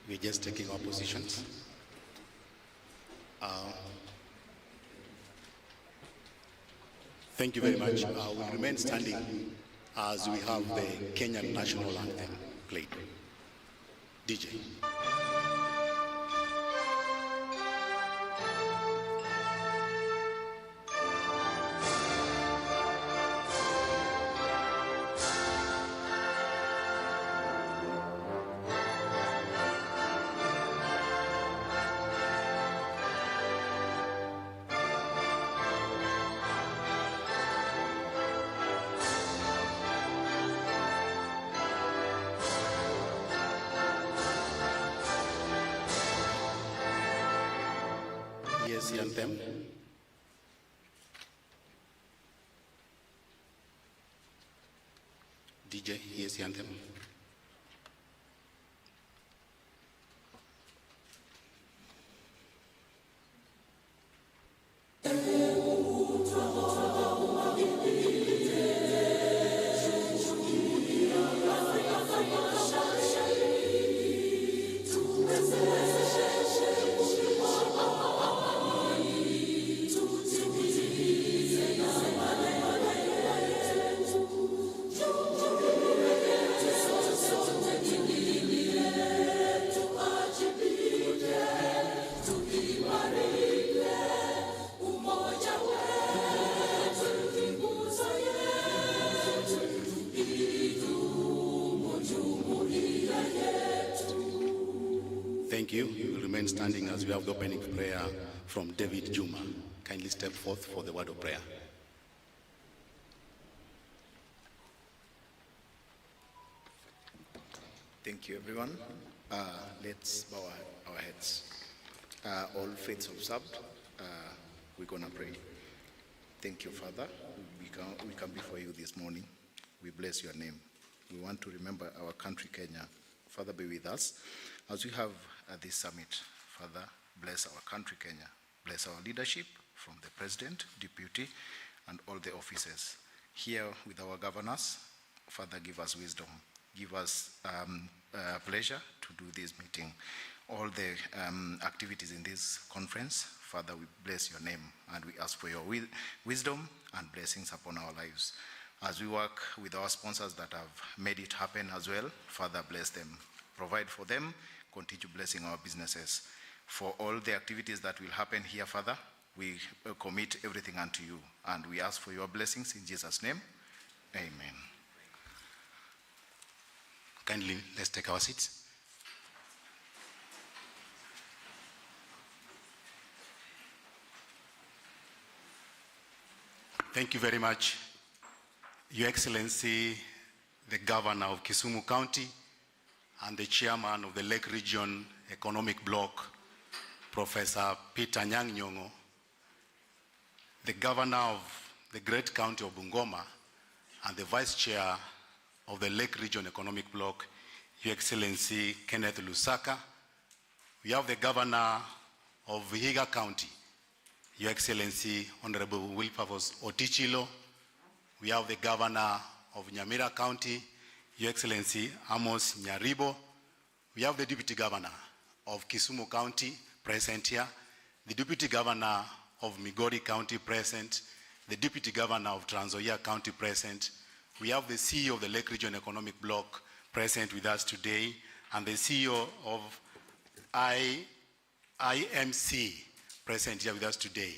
We're just taking our positions. Thank you very much. We'll remain standing as we have the Kenyan national anthem played. DJ. Here's the anthem. DJ, here's the anthem. Thank you. You will remain standing as we have the opening prayer from David Juma. Kindly step forth for the word of prayer. Thank you, everyone. Let's bow our heads. All faiths observed, we're going to pray. Thank you, Father. We come before you this morning. We bless your name. We want to remember our country, Kenya. Father, be with us. As we have this summit, Father, bless our country, Kenya. Bless our leadership from the President, Deputy, and all the officers. Here with our governors, Father, give us wisdom. Give us pleasure to do this meeting. All the activities in this conference, Father, we bless your name and we ask for your wisdom and blessings upon our lives. As we work with our sponsors that have made it happen as well, Father, bless them. Provide for them, continue blessing our businesses. For all the activities that will happen here, Father, we commit everything unto you and we ask for your blessings in Jesus' name. Amen. Kindly, let's take our seats. Thank you very much, Your Excellency, the Governor of Kisumu County and the Chairman of the Lake Region Economic Bloc, Professor Peter Anyang' Nyong'o, the Governor of the great county of Bungoma and the Vice Chair of the Lake Region Economic Bloc, Your Excellency Kenneth Lusaka. We have the Governor of Vihiga County, Your Excellency Honorable Wilberforce Otichilo. We have the Governor of Nyamira County, Your Excellency Amos Nyaribo. We have the Deputy Governor of Kisumu County present here, the Deputy Governor of Migori County present, the Deputy Governor of Trans Nzoia County present. We have the CEO of the Lake Region Economic Bloc present with us today, and the CEO of IMC present here with us today.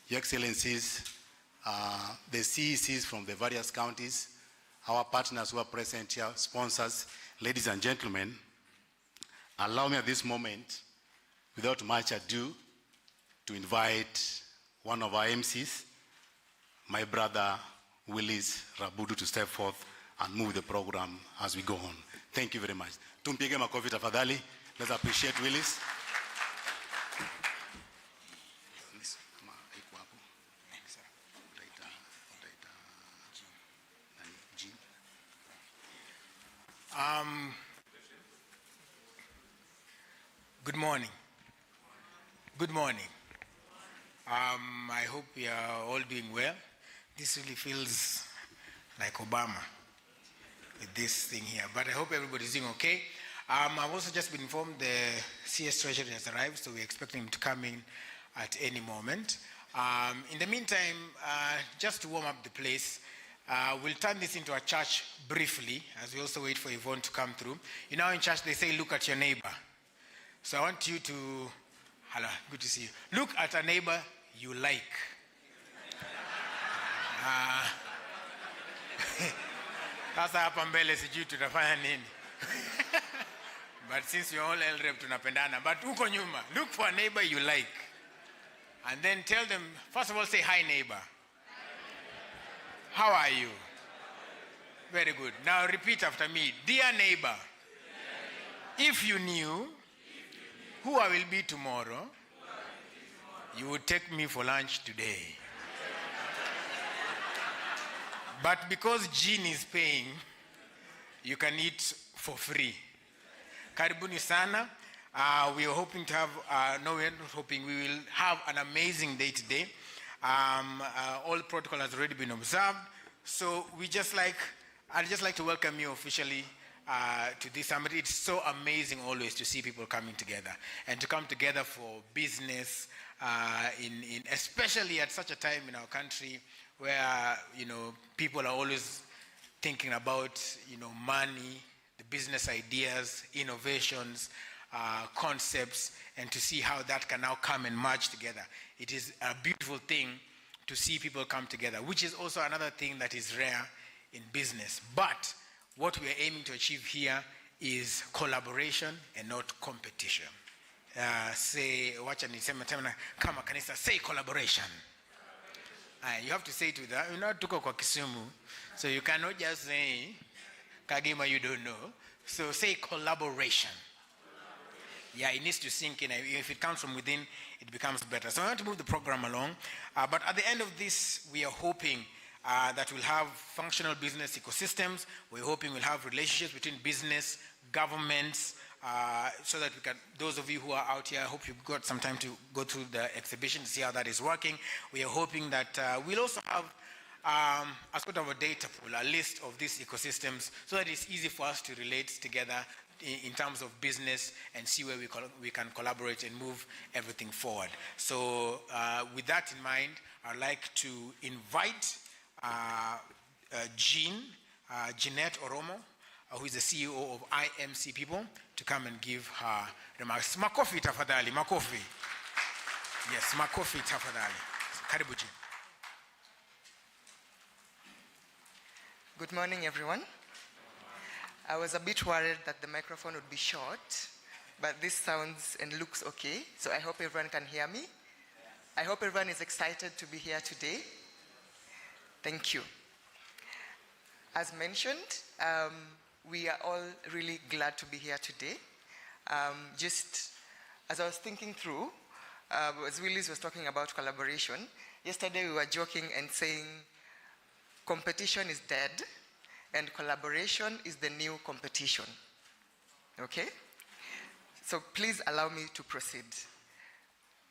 Your Excellencies, the CECs from the various counties, our partners who are present here, sponsors, ladies and gentlemen, allow me at this moment, without much ado, to invite one of our MCs, my brother Willis Rabudu, to step forth and move the program as we go on. Thank you very much. Tumpige makofi tafadhali. Let's appreciate Willis. Good morning. Good morning. I hope we are all doing well. This really feels like Obama with this thing here, but I hope everybody's doing okay. I've also just been informed the CS Treasurer has arrived, so we're expecting him to come in at any moment. In the meantime, just to warm up the place, we'll turn this into a church briefly as we also wait for Yvonne to come through. You know, in church they say, look at your neighbor. So I want you to, hello, good to see you. Look at a neighbor you like. Sasa hapa mbele sijui tutafanya nini. But since you're all LREP tunapendana, but uko nyuma, look for a neighbor you like. And then tell them, first of all, say, hi neighbor. How are you? Very good. Now repeat after me. Dear neighbor, if you knew who I will be tomorrow, you would take me for lunch today. But because Jean is paying, you can eat for free. Karibuni sana. We are hoping to have, no, we're not hoping, we will have an amazing day today. All protocol has already been observed. So I'd just like to welcome you officially to this summit. It's so amazing always to see people coming together and to come together for business, especially at such a time in our country where, people are always thinking about, money, the business ideas, innovations, concepts, and to see how that can now come and merge together. It is a beautiful thing to see people come together, which is also another thing that is rare in business. But what we are aiming to achieve here is collaboration and not competition. Say, wacha niseme tena kama kanisa, say collaboration. You have to say it with that. Tuko kwa Kisumu, so you cannot just say Kagima you don't know. So say collaboration. Yeah, it needs to sink in. If it comes from within, it becomes better. So I want to move the program along. But at the end of this, we are hoping that we'll have functional business ecosystems. We're hoping we'll have relationships between business, governments, so that we can, those of you who are out here, I hope you've got some time to go through the exhibition to see how that is working. We are hoping that we'll also have as sort of a data pool, a list of these ecosystems, so that it's easy for us to relate together in terms of business and see where we can collaborate and move everything forward. So with that in mind, I'd like to invite Jeanette Oromo, who is the CEO of IMC People, to come and give her remarks. Makofi tafadhali, makofi. Yes, makofi tafadhali. Karibu Jean. Good morning, everyone. I was a bit worried that the microphone would be short, but this sounds and looks okay, so I hope everyone can hear me. I hope everyone is excited to be here today. Thank you. As mentioned, we are all really glad to be here today. Just as I was thinking through, as Willis was talking about collaboration, yesterday we were joking and saying, competition is dead, and collaboration is the new competition. Okay? So please allow me to proceed.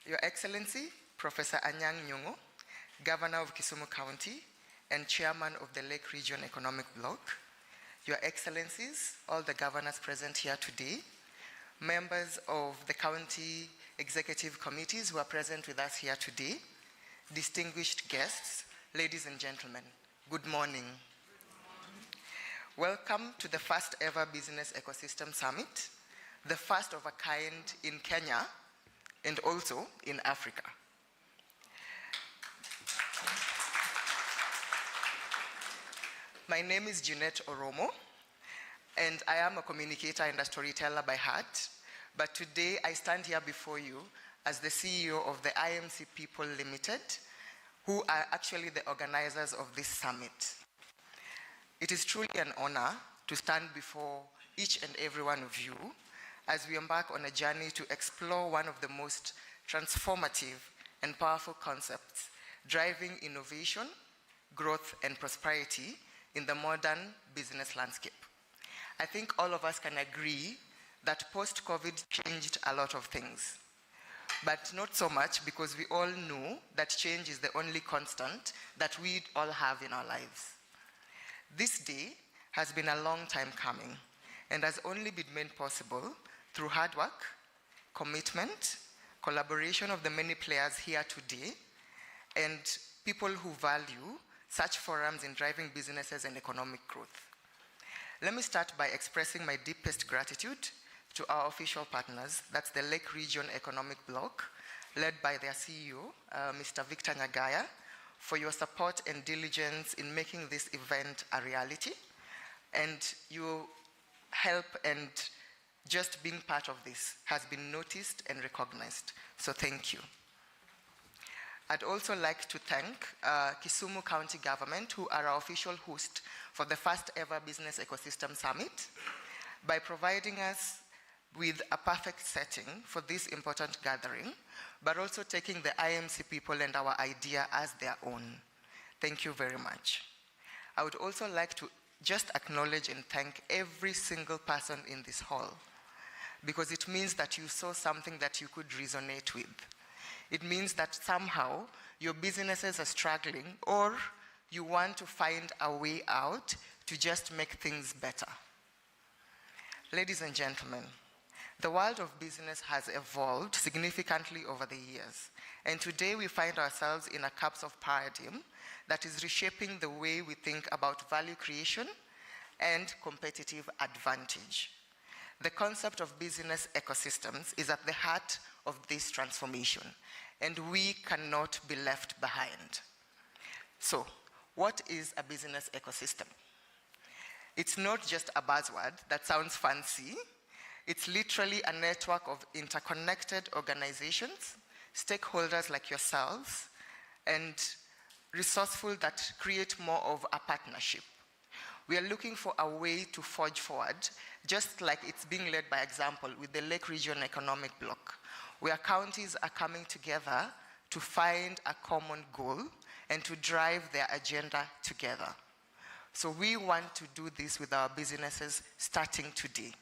Your Excellency, Professor Anyang' Nyong'o, Governor of Kisumu County and Chairman of the Lake Region Economic Bloc, Your Excellencies, all the governors present here today, members of the county executive committees who are present with us here today, distinguished guests, ladies and gentlemen, good morning. Welcome to the first ever Business Ecosystem Summit, the first of a kind in Kenya and also in Africa. My name is Jeanette Oromo, and I am a communicator and a storyteller by heart, but today I stand here before you as the CEO of the IMC People Limited, who are actually the organizers of this summit. It is truly an honor to stand before each and every one of you as we embark on a journey to explore one of the most transformative and powerful concepts driving innovation, growth, and prosperity in the modern business landscape. I think all of us can agree that post-COVID changed a lot of things, but not so much because we all know that change is the only constant that we all have in our lives. This day has been a long time coming, and has only been made possible through hard work, commitment, collaboration of the many players here today, and people who value such forums in driving businesses and economic growth. Let me start by expressing my deepest gratitude to our official partners, that's the Lake Region Economic Bloc, led by their CEO, Mr. Victor Nyagaya, for your support and diligence in making this event a reality, and your help and just being part of this has been noticed and recognized, so thank you. I'd also like to thank Kisumu County Government, who are our official host for the first ever Business Ecosystem Summit, by providing us with a perfect setting for this important gathering, but also taking the IMC people and our idea as their own. Thank you very much. I would also like to just acknowledge and thank every single person in this hall, because it means that you saw something that you could resonate with. It means that somehow your businesses are struggling, or you want to find a way out to just make things better. Ladies and gentlemen, the world of business has evolved significantly over the years, and today we find ourselves in a cusp of paradigm that is reshaping the way we think about value creation and competitive advantage. The concept of business ecosystems is at the heart of this transformation, and we cannot be left behind. So, what is a business ecosystem? It's not just a buzzword that sounds fancy. It's literally a network of interconnected organizations, stakeholders like yourselves, and resourceful that create more of a partnership. We are looking for a way to forge forward, just like it's being led by example with the Lake Region Economic Bloc, where counties are coming together to find a common goal and to drive their agenda together. So we want to do this with our businesses starting today.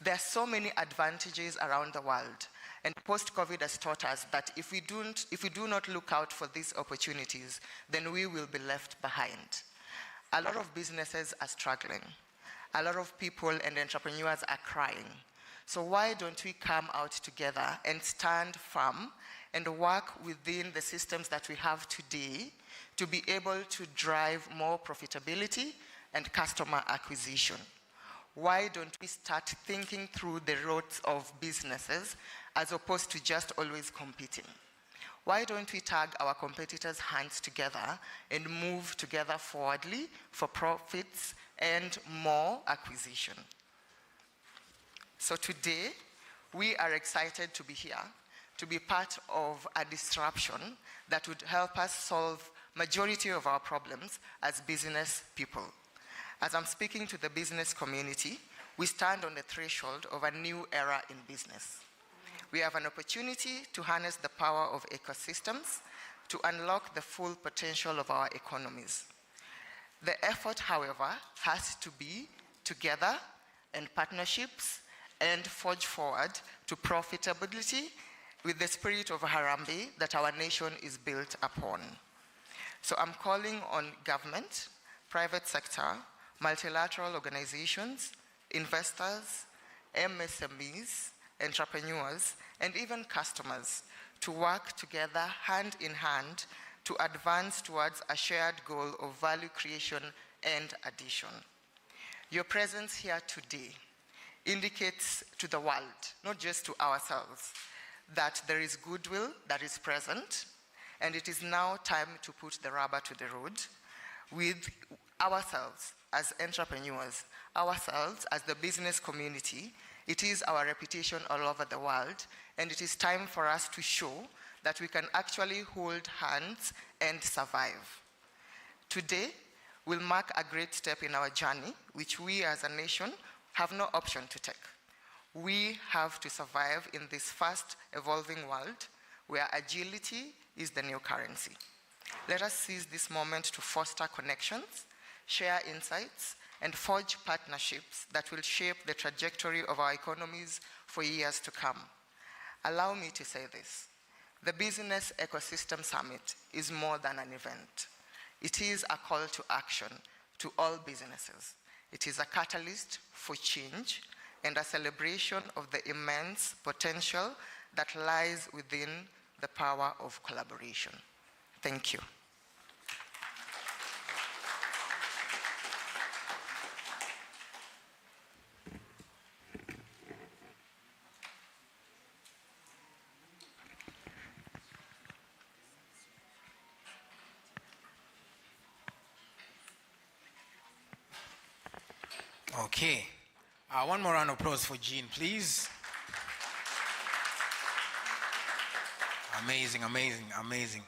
There are so many advantages around the world, and post-COVID has taught us that if we do not look out for these opportunities, then we will be left behind. A lot of businesses are struggling. A lot of people and entrepreneurs are crying. So why don't we come out together and stand firm and work within the systems that we have today to be able to drive more profitability and customer acquisition? Why don't we start thinking through the roads of businesses as opposed to just always competing? Why don't we tag our competitors' hands together and move together forwardly for profits and more acquisition? So today, we are excited to be here, to be part of a disruption that would help us solve majority of our problems as business people. As I'm speaking to the business community, we stand on the threshold of a new era in business. We have an opportunity to harness the power of ecosystems to unlock the full potential of our economies. The effort, however, has to be together and partnerships and forge forward to profitability with the spirit of Harambee that our nation is built upon. So I'm calling on government, private sector, multilateral organizations, investors, MSMEs, entrepreneurs, and even customers to work together hand in hand to advance towards a shared goal of value creation and addition. Your presence here today indicates to the world, not just to ourselves, that there is goodwill that is present, and it is now time to put the rubber to the road with ourselves as entrepreneurs, ourselves as the business community. It is our reputation all over the world, and it is time for us to show that we can actually hold hands and survive. Today will mark a great step in our journey, which we as a nation have no option to take. We have to survive in this fast evolving world where agility is the new currency. Let us seize this moment to foster connections, share insights, and forge partnerships that will shape the trajectory of our economies for years to come. Allow me to say this. The Business Ecosystem Summit is more than an event. It is a call to action to all businesses. It is a catalyst for change and a celebration of the immense potential that lies within the power of collaboration. Thank you. Okay. One more round of applause for Jean, please. Amazing, amazing, amazing.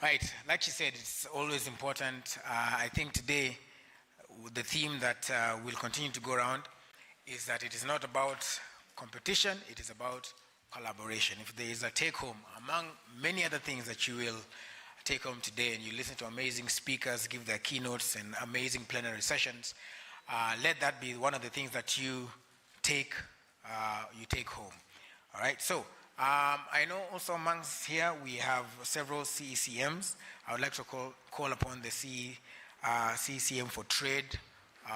Right, like she said, it's always important. I think today, the theme that will continue to go around is that it is not about competition, it is about collaboration. If there is a take-home, among many other things that you will take home today, and you listen to amazing speakers give their keynotes and amazing plenary sessions, let that be one of the things that you take home. All right, so I know also amongst here we have several CECMs. I would like to call upon the CECM for Trade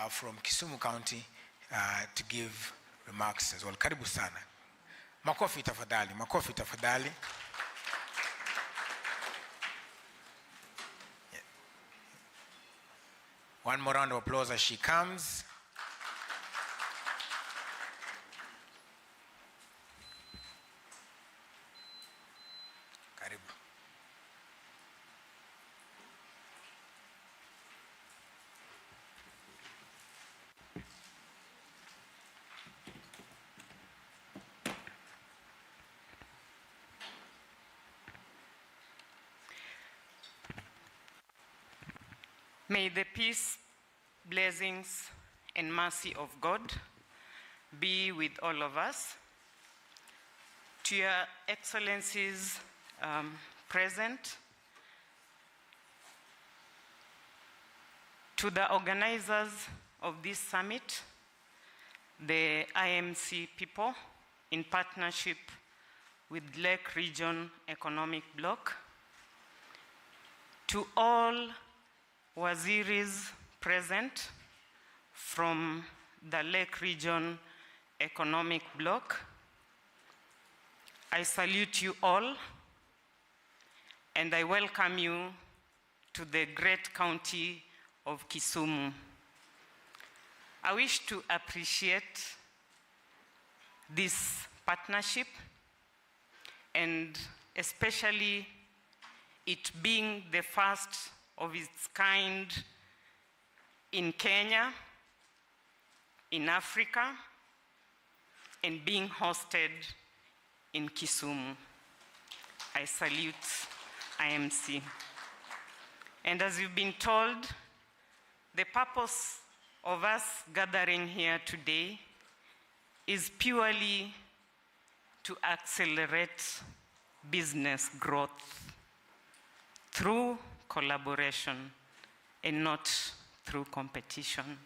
from Kisumu County to give remarks as well. Karibu sana. Makofi tafadhali, makofi tafadhali. Yeah. One more round of applause as she comes. Karibu. May the peace, blessings, and mercy of God be with all of us. To your excellencies present, to the organizers of this summit, the IMC people in partnership with Lake Region Economic Bloc, to all Waziris present from the Lake Region Economic Bloc, I salute you all and I welcome you to the great county of Kisumu. I wish to appreciate this partnership and especially it being the first of its kind in Kenya, in Africa, and being hosted in Kisumu. I salute IMC. And as you've been told, the purpose of us gathering here today is purely to accelerate business growth through collaboration and not through competition.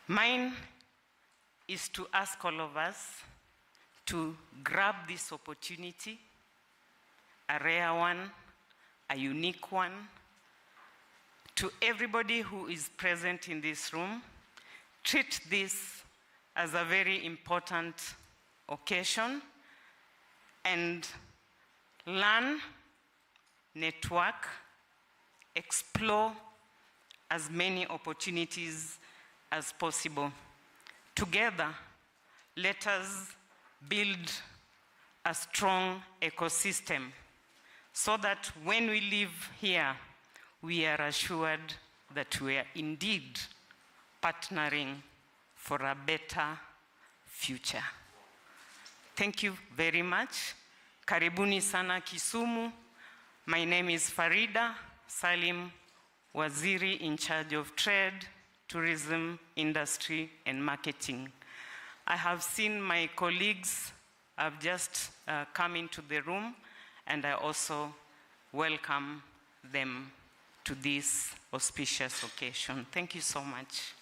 Mine is to ask all of us to grab this opportunity, a rare one, a unique one. To everybody who is present in this room, treat this as a very important occasion and learn, network, explore as many opportunities as possible. Together, let us build a strong ecosystem so that when we leave here, we are assured that we are indeed partnering for a better future. Thank you very much. Karibuni sana Kisumu. My name is Farida Salim, Waziri in charge of Trade, Tourism, Industry, and Marketing. I have seen my colleagues have just come into the room, and I also welcome them to this auspicious occasion. Thank you so much.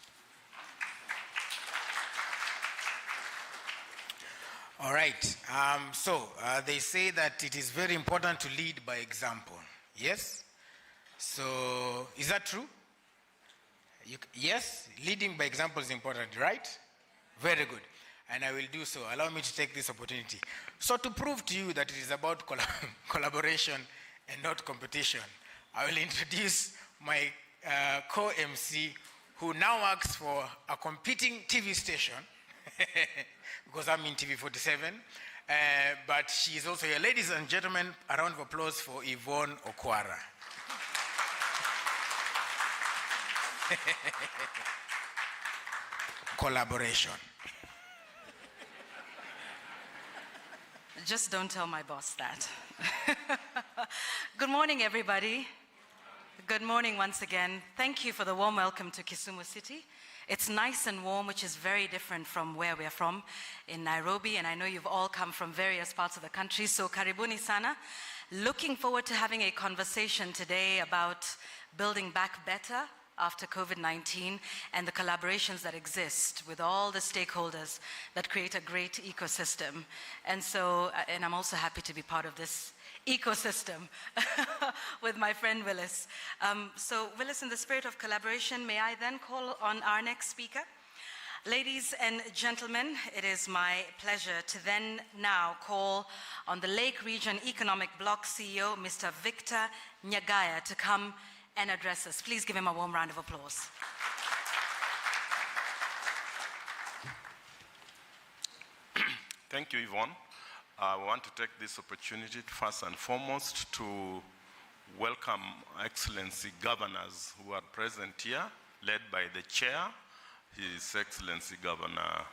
All right, they say that it is very important to lead by example, yes? So, is that true? Yes, leading by example is important, right? Very good. And I will do so. Allow me to take this opportunity. So to prove to you that it is about collaboration and not competition, I will introduce my co-MC who now works for a competing TV station because I'm in TV 47. But she is also here. Ladies and gentlemen, a round of applause for Yvonne Okwara. Collaboration. Just don't tell my boss that. Good morning, everybody. Good morning once again. Thank you for the warm welcome to Kisumu City. It's nice and warm, which is very different from where we're from in Nairobi, and I know you've all come from various parts of the country, so karibuni sana. Looking forward to having a conversation today about building back better after COVID-19 and the collaborations that exist with all the stakeholders that create a great ecosystem. And I'm also happy to be part of this ecosystem with my friend Willis. So Willis, in the spirit of collaboration, may I then call on our next speaker? Ladies and gentlemen, it is my pleasure to then now call on the Lake Region Economic Bloc CEO, Mr. Victor Nyagaya, to come and address us. Please give him a warm round of applause. Thank you, Yvonne. I want to take this opportunity first and foremost to welcome Excellency governors who are present here, led by the chair, His Excellency Governor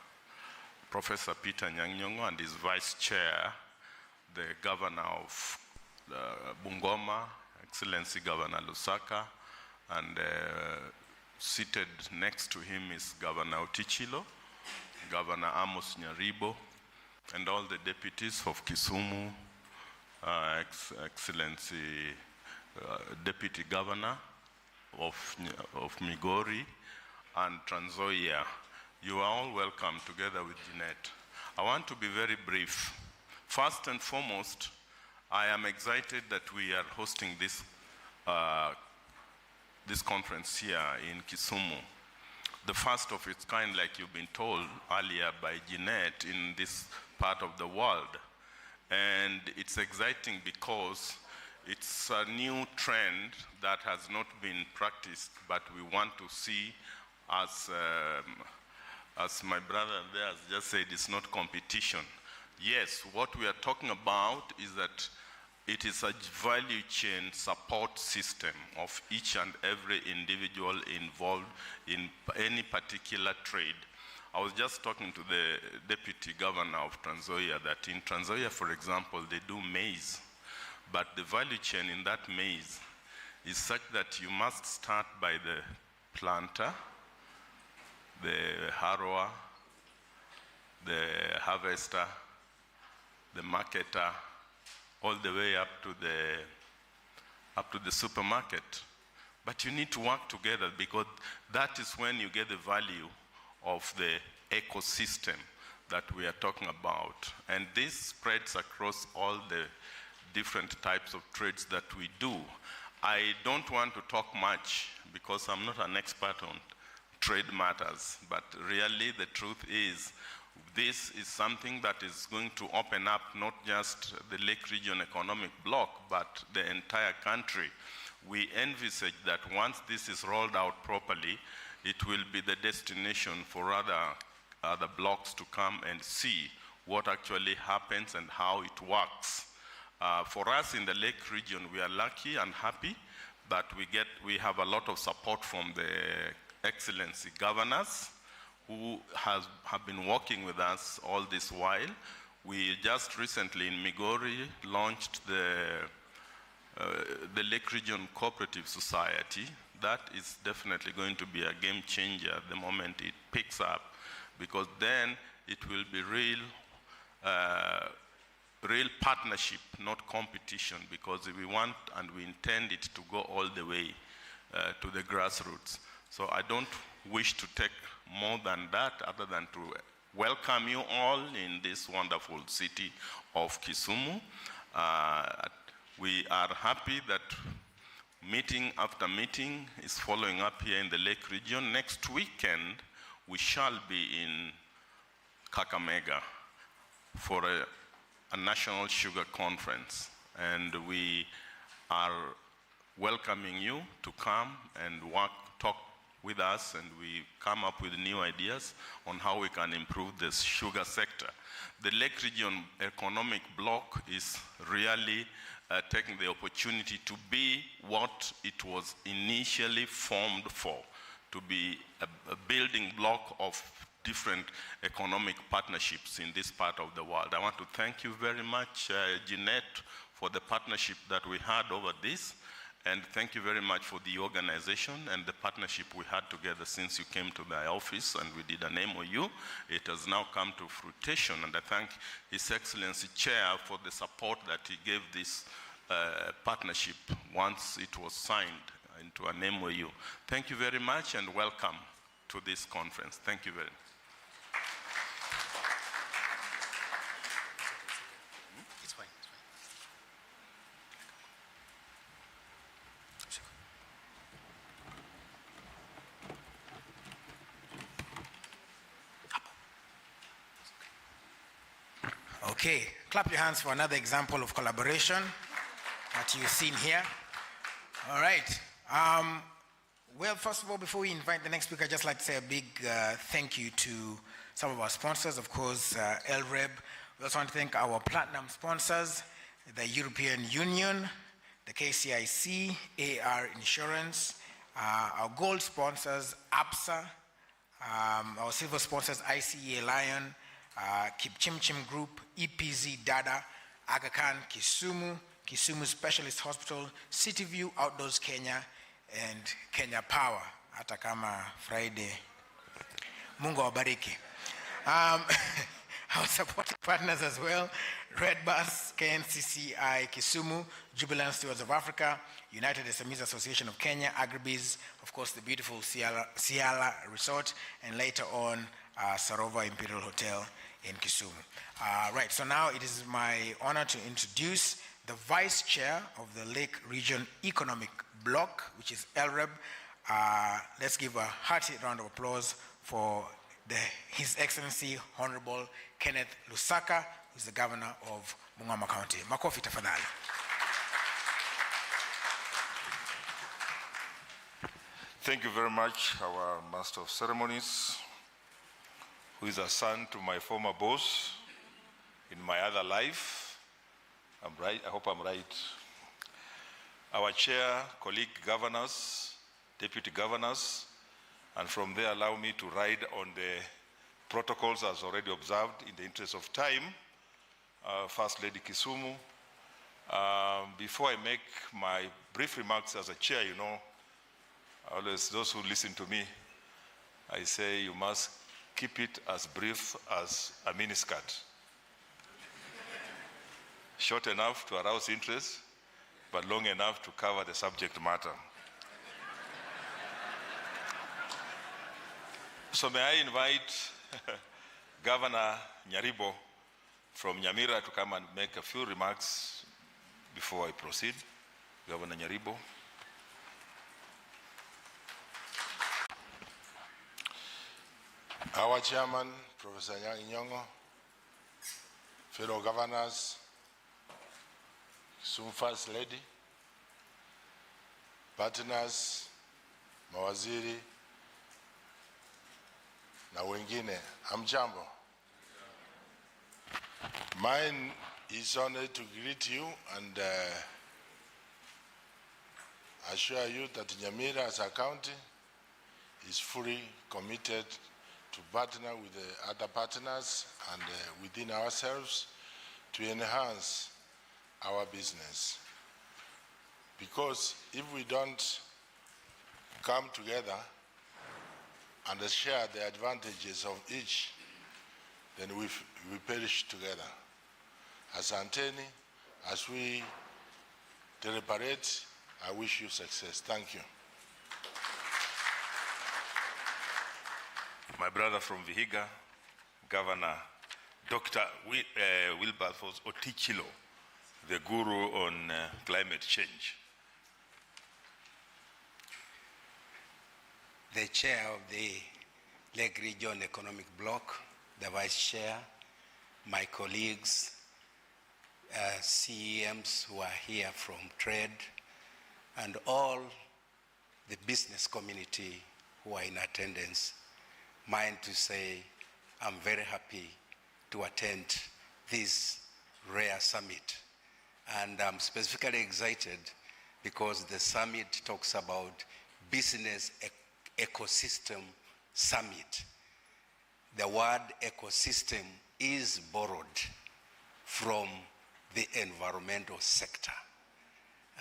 Professor Peter Nyang'nyong'o, and his vice chair, the governor of Bungoma, Excellency Governor Lusaka, and seated next to him is Governor Otichilo, Governor Amos Nyaribo, and all the deputies of Kisumu, Excellency Deputy Governor of Migori and Trans Nzoia. You are all welcome together with Jeanette. I want to be very brief. First and foremost, I am excited that we are hosting this conference here in Kisumu, the first of its kind, like you've been told earlier by Jeanette, in this part of the world. And it's exciting because it's a new trend that has not been practiced, but we want to see, as my brother there has just said, it's not competition. Yes, what we are talking about is that it is a value chain support system of each and every individual involved in any particular trade. I was just talking to the Deputy Governor of Trans Nzoia that in Trans Nzoia, for example, they do maize, but the value chain in that maize is such that you must start by the planter, the harrower, the harvester, the marketer, all the way up to the supermarket. But you need to work together because that is when you get the value of the ecosystem that we are talking about. And this spreads across all the different types of trades that we do. I don't want to talk much because I'm not an expert on trade matters, but really the truth is this is something that is going to open up not just the Lake Region Economic Bloc, but the entire country. We envisage that once this is rolled out properly, it will be the destination for other blocks to come and see what actually happens and how it works. For us in the Lake region, we are lucky and happy that we have a lot of support from the Excellency governors who have been working with us all this while. We just recently in Migori launched the Lake Region Cooperative Society. That is definitely going to be a game changer the moment it picks up, because then it will be real partnership, not competition, because we want and we intend it to go all the way to the grassroots. So I don't wish to take more than that, other than to welcome you all in this wonderful city of Kisumu. We are happy that Meeting after meeting is following up here in the Lake region. Next weekend, we shall be in Kakamega for a national sugar conference. And we are welcoming you to come and talk with us, and we come up with new ideas on how we can improve this sugar sector. The Lake Region Economic Bloc is really taking the opportunity to be what it was initially formed for, to be a building block of different economic partnerships in this part of the world. I want to thank you very much, Jeanette, for the partnership that we had over this. And thank you very much for the organization and the partnership we had together since you came to my office and we did an MOU. It has now come to fruition, and I thank His Excellency Chair for the support that he gave this partnership once it was signed into an MOU. Thank you very much and welcome to this conference. Thank you very much. It's fine, it's fine. Okay, clap your hands for another example of collaboration that you've seen here. All right. Well, first of all, before we invite the next speaker, I'd just like to say a big thank you to some of our sponsors, of course, LREB. We also want to thank our platinum sponsors, the European Union, the KCIC, AR Insurance, our gold sponsors, APSA, our silver sponsors, ICEA Lion, Kipchimchim Group, EPZ Dada, Aga Khan, Kisumu, Kisumu Specialist Hospital, City View Outdoors Kenya, and Kenya Power, hata kama Friday. Mungu awabariki. Our supporting partners as well, Red Bus, KNCCI Kisumu, Jubilant Stewards of Africa, United SMEs Association of Kenya, Agribiz, of course the beautiful Ciala Resort, and later on Sarova Imperial Hotel in Kisumu. Right, so now it is my honor to introduce the Vice Chair of the Lake Region Economic Bloc, which is LREB. Let's give a hearty round of applause for His Excellency Honorable Kenneth Lusaka, who's the Governor of Bungoma County. Makofi tafadhali. Thank you very much, our Master of Ceremonies, who is a son to my former boss in my other life. I'm right, I hope I'm right. Our chair, colleague governors, deputy governors, and from there allow me to ride on the protocols as already observed in the interest of time. First Lady Kisumu, before I make my brief remarks as a chair, you know, always those who listen to me, I say you must keep it as brief as a miniskirt. Short enough to arouse interest, but long enough to cover the subject matter. So may I invite Governor Nyaribo from Nyamira to come and make a few remarks before I proceed. Governor Nyaribo. Our chairman, Professor Inyongo, fellow governors, Kisumu First Lady, partners, mawaziri, na wengine, hamjambo. Mine is honored to greet you and assure you that Nyamira as a county is fully committed to partner with the other partners and within ourselves to enhance our business. Because if we don't come together and share the advantages of each, then we perish together. As Anteni, as we deliberate, I wish you success. Thank you. My brother from Vihiga, Governor Dr. Wilberforce Otichilo, the guru on climate change. the chair of the Lake Region Economic Bloc, the vice chair, my colleagues, CEMs who are here from trade, and all the business community who are in attendance. Mind to say, I'm very happy to attend this rare summit. And I'm specifically excited because the summit talks about Business Ecosystem Summit. The word ecosystem is borrowed from the environmental sector.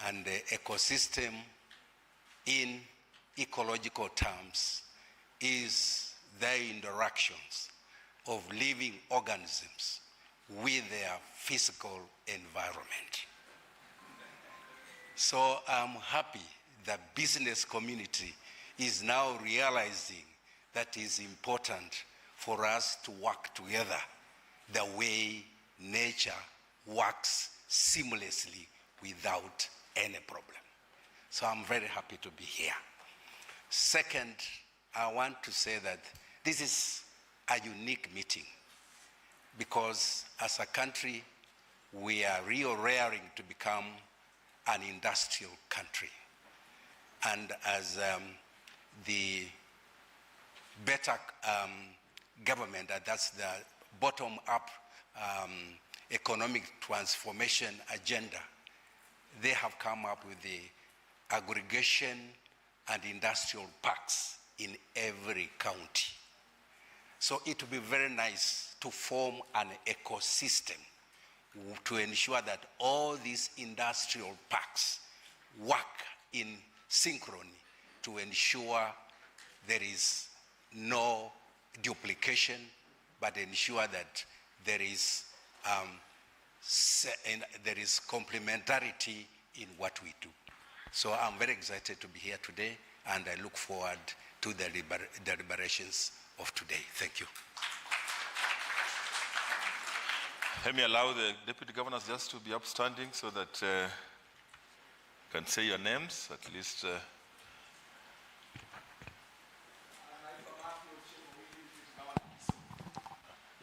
And the ecosystem in ecological terms is the interactions of living organisms with their physical environment. So I'm happy the business community is now realizing that it's important for us to work together the way nature works seamlessly without any problem. So I'm very happy to be here. Second, I want to say that this is a unique meeting because as a country, we are rearing to become an industrial country. And as the better government, that's the bottom-up economic transformation agenda, they have come up with the aggregation and industrial parks in every county. So it would be very nice to form an ecosystem to ensure that all these industrial parks work in synchrony to ensure there is no duplication, but ensure that there is complementarity in what we do. So I'm very excited to be here today, and I look forward to the deliberations of today. Thank you. Let me allow the deputy governors just to be upstanding so that you can say your names, at least.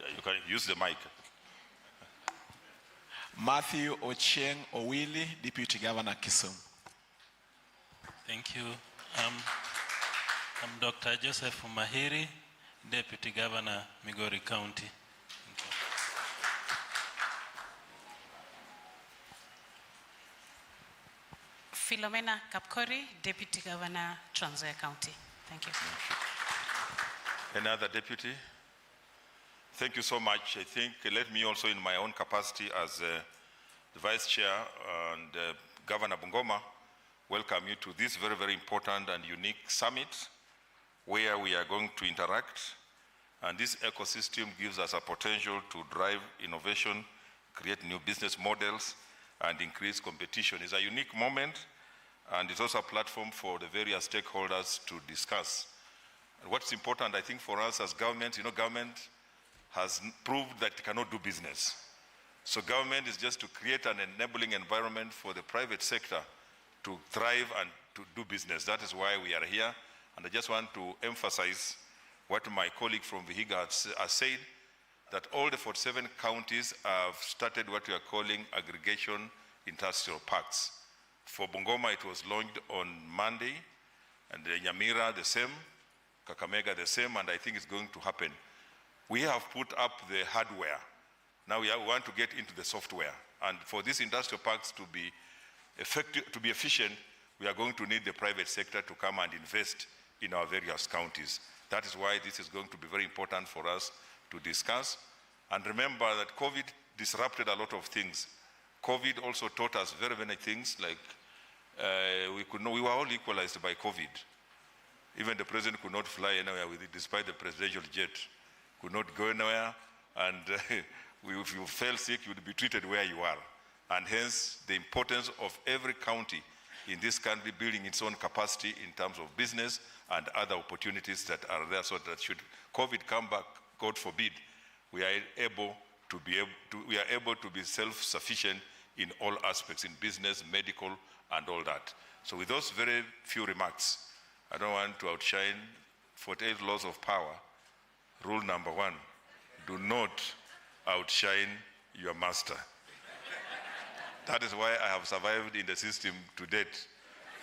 Yeah, you can use the mic. Matthew Ochieng Owili, Deputy Governor, Kisumu. Thank you. I'm Dr. Joseph Mahiri, Deputy Governor, Migori County. Philomena Kapkori, Deputy Governor, Trans Nzoia County. Thank you. Another deputy? Thank you so much. I think let me also, in my own capacity as the Vice Chair and Governor Bungoma, welcome you to this very, very important and unique summit where we are going to interact. And this ecosystem gives us a potential to drive innovation, create new business models, and increase competition. It's a unique moment, and it's also a platform for the various stakeholders to discuss. And what's important, I think, for us as government, government has proved that it cannot do business. So government is just to create an enabling environment for the private sector to thrive and to do business. That is why we are here. And I just want to emphasize what my colleague from Vihiga has said, that all the 47 counties have started what we are calling aggregation industrial parks. For Bungoma, it was launched on Monday, and Nyamira the same, Kakamega the same, and I think it's going to happen. We have put up the hardware. Now we want to get into the software. And for these industrial parks to be effective, to be efficient, we are going to need the private sector to come and invest in our various counties. That is why this is going to be very important for us to discuss. And remember that COVID disrupted a lot of things. COVID also taught us very many things, like we were all equalized by COVID. Even the president could not fly anywhere with it, despite the presidential jet. Could not go anywhere, and if you fell sick, you would be treated where you are. And hence, the importance of every county in this country building its own capacity in terms of business and other opportunities that are there, so that should COVID come back, God forbid, we are able to be self-sufficient in all aspects, in business, medical, and all that. So with those very few remarks, I don't want to outshine 48 laws of power, rule number 1, do not outshine your master. That is why I have survived in the system to date,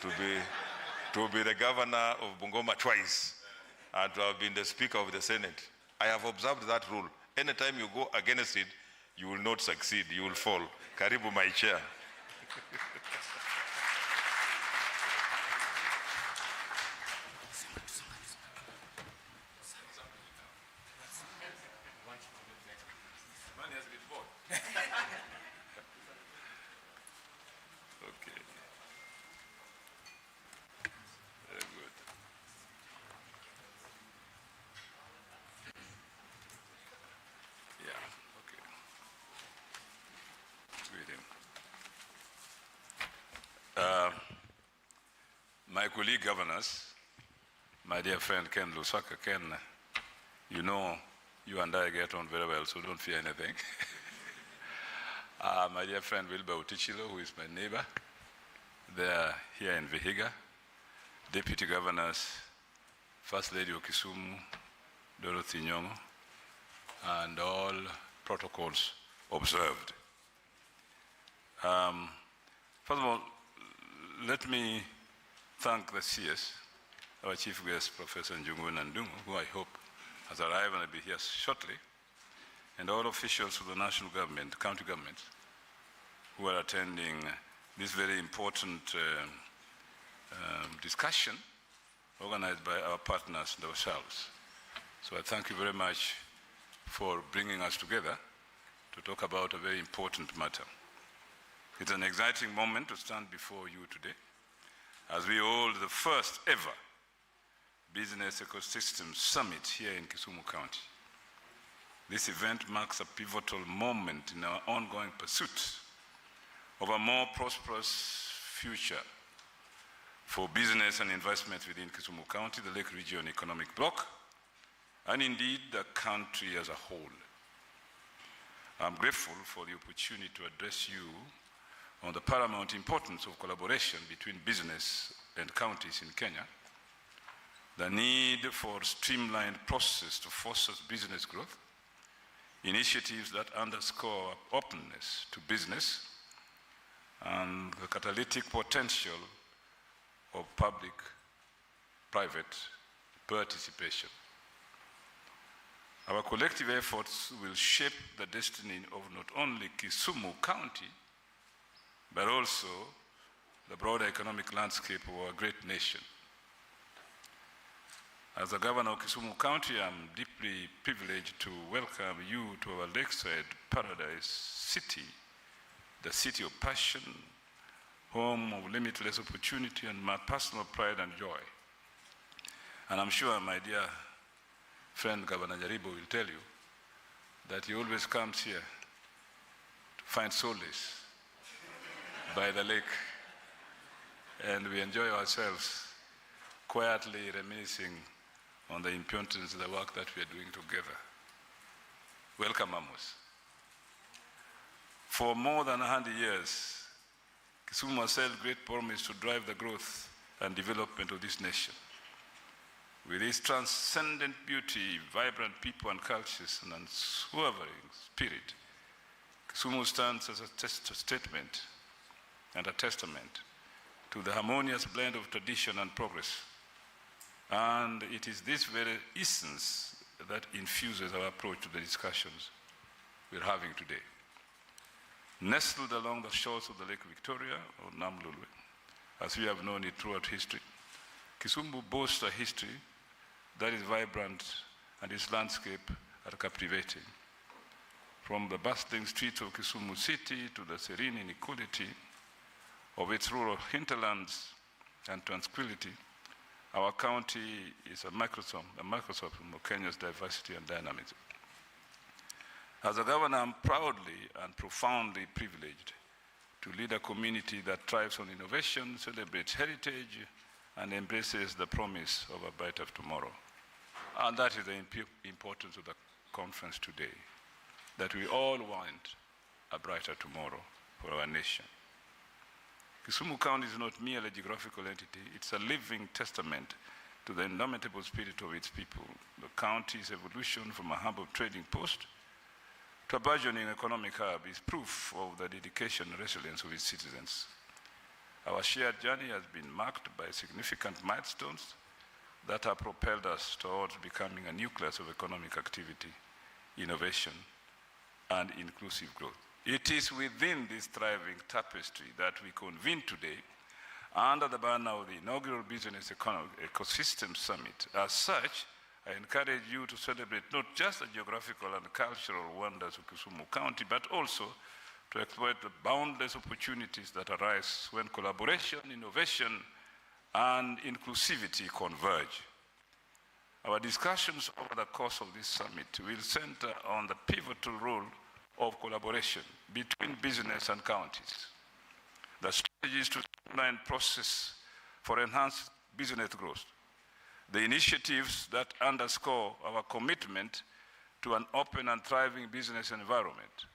to be the governor of Bungoma twice, and to have been the Speaker of the Senate. I have observed that rule. Anytime you go against it, you will not succeed, you will fall. Karibu my chair. Okay. Very good. Yeah, okay. Greeting. My colleague governors, my dear friend Ken Lusaka, Ken, you know you and I get on very well, so don't fear anything. My dear friend Wilbur Utichilo, who is my neighbor, they're here in Vihiga, Deputy Governors, First Lady of Kisumu, Dorothy Nyong'o, and all protocols observed. First of all, let me thank the CS, our chief guest, Professor Njungu Nandungu, who I hope has arrived and will be here shortly, and all officials of the national government, county government, who are attending this very important discussion organized by our partners and ourselves. So I thank you very much for bringing us together to talk about a very important matter. It's an exciting moment to stand before you today as we hold the first ever Business Ecosystem Summit here in Kisumu County. This event marks a pivotal moment in our ongoing pursuit of a more prosperous future for business and investment within Kisumu County, the Lake Region Economic Bloc, and indeed the country as a whole. I'm grateful for the opportunity to address you on the paramount importance of collaboration between business and counties in Kenya, the need for streamlined process to foster business growth, initiatives that underscore openness to business, and the catalytic potential of public-private participation. Our collective efforts will shape the destiny of not only Kisumu County, but also the broader economic landscape of our great nation. As the governor of Kisumu County, I'm deeply privileged to welcome you to our lakeside paradise city, the city of passion, home of limitless opportunity and my personal pride and joy. And I'm sure my dear friend Governor Jaribo will tell you that he always comes here to find solace by the lake, and we enjoy ourselves quietly reminiscing on the importance of the work that we are doing together. Welcome, Amos. For more than 100 years, Kisumu has held great promise to drive the growth and development of this nation. With its transcendent beauty, vibrant people and cultures, and unswerving spirit, Kisumu stands as a statement and a testament to the harmonious blend of tradition and progress. And it is this very essence that infuses our approach to the discussions we're having today. Nestled along the shores of the Lake Victoria, or Namlulwe, as we have known it throughout history, Kisumu boasts a history that is vibrant and its landscape are captivating. From the bustling streets of Kisumu city to the serene inequality of its rural hinterlands and tranquility, our county is a microcosm of Kenya's diversity and dynamism. As a governor, I'm proudly and profoundly privileged to lead a community that thrives on innovation, celebrates heritage, and embraces the promise of a brighter tomorrow. And that is the importance of the conference today, that we all want a brighter tomorrow for our nation. Kisumu County is not merely a geographical entity, it's a living testament to the indomitable spirit of its people. The county's evolution from a humble trading post to a burgeoning economic hub is proof of the dedication and resilience of its citizens. Our shared journey has been marked by significant milestones that have propelled us towards becoming a nucleus of economic activity, innovation, and inclusive growth. It is within this thriving tapestry that we convene today under the banner of the inaugural Business Ecosystem Summit. As such, I encourage you to celebrate not just the geographical and cultural wonders of Kisumu County, but also to exploit the boundless opportunities that arise when collaboration, innovation, and inclusivity converge. Our discussions over the course of this summit will center on the pivotal role of collaboration between business and counties, the strategies to streamline process for enhanced business growth, the initiatives that underscore our commitment to an open and thriving business environment,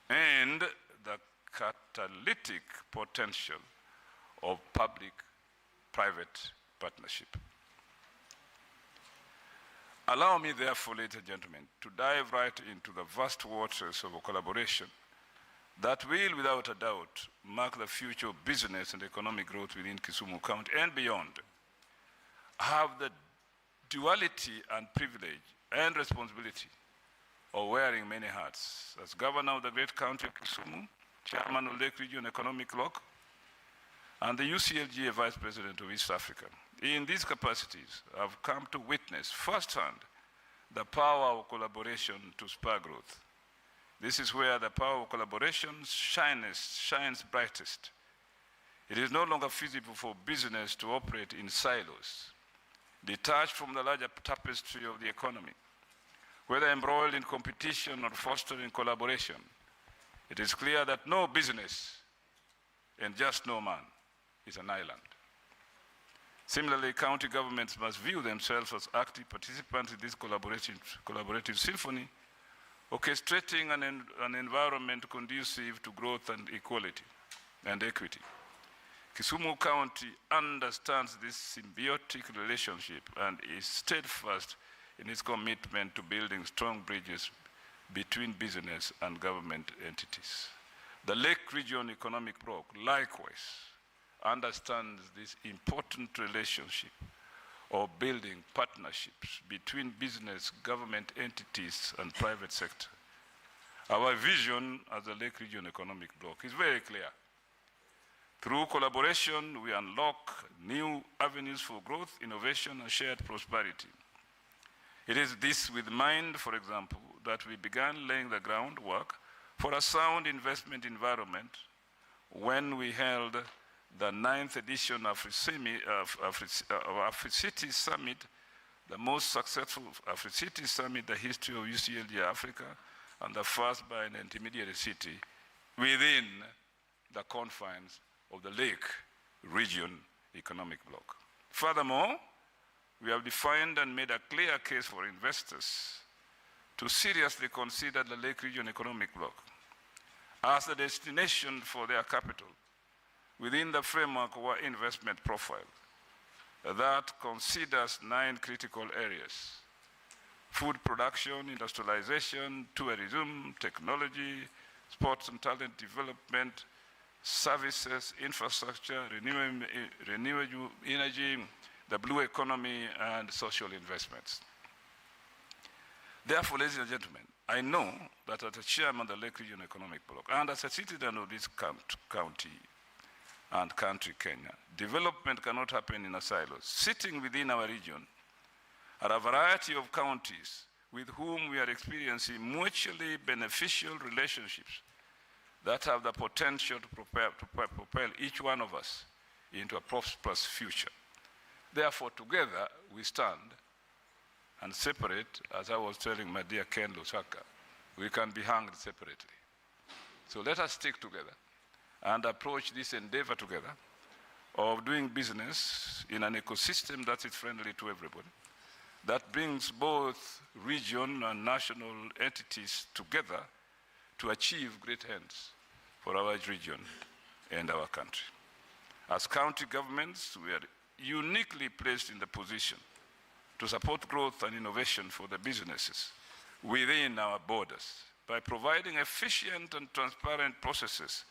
and the catalytic potential of public-private partnership. Allow me, therefore, ladies and gentlemen, to dive right into the vast waters of collaboration that will, without a doubt, mark the future of business and economic growth within Kisumu County and beyond. I have the duality and privilege and responsibility of wearing many hats as governor of the great county of Kisumu, chairman of Lake Region Economic Bloc, and the UCLGA Vice President of East Africa. In these capacities, I've come to witness firsthand the power of collaboration to spur growth. This is where the power of collaboration shines brightest. It is no longer feasible for business to operate in silos, detached from the larger tapestry of the economy. Whether embroiled in competition or fostering collaboration, it is clear that no business and just no man is an island. Similarly, county governments must view themselves as active participants in this collaborative symphony, orchestrating an environment conducive to growth and equality and equity. Kisumu County understands this symbiotic relationship and is steadfast in its commitment to building strong bridges between business and government entities. The Lake Region Economic Bloc likewise understands this important relationship of building partnerships between business, government entities, and private sector. Our vision as the Lake Region Economic Bloc is very clear. Through collaboration, we unlock new avenues for growth, innovation, and shared prosperity. It is this with mind, for example, that we began laying the groundwork for a sound investment environment when we held the 9th edition of AfriCity Summit, the most successful AfriCity Summit, the history of UCLG Africa, and the first by an intermediary city within the confines of the Lake Region Economic Bloc. Furthermore, we have defined and made a clear case for investors to seriously consider the Lake Region Economic Bloc as the destination for their capital within the framework of our investment profile that considers 9 critical areas: food production, industrialization, tourism, technology, sports and talent development, services, infrastructure, renewable energy, the blue economy, and social investments. Therefore, ladies and gentlemen, I know that as a chairman of the Lake Region Economic Bloc and as a citizen of this county and country, Kenya, development cannot happen in a silo. Sitting within our region are a variety of counties with whom we are experiencing mutually beneficial relationships that have the potential to propel each one of us into a prosperous future. Therefore, together we stand, and separate, as I was telling my dear Ken Lusaka, we can be hanged separately. So let us stick together and approach this endeavor together of doing business in an ecosystem that is friendly to everybody, that brings both region and national entities together to achieve great ends for our region and our country. As county governments, we are uniquely placed in the position to support growth and innovation for the businesses within our borders by providing efficient and transparent processes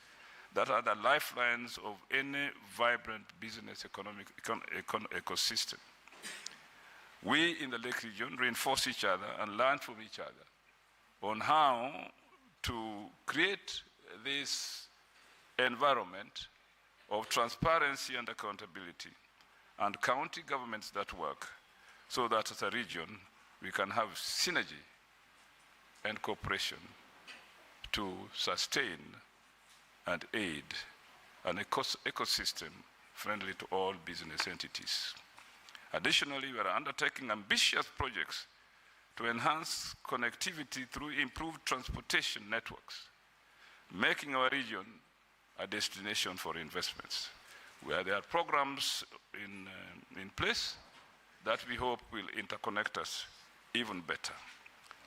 that are the lifelines of any vibrant business ecosystem. We in the Lake region reinforce each other and learn from each other on how to create this environment of transparency and accountability, and county governments that work, so that as a region we can have synergy and cooperation to sustain and aid an ecosystem friendly to all business entities. Additionally, we are undertaking ambitious projects to enhance connectivity through improved transportation networks, making our region a destination for investments, where there are programs in place that we hope will interconnect us even better.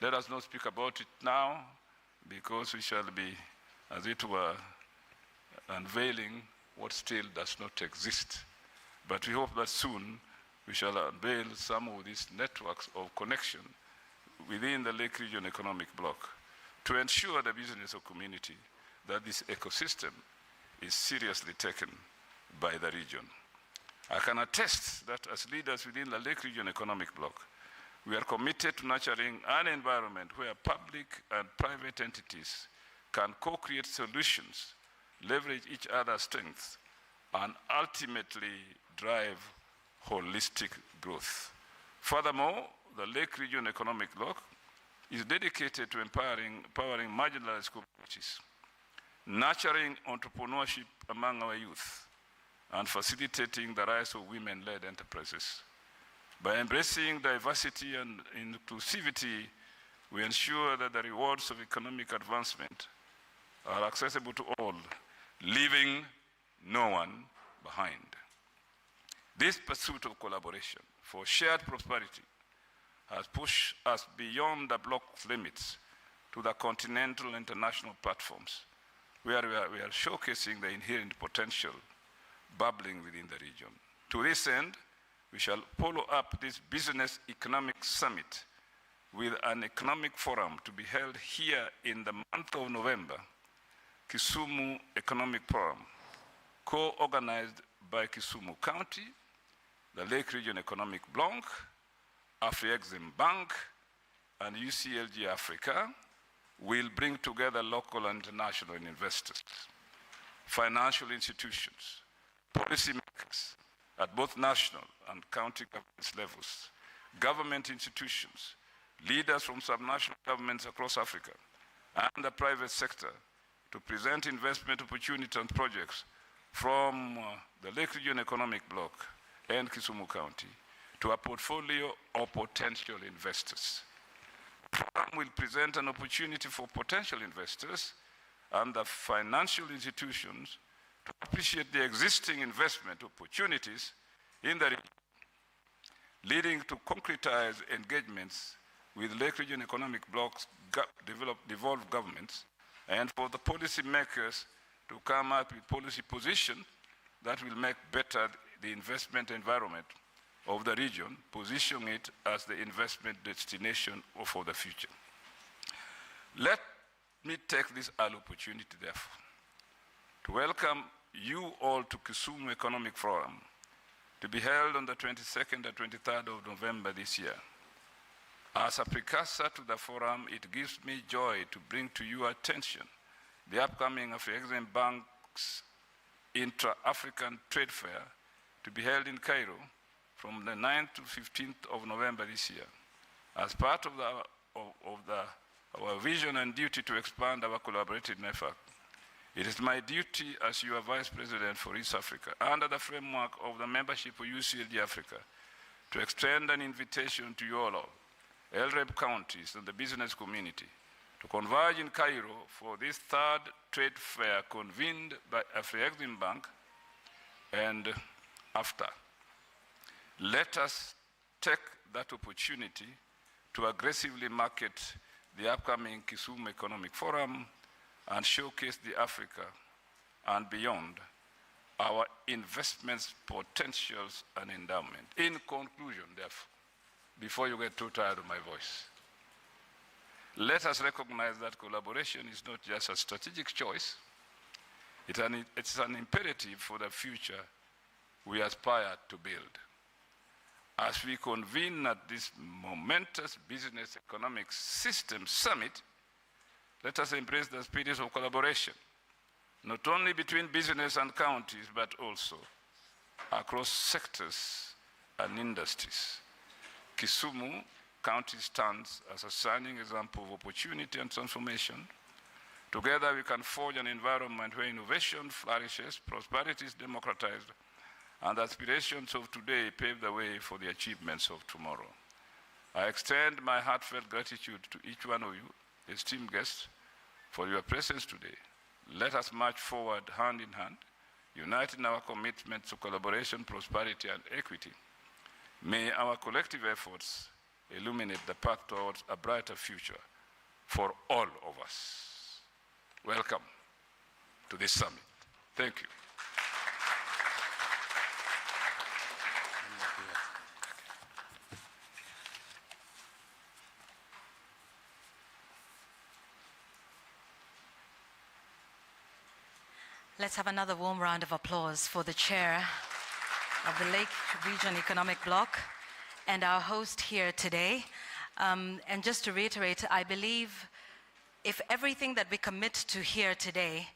Let us not speak about it now, because we shall be, as it were, unveiling what still does not exist. But we hope that soon we shall unveil some of these networks of connection within the Lake Region Economic Bloc to ensure the business community that this ecosystem is seriously taken by the region. I can attest that as leaders within the Lake Region Economic Bloc, we are committed to nurturing an environment where public and private entities can co-create solutions, leverage each other's strengths, and ultimately drive holistic growth. Furthermore, the Lake Region Economic Bloc is dedicated to empowering marginalized communities, nurturing entrepreneurship among our youth, and facilitating the rise of women-led enterprises. By embracing diversity and inclusivity, we ensure that the rewards of economic advancement are accessible to all, leaving no one behind. This pursuit of collaboration for shared prosperity has pushed us beyond the bloc's limits to the continental and international platforms, where we are showcasing the inherent potential bubbling within the region. To this end, we shall follow up this Business Economic Summit with an economic forum to be held here in the month of November, Kisumu Economic Forum, co-organized by Kisumu County, the Lake Region Economic Bloc, Afri-Exim Bank, and UCLG Africa will bring together local and international investors, financial institutions, policymakers at both national and county government levels, government institutions, leaders from subnational governments across Africa, and the private sector to present investment opportunities and projects from the Lake Region Economic Bloc and Kisumu County to a portfolio of potential investors. The forum will present an opportunity for potential investors and the financial institutions to appreciate the existing investment opportunities in the region, leading to concretize engagements with Lake Region Economic Bloc's devolved governments, and for the policy makers to come up with policy positions that will make better the investment environment of the region, positioning it as the investment destination for the future. Let me take this opportunity, therefore, to welcome you all to Kisumu Economic Forum, to be held on the 22nd and 23rd of November this year. As a precursor to the forum, it gives me joy to bring to your attention the upcoming Afri-Exim Bank's Intra-African Trade Fair to be held in Cairo from the 9th to 15th of November this year. As part of our vision and duty to expand our collaborative network, it is my duty as your Vice President for East Africa, under the framework of the membership of UCLG Africa, to extend an invitation to you all, LREP counties and the business community, to converge in Cairo for this third trade fair convened by Afri-Exim Bank and after. Let us take that opportunity to aggressively market the upcoming Kisumu Economic Forum and showcase the Africa and beyond our investments, potentials, and endowment. In conclusion, therefore, before you get too tired of my voice, let us recognize that collaboration is not just a strategic choice, it's an imperative for the future we aspire to build. As we convene at this momentous Business Economic System Summit, let us embrace the spirit of collaboration, not only between business and counties, but also across sectors and industries. Kisumu County stands as a shining example of opportunity and transformation. Together we can forge an environment where innovation flourishes, prosperity is democratized, and the aspirations of today pave the way for the achievements of tomorrow. I extend my heartfelt gratitude to each one of you, esteemed guests, for your presence today. Let us march forward hand in hand, uniting our commitment to collaboration, prosperity, and equity. May our collective efforts illuminate the path towards a brighter future for all of us. Welcome to this summit. Thank you. Let's have another warm round of applause for the chair of the Lake Region Economic Bloc and our host here today. And just to reiterate, I believe if everything that we commit to here today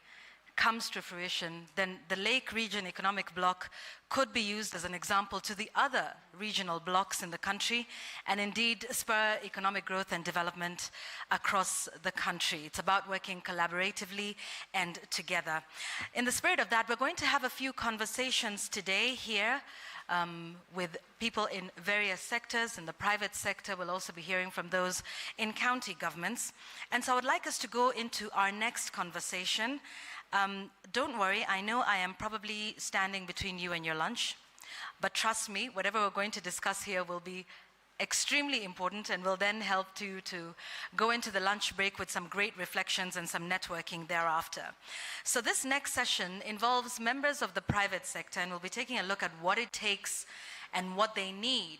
comes to fruition, then the Lake Region Economic Bloc could be used as an example to the other regional blocs in the country and indeed spur economic growth and development across the country. It's about working collaboratively and together. In the spirit of that, we're going to have a few conversations today here with people in various sectors. In the private sector, we'll also be hearing from those in county governments. And so I would like us to go into our next conversation. Don't worry, I know I am probably standing between you and your lunch, but trust me, whatever we're going to discuss here will be extremely important and will then help you to go into the lunch break with some great reflections and some networking thereafter. So this next session involves members of the private sector, and we'll be taking a look at what it takes and what they need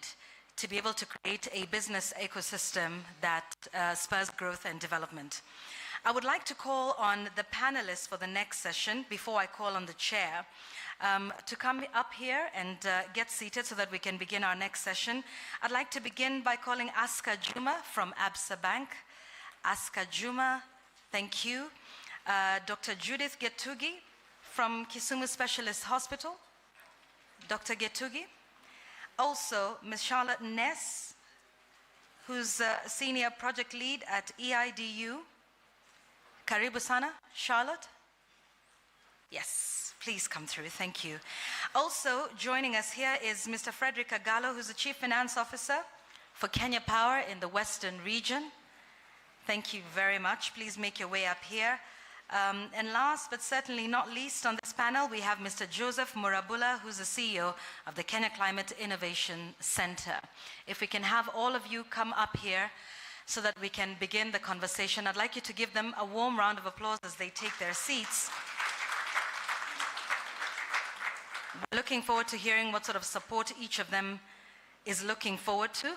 to be able to create a business ecosystem that spurs growth and development. I would like to call on the panelists for the next session, before I call on the chair, to come up here and get seated so that we can begin our next session. I'd like to begin by calling Aska Juma from Absa Bank. Aska Juma, thank you. Dr. Judith Getugi from Kisumu Specialist Hospital. Dr. Getugi. Also, Ms. Charlotte Ness, who's a Senior Project Lead at EIDU. Karibu sana, Charlotte. Yes, please come through, thank you. Also joining us here is Mr. Frederick Agalo, who's the Chief Finance Officer for Kenya Power in the Western region. Thank you very much. Please make your way up here. And last but certainly not least on this panel, we have Mr. Joseph Murabula, who's the CEO of the Kenya Climate Innovation Center. If we can have all of you come up here so that we can begin the conversation. I'd like you to give them a warm round of applause as they take their seats. We're looking forward to hearing what sort of support each of them is looking forward to.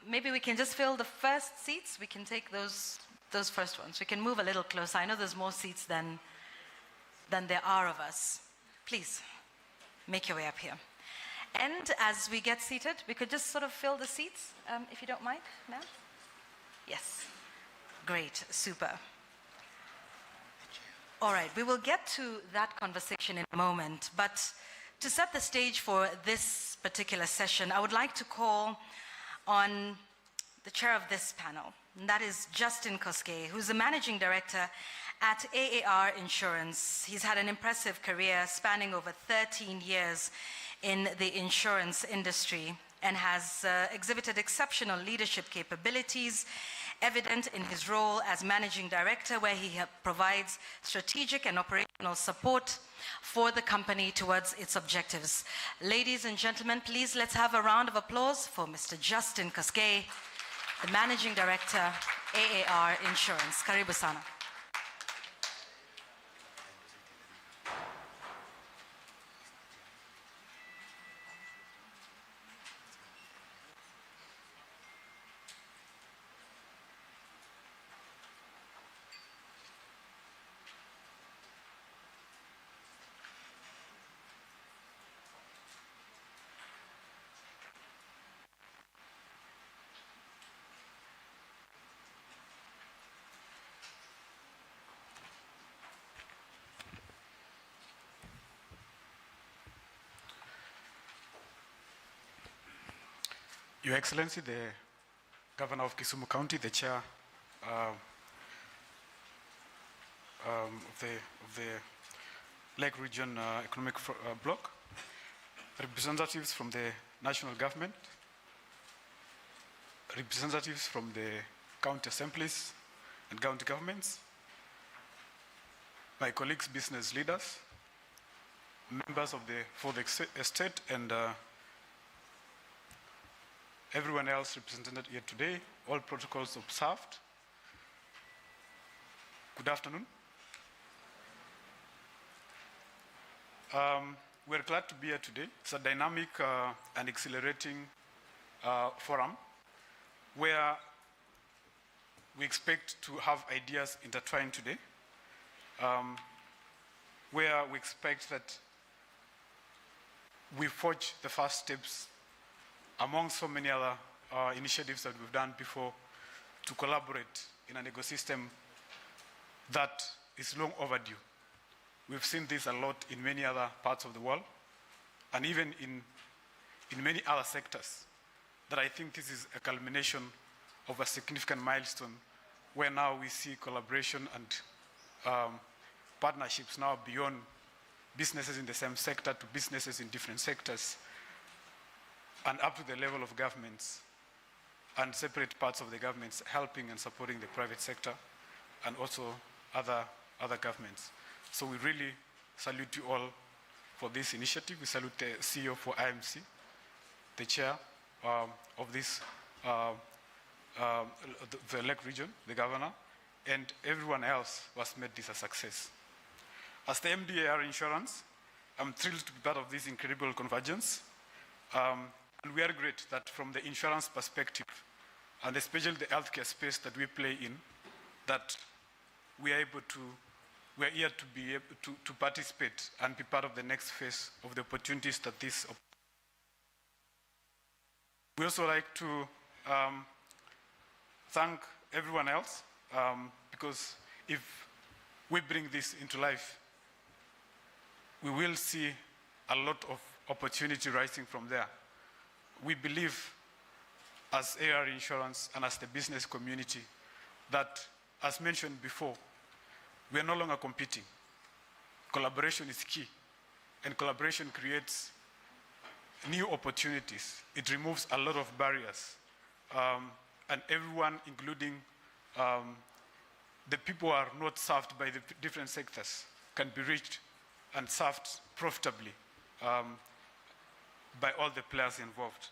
Maybe we can just fill the first seats. We can take those first ones. We can move a little closer. I know there's more seats than there are of us. Please, make your way up here. And as we get seated, we could just sort of fill the seats, if you don't mind, ma'am. Yes, great, super. All right, we will get to that conversation in a moment, but to set the stage for this particular session, I would like to call on the chair of this panel, and that is Justin Koskei, who's the managing director at AAR Insurance. He's had an impressive career spanning over 13 years in the insurance industry and has exhibited exceptional leadership capabilities, evident in his role as managing director, where he provides strategic and operational support for the company towards its objectives. Ladies and gentlemen, please let's have a round of applause for Mr. Justin Koskei, the managing director, AAR Insurance. Karibu sana. Your Excellency, the Governor of Kisumu County, the Chair of the Lake Region Economic Bloc, representatives from the national government, representatives from the county assemblies and county governments, my colleagues, business leaders, members of the fourth estate, and everyone else represented here today, all protocols observed. Good afternoon. We're glad to be here today. It's a dynamic and accelerating forum where we expect to have ideas intertwined today, where we expect that we forge the first steps among so many other initiatives that we've done before to collaborate in an ecosystem that is long overdue. We've seen this a lot in many other parts of the world, and even in many other sectors, that I think this is a culmination of a significant milestone where now we see collaboration and partnerships now beyond businesses in the same sector to businesses in different sectors, and up to the level of governments and separate parts of the governments helping and supporting the private sector and also other governments. So we really salute you all for this initiative. We salute the CEO for IMC, the chair of this, the Lake region, the governor, and everyone else who has made this a success. As the MDAR Insurance, I'm thrilled to be part of this incredible convergence. And we are great that from the insurance perspective, and especially the healthcare space that we play in, that we are here to be able to participate and be part of the next phase of the opportunities that this. We also like to thank everyone else, because if we bring this into life, we will see a lot of opportunity rising from there. We believe as AR Insurance and as the business community that, as mentioned before, we are no longer competing. Collaboration is key, and collaboration creates new opportunities. It removes a lot of barriers, and everyone, including the people who are not served by the different sectors, can be reached and served profitably by all the players involved.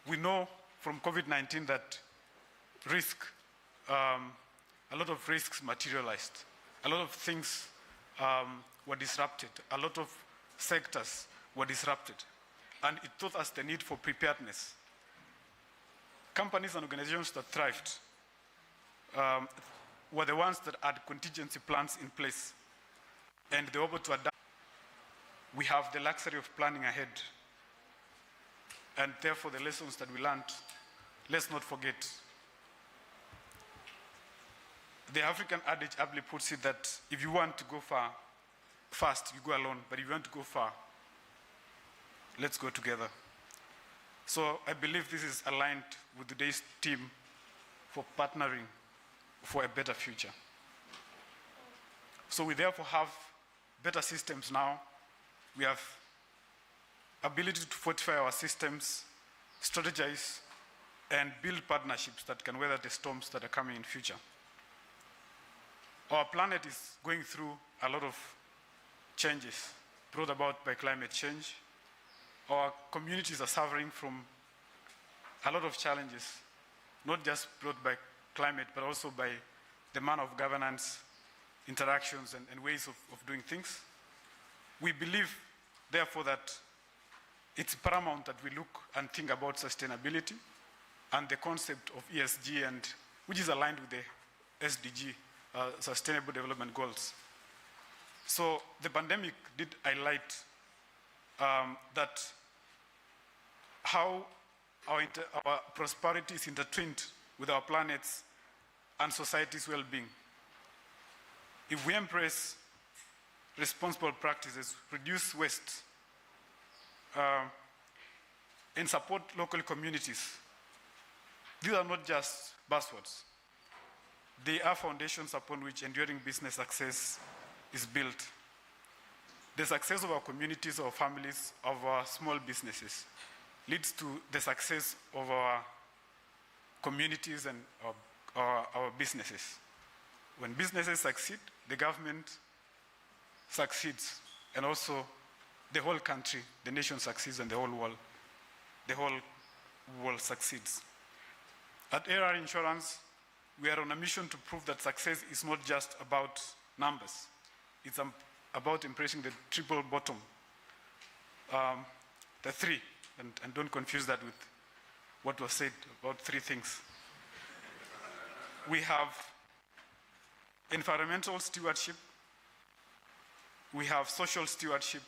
We know from COVID-19 that a lot of risks materialized. A lot of things were disrupted. A lot of sectors were disrupted. And it taught us the need for preparedness. Companies and organizations that thrived were the ones that had contingency plans in place, and they were able to adapt. We have the luxury of planning ahead. And therefore, the lessons that we learned, let's not forget. The African adage aptly puts it that if you want to go far, fast, you go alone. But if you want to go far, let's go together. So I believe this is aligned with today's team for partnering for a better future. So we therefore have better systems now. We have ability to fortify our systems, strategize, and build partnerships that can weather the storms that are coming in future. Our planet is going through a lot of changes brought about by climate change. Our communities are suffering from a lot of challenges, not just brought by climate, but also by the manner of governance, interactions, and ways of doing things. We believe, therefore, that it's paramount that we look and think about sustainability and the concept of ESG, and which is aligned with the SDG, Sustainable Development Goals. So the pandemic did highlight that how our prosperity is intertwined with our planet's and society's well-being. If we embrace responsible practices, reduce waste, and support local communities. These are not just buzzwords. They are foundations upon which enduring business success is built. The success of our communities, our families, of our small businesses leads to the success of our communities and our businesses. When businesses succeed, the government succeeds, and also the whole country, the nation succeeds, and the whole world succeeds. At AR Insurance, we are on a mission to prove that success is not just about numbers. It's about embracing the triple bottom, the three, and don't confuse that with what was said about three things. We have environmental stewardship, we have social stewardship,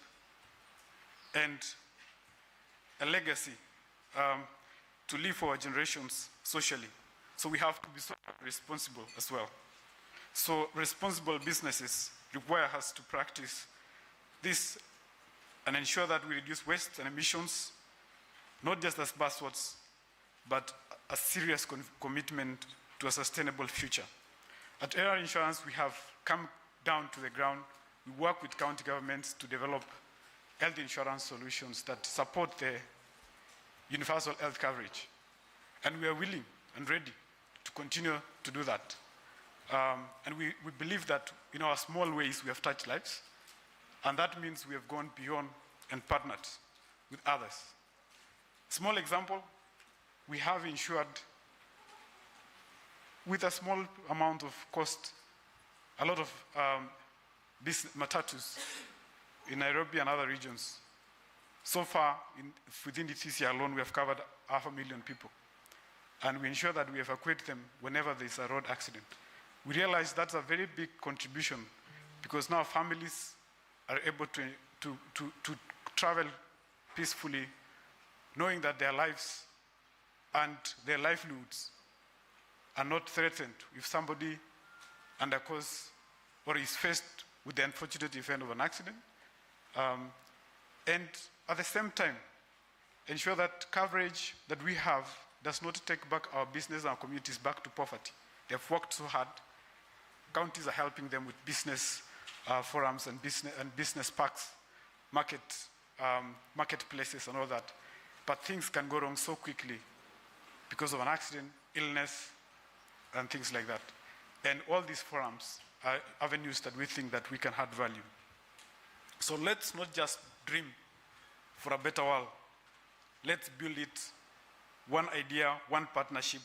and a legacy to live for our generations socially. So we have to be responsible as well. So responsible businesses require us to practice this and ensure that we reduce waste and emissions, not just as buzzwords, but a serious commitment to a sustainable future. At AR Insurance, we have come down to the ground. We work with county governments to develop health insurance solutions that support the universal health coverage. And we are willing and ready to continue to do that. And we believe that in our small ways we have touched lives, and that means we have gone beyond and partnered with others. Small example, we have insured with a small amount of cost a lot of matatus in Nairobi and other regions. So far, within this year alone, we have covered 500,000 people. And we ensure that we evacuate them whenever there's a road accident. We realize that's a very big contribution because now families are able to travel peacefully, knowing that their lives and their livelihoods are not threatened if somebody undergoes or is faced with the unfortunate event of an accident. And at the same time, ensure that coverage that we have does not take back our business and our communities back to poverty. They have worked so hard. Counties are helping them with business forums and business parks, marketplaces and all that. But things can go wrong so quickly because of an accident, illness, and things like that. And all these forums are avenues that we think that we can add value. So let's not just dream for a better world. Let's build it one idea, one partnership,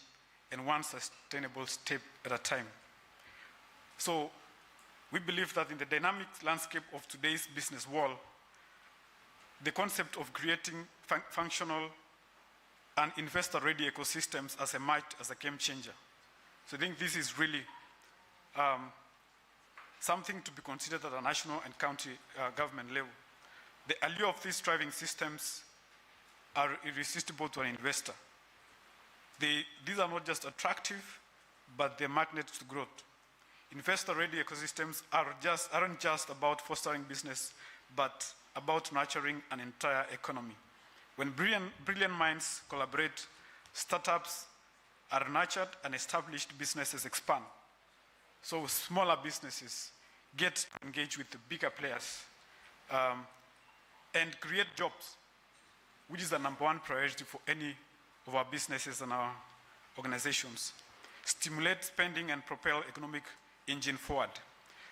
and one sustainable step at a time. So we believe that in the dynamic landscape of today's business world, the concept of creating functional and investor-ready ecosystems as a game changer. So I think this is really something to be considered at a national and county government level. The allure of these thriving systems are irresistible to an investor. These are not just attractive, but they're magnets to growth. Investor-ready ecosystems aren't just about fostering business, but about nurturing an entire economy. When brilliant minds collaborate, startups are nurtured and established businesses expand. So smaller businesses get to engage with the bigger players and create jobs, which is the #1 priority for any of our businesses and our organizations. Stimulate spending and propel economic engine forward.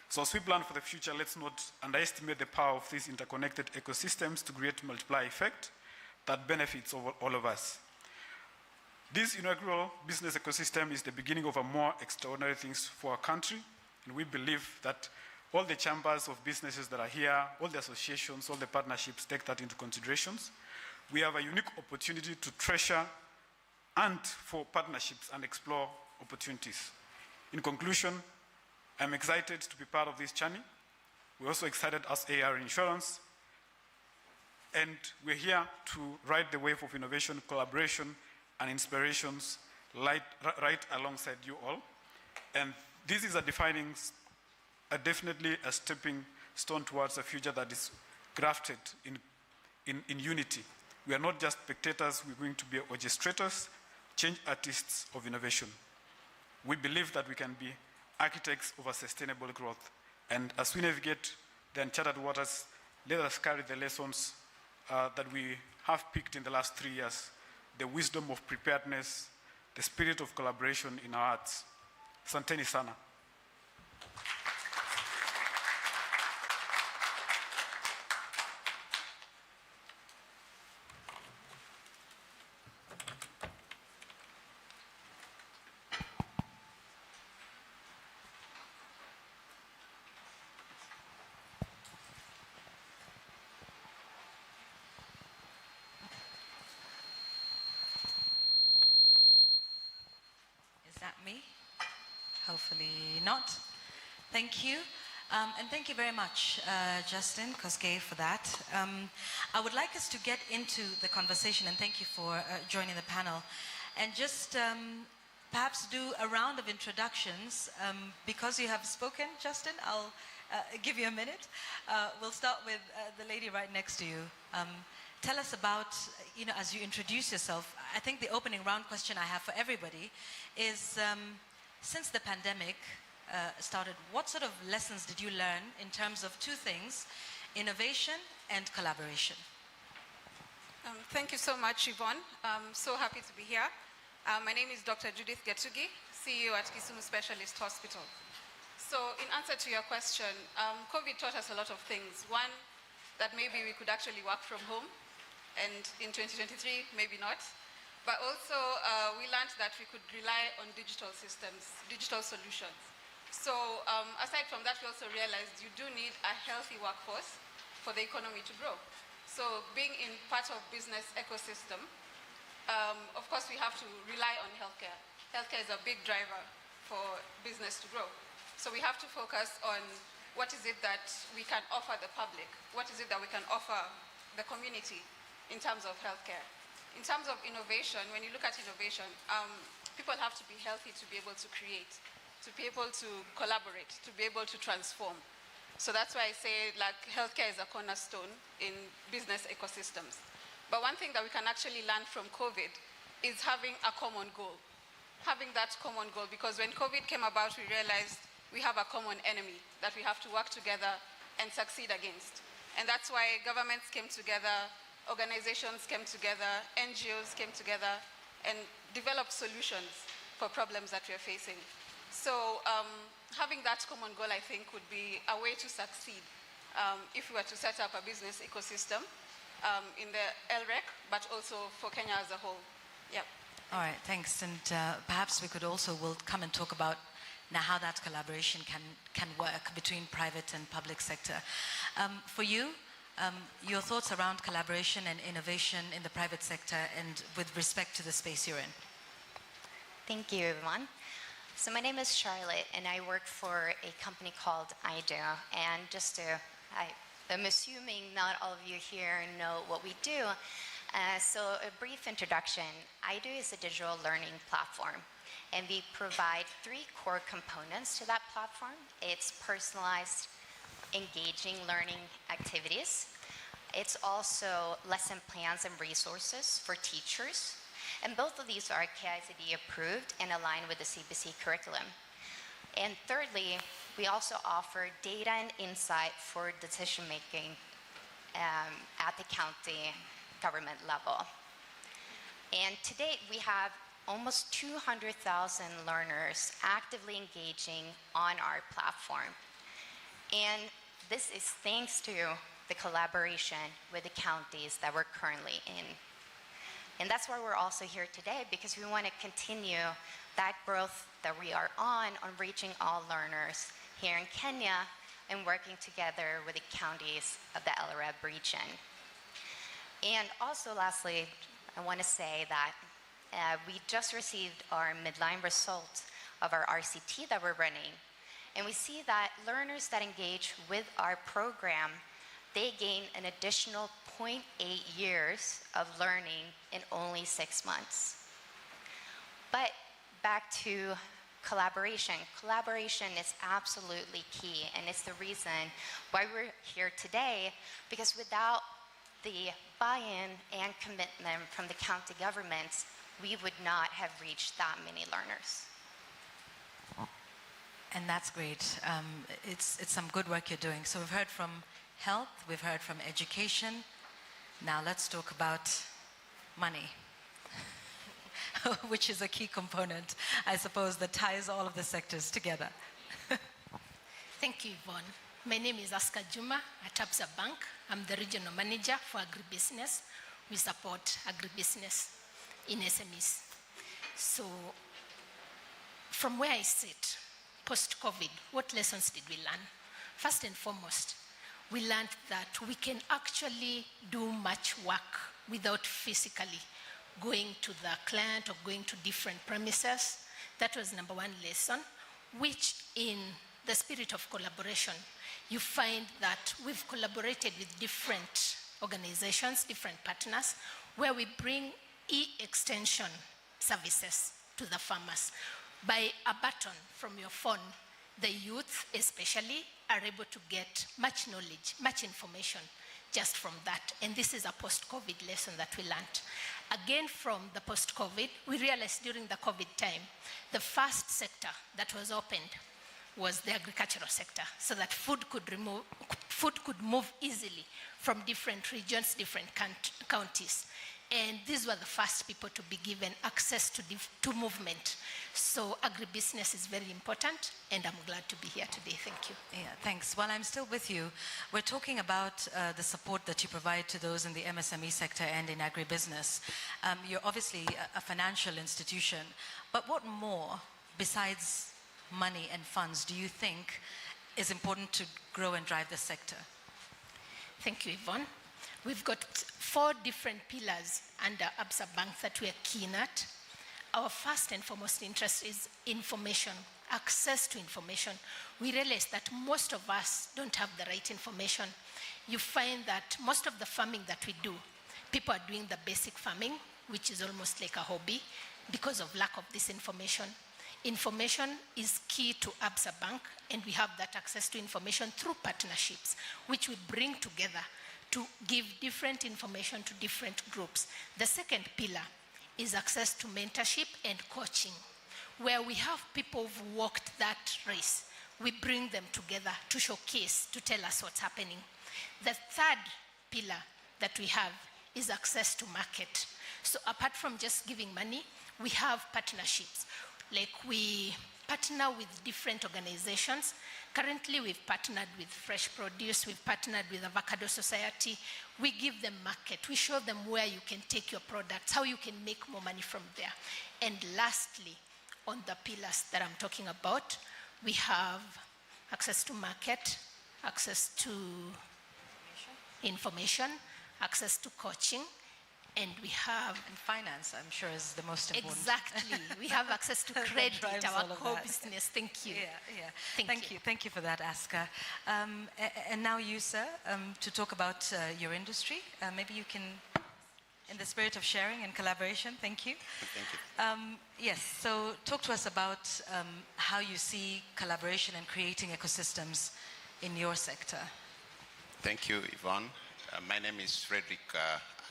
So as we plan for the future, let's not underestimate the power of these interconnected ecosystems to create multiplier effect that benefits all of us. This inaugural business ecosystem is the beginning of a more extraordinary things for our country, and we believe that all the chambers of businesses that are here, all the associations, all the partnerships take that into considerations. We have a unique opportunity to treasure and for partnerships and explore opportunities. In conclusion, I'm excited to be part of this journey. We're also excited as AR Insurance, and we're here to ride the wave of innovation, collaboration, and inspirations right alongside you all. And this is definitely a stepping stone towards a future that is grafted in unity. We are not just spectators, we're going to be orchestrators, change artists of innovation. We believe that we can be architects of a sustainable growth. And as we navigate the uncharted waters, let us carry the lessons that we have picked in the last 3 years, the wisdom of preparedness, the spirit of collaboration in our arts. Santeni sana. Is that me? Hopefully not. Thank you. And thank you very much, Justin Koskei, for that. I would like us to get into the conversation, and thank you for joining the panel. And just perhaps do a round of introductions. Because you have spoken, Justin, I'll give you a minute. We'll start with the lady right next to you. Tell us about, as you introduce yourself, I think the opening round question I have for everybody is, since the pandemic started, what sort of lessons did you learn in terms of two things, innovation and collaboration? Thank you so much, Yvonne. I'm so happy to be here. My name is Dr. Judith Getugi, CEO at Kisumu Specialist Hospital. So in answer to your question, COVID taught us a lot of things. One, that maybe we could actually work from home, and in 2023, maybe not. But also, we learned that we could rely on digital systems, digital solutions. So aside from that, we also realized you do need a healthy workforce for the economy to grow. So being in part of business ecosystem, of course, we have to rely on healthcare. Healthcare is a big driver for business to grow. So we have to focus on what is it that we can offer the public? What is it that we can offer the community in terms of healthcare? In terms of innovation, when you look at innovation, people have to be healthy to be able to create, to be able to collaborate, to be able to transform. So that's why I say healthcare is a cornerstone in business ecosystems. But one thing that we can actually learn from COVID is having a common goal. Having that common goal, because when COVID came about, we realized we have a common enemy that we have to work together and succeed against. And that's why governments came together, organizations came together, NGOs came together, and developed solutions for problems that we are facing. So having that common goal, I think, would be a way to succeed if we were to set up a business ecosystem in the LREC, but also for Kenya as a whole. Yep. All right, thanks. And perhaps we could also, we'll come and talk about now how that collaboration can work between private and public sector. For you, your thoughts around collaboration and innovation in the private sector and with respect to the space you're in. Thank you, Yvonne. So my name is Charlotte, and I work for a company called IDO. And I'm assuming not all of you here know what we do. So a brief introduction. IDO is a digital learning platform, and we provide 3 core components to that platform. It's personalized, engaging learning activities. It's also lesson plans and resources for teachers. And both of these are KICD approved and aligned with the CBC curriculum. And thirdly, we also offer data and insight for decision making at the county government level. And to date, we have almost 200,000 learners actively engaging on our platform. And this is thanks to the collaboration with the counties that we're currently in. And that's why we're also here today, because we want to continue that growth that we are on reaching all learners here in Kenya and working together with the counties of the LREB region. And also, lastly, I want to say that we just received our midline results of our RCT that we're running. And we see that learners that engage with our program, they gain an additional 0.8 years of learning in only 6 months. But back to collaboration. Collaboration is absolutely key, and it's the reason why we're here today, because without the buy-in and commitment from the county governments, we would not have reached that many learners. And that's great. It's some good work you're doing. So we've heard from health, we've heard from education. Now let's talk about money, which is a key component, I suppose, that ties all of the sectors together. Thank you, Yvonne. My name is Aska Juma at Absa Bank. I'm the regional manager for agribusiness. We support agribusiness in SMEs. So from where I sit, post-COVID, what lessons did we learn? First and foremost, we learned that we can actually do much work without physically going to the client or going to different premises. That was number one lesson, which in the spirit of collaboration, you find that we've collaborated with different organizations, different partners, where we bring e-extension services to the farmers. By a button from your phone, the youth especially are able to get much knowledge, much information just from that. And this is a post-COVID lesson that we learned. Again, from the post-COVID, we realized during the COVID time, the first sector that was opened was the agricultural sector, so that food could move easily from different regions, different counties. And these were the first people to be given access to movement. So agribusiness is very important, and I'm glad to be here today. Thank you. Yeah, thanks. While I'm still with you, we're talking about the support that you provide to those in the MSME sector and in agribusiness. You're obviously a financial institution, but what more, besides money and funds, do you think is important to grow and drive this sector? Thank you, Yvonne. We've got 4 different pillars under Absa Bank that we are keen at. Our first and foremost interest is information, access to information. We realize that most of us don't have the right information. You find that most of the farming that we do, people are doing the basic farming, which is almost like a hobby, because of lack of this information. Information is key to Absa Bank, and we have that access to information through partnerships, which we bring together to give different information to different groups. The second pillar is access to mentorship and coaching, where we have people who've walked that race. We bring them together to showcase, to tell us what's happening. The third pillar that we have is access to market. So apart from just giving money, we have partnerships. Like we partner with different organizations. Currently, we've partnered with Fresh Produce, we've partnered with Avocado Society. We give them market. We show them where you can take your products, how you can make more money from there. And lastly, on the pillars that I'm talking about, we have access to market, access to information, access to coaching, and we have... And finance, I'm sure, is the most important. Exactly. We have access to credit, our core business. Thank you. Yeah. Thank you. Thank you for that, Aska. And now you, sir, to talk about your industry. Maybe you can, in the spirit of sharing and collaboration, thank you. Thank you. Yes, so talk to us about how you see collaboration and creating ecosystems in your sector. Thank you, Yvonne. My name is Frederick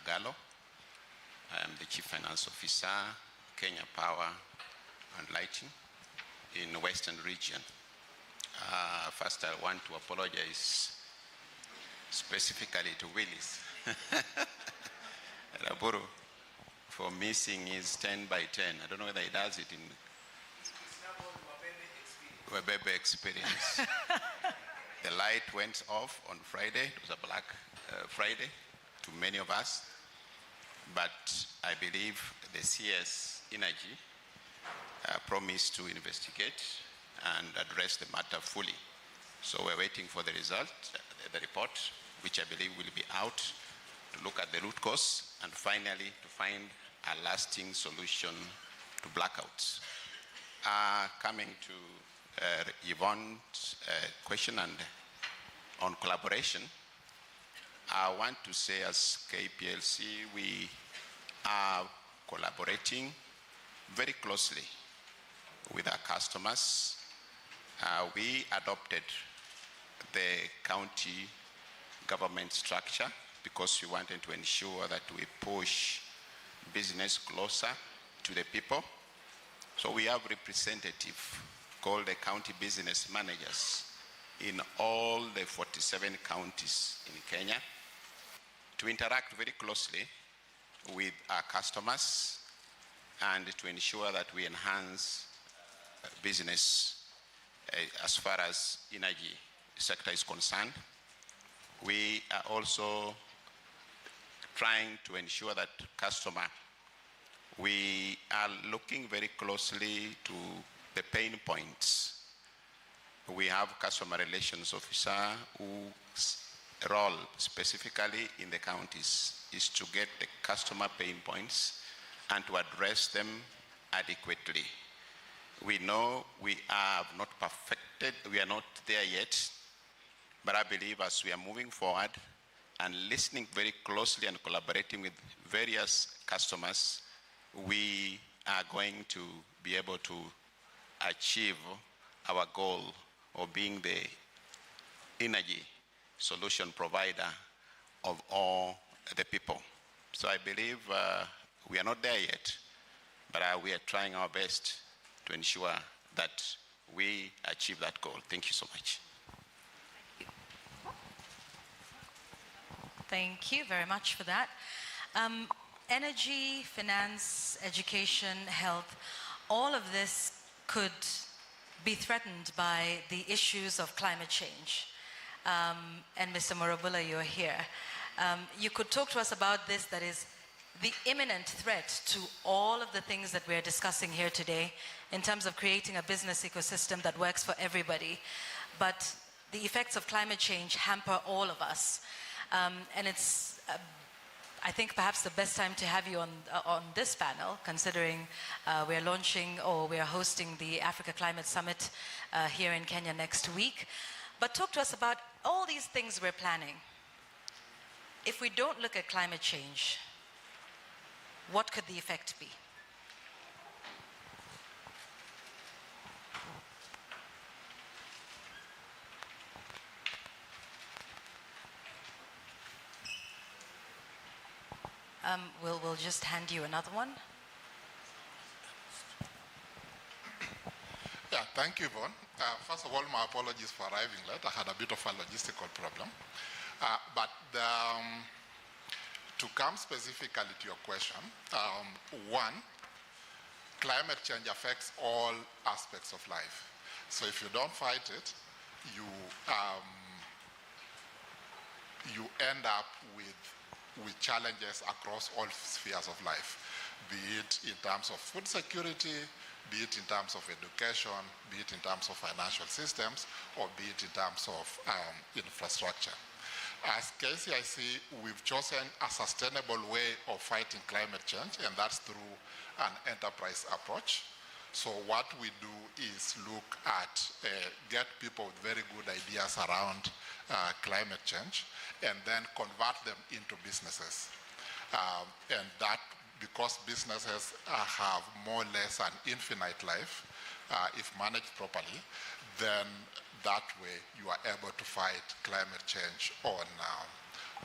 Agalo. I am the Chief Finance Officer, Kenya Power and Lighting in the Western region. First, I want to apologize specifically to Willis Raburu for missing his 10 by 10. I don't know whether he does it in Webebe experience. The light went off on Friday. It was a black Friday to many of us. But I believe the CS Energy promised to investigate and address the matter fully. So we're waiting for the result, the report, which I believe will be out to look at the root cause and finally to find a lasting solution to blackouts. Coming to Yvonne's question and on collaboration, I want to say as KPLC, we are collaborating very closely with our customers. We adopted the county government structure because we wanted to ensure that we push business closer to the people. So we have representatives called the county business managers in all the 47 counties in Kenya to interact very closely with our customers and to ensure that we enhance business as far as energy sector is concerned. We are also trying to ensure that we are looking very closely to the pain points. We have customer relations officer whose role specifically in the counties is to get the customer pain points and to address them adequately. We know we have not perfected, we are not there yet, but I believe as we are moving forward and listening very closely and collaborating with various customers, we are going to be able to achieve our goal of being the energy solution provider of all the people. So I believe we are not there yet, but we are trying our best to ensure that we achieve that goal. Thank you so much. Thank you very much for that. Energy, finance, education, health, all of this could be threatened by the issues of climate change. And Mr. Morabula, you're here. You could talk to us about this, that is the imminent threat to all of the things that we're discussing here today in terms of creating a business ecosystem that works for everybody. But the effects of climate change hamper all of us. And it's, I think, perhaps the best time to have you on this panel, considering we're launching or we're hosting the Africa Climate Summit here in Kenya next week. But talk to us about all these things we're planning. If we don't look at climate change, what could the effect be? We'll just hand you another one. Yeah, thank you, Yvonne. First of all, my apologies for arriving late. I had a bit of a logistical problem. But to come specifically to your question, one, climate change affects all aspects of life. So if you don't fight it, you end up with challenges across all spheres of life, be it in terms of food security, be it in terms of education, be it in terms of financial systems, or be it in terms of infrastructure. As KCIC, we've chosen a sustainable way of fighting climate change, and that's through an enterprise approach. So what we do is look at, get people with very good ideas around climate change, and then convert them into businesses. And that, because businesses have more or less an infinite life, if managed properly, then that way you are able to fight climate change on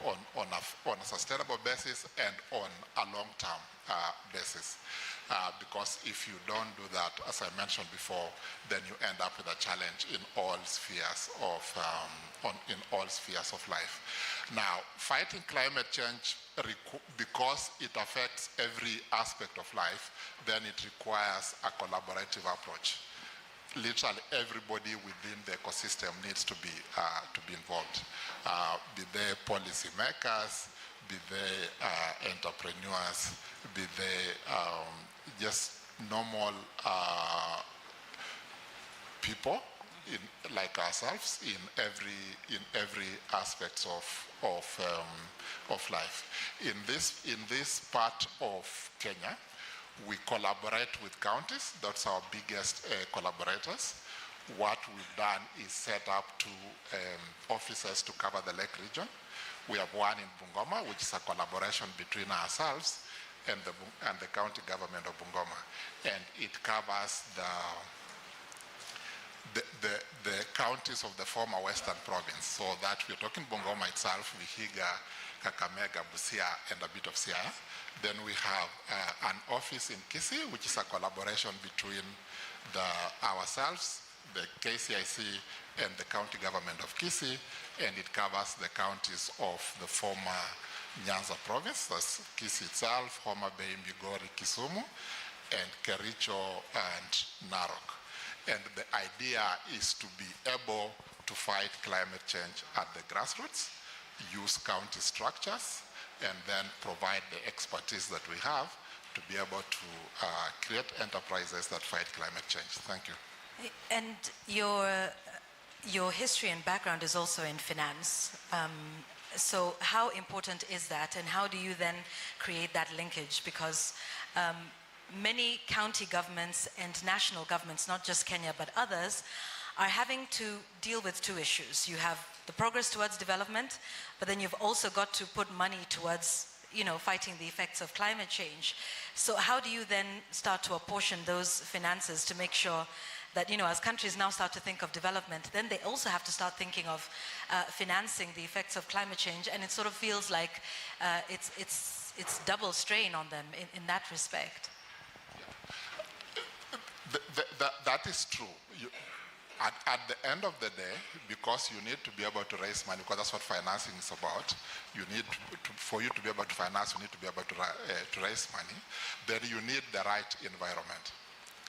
a sustainable basis and on a long-term basis. Because if you don't do that, as I mentioned before, then you end up with a challenge in all spheres of life. Now, fighting climate change, because it affects every aspect of life, then it requires a collaborative approach. Literally everybody within the ecosystem needs to be involved. Be they policy makers, be they entrepreneurs, be they just normal people like ourselves in every aspect of life. In this part of Kenya, we collaborate with counties. That's our biggest collaborators. What we've done is set up 2 offices to cover the Lake region. We have one in Bungoma, which is a collaboration between ourselves and the county government of Bungoma. And it covers the counties of the former Western Province. So that we're talking Bungoma itself, Vihiga, Kakamega, Busia, and a bit of Siaya. Then we have an office in Kisii, which is a collaboration between ourselves, the KCIC, and the county government of Kisii, and it covers the counties of the former Nyanza province, that's Kisii itself, Homa Bay, Migori, Kisumu, and Kericho and Narok. And the idea is to be able to fight climate change at the grassroots, use county structures, and then provide the expertise that we have to be able to create enterprises that fight climate change. Thank you. And your history and background is also in finance. So how important is that, and how do you then create that linkage? Because many county governments and national governments, not just Kenya but others, are having to deal with two issues. You have the progress towards development, but then you've also got to put money towards, fighting the effects of climate change. So how do you then start to apportion those finances to make sure that, as countries now start to think of development, then they also have to start thinking of financing the effects of climate change, and it sort of feels like it's double strain on them in that respect. That is true. At the end of the day, because you need to be able to raise money, because that's what financing is about, for you to be able to finance, you need to be able to raise money, then you need the right environment.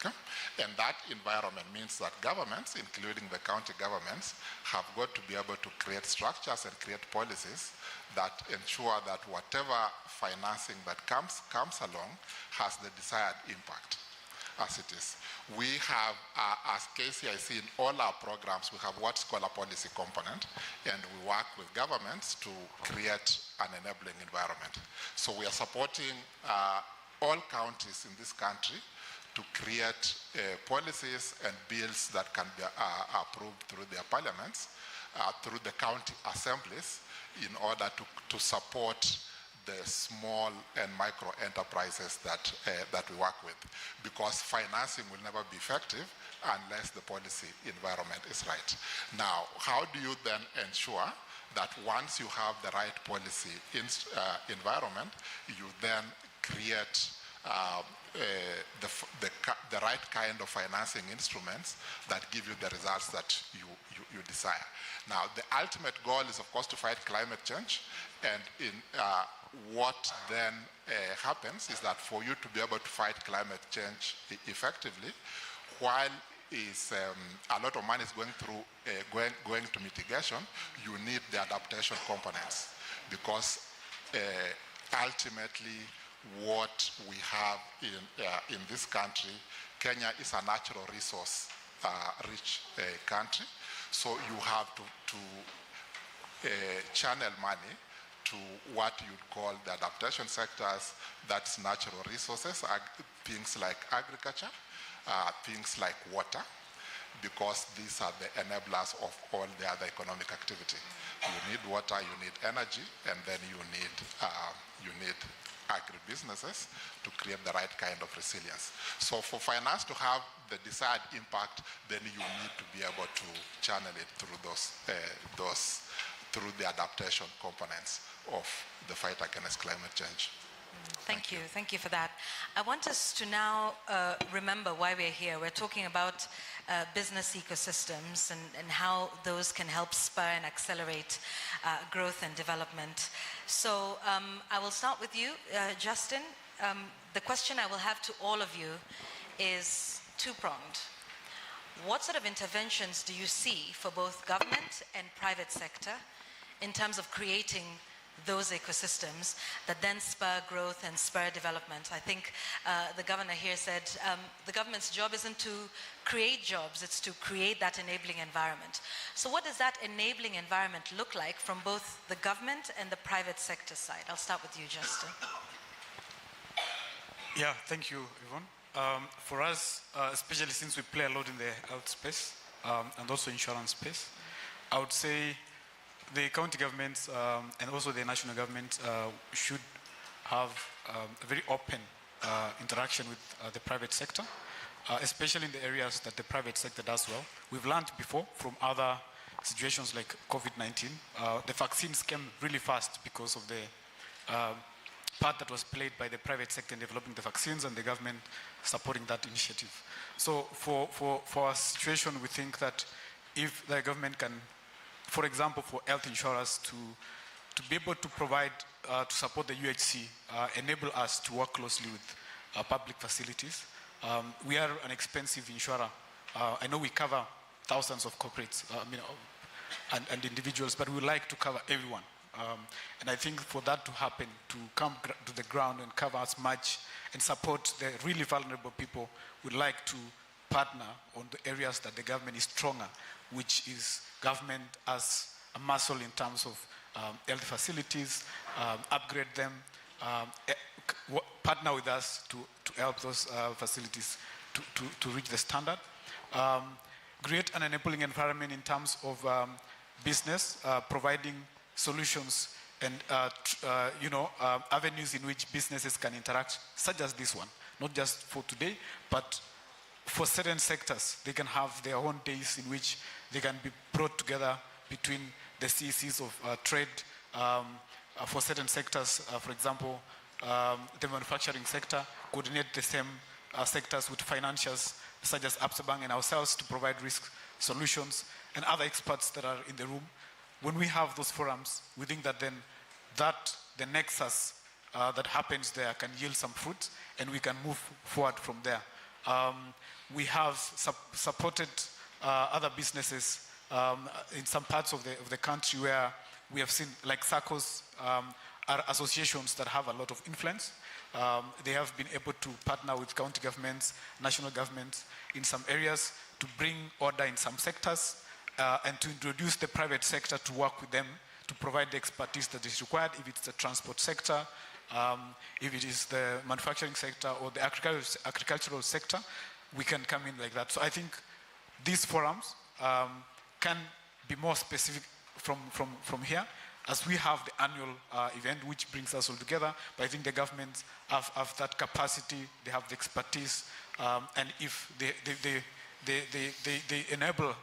Okay? And that environment means that governments, including the county governments, have got to be able to create structures and create policies that ensure that whatever financing that comes along has the desired impact. As it is. We have, as KCIC, in all our programs, we have what's called a policy component, and we work with governments to create an enabling environment. So we are supporting all counties in this country to create policies and bills that can be approved through their parliaments, through the county assemblies, in order to support the small and micro enterprises that we work with, because financing will never be effective unless the policy environment is right. Now, how do you then ensure that once you have the right policy environment, you then create the right kind of financing instruments that give you the results that you desire? Now, the ultimate goal is, of course, to fight climate change, and what then happens is that for you to be able to fight climate change effectively, while a lot of money is going to mitigation, you need the adaptation components, because ultimately what we have in this country, Kenya is a natural resource rich country, so you have to channel money to what you'd call the adaptation sectors, that's natural resources, things like agriculture, things like water, because these are the enablers of all the other economic activity. You need water, you need energy, and then you need agribusinesses to create the right kind of resilience. So for finance to have the desired impact, then you need to be able to channel it through through the adaptation components of the fight against climate change. Thank you for that. I want us to now remember why we're here. We're talking about business ecosystems and how those can help spur and accelerate growth and development. So I will start with you, Justin. The question I will have to all of you is two-pronged. What sort of interventions do you see for both government and private sector in terms of creating those ecosystems that then spur growth and spur development? I think the governor here said the government's job isn't to create jobs, it's to create that enabling environment. So what does that enabling environment look like from both the government and the private sector side? I'll start with you, Justin. Yeah, thank you, Yvonne. For us, especially since we play a lot in the health space and also insurance space, I would say the county governments and also the national government should have a very open interaction with the private sector, especially in the areas that the private sector does well. We've learned before from other situations like COVID-19. The vaccines came really fast because of the part that was played by the private sector in developing the vaccines and the government supporting that initiative. So for our situation, we think that if the government can, for example, for health insurers to be able to provide, to support the UHC, enable us to work closely with public facilities. We are an expensive insurer. I know we cover thousands of corporates and individuals, but we would like to cover everyone. And I think for that to happen, to come to the ground and cover as much and support the really vulnerable people, we'd like to partner on the areas that the government is stronger, which is government as a muscle in terms of health facilities, upgrade them, partner with us to help those facilities to reach the standard. Create an enabling environment in terms of business, providing solutions and avenues in which businesses can interact, such as this one, not just for today, but for certain sectors. They can have their own days in which they can be brought together between the CECs of trade for certain sectors. For example, the manufacturing sector, coordinate the same sectors with financials such as Absa Bank and ourselves to provide risk solutions and other experts that are in the room. When we have those forums, we think that then the nexus that happens there can yield some fruit and we can move forward from there. We have supported other businesses in some parts of the country where we have seen, like SACCOs are associations that have a lot of influence. They have been able to partner with county governments, national governments in some areas to bring order in some sectors and to introduce the private sector to work with them to provide the expertise that is required, if it's the transport sector, if it is the manufacturing sector or the agricultural sector, we can come in like that. So I think these forums can be more specific from here, as we have the annual event which brings us all together. But I think the governments have that capacity, they have the expertise, and if they enable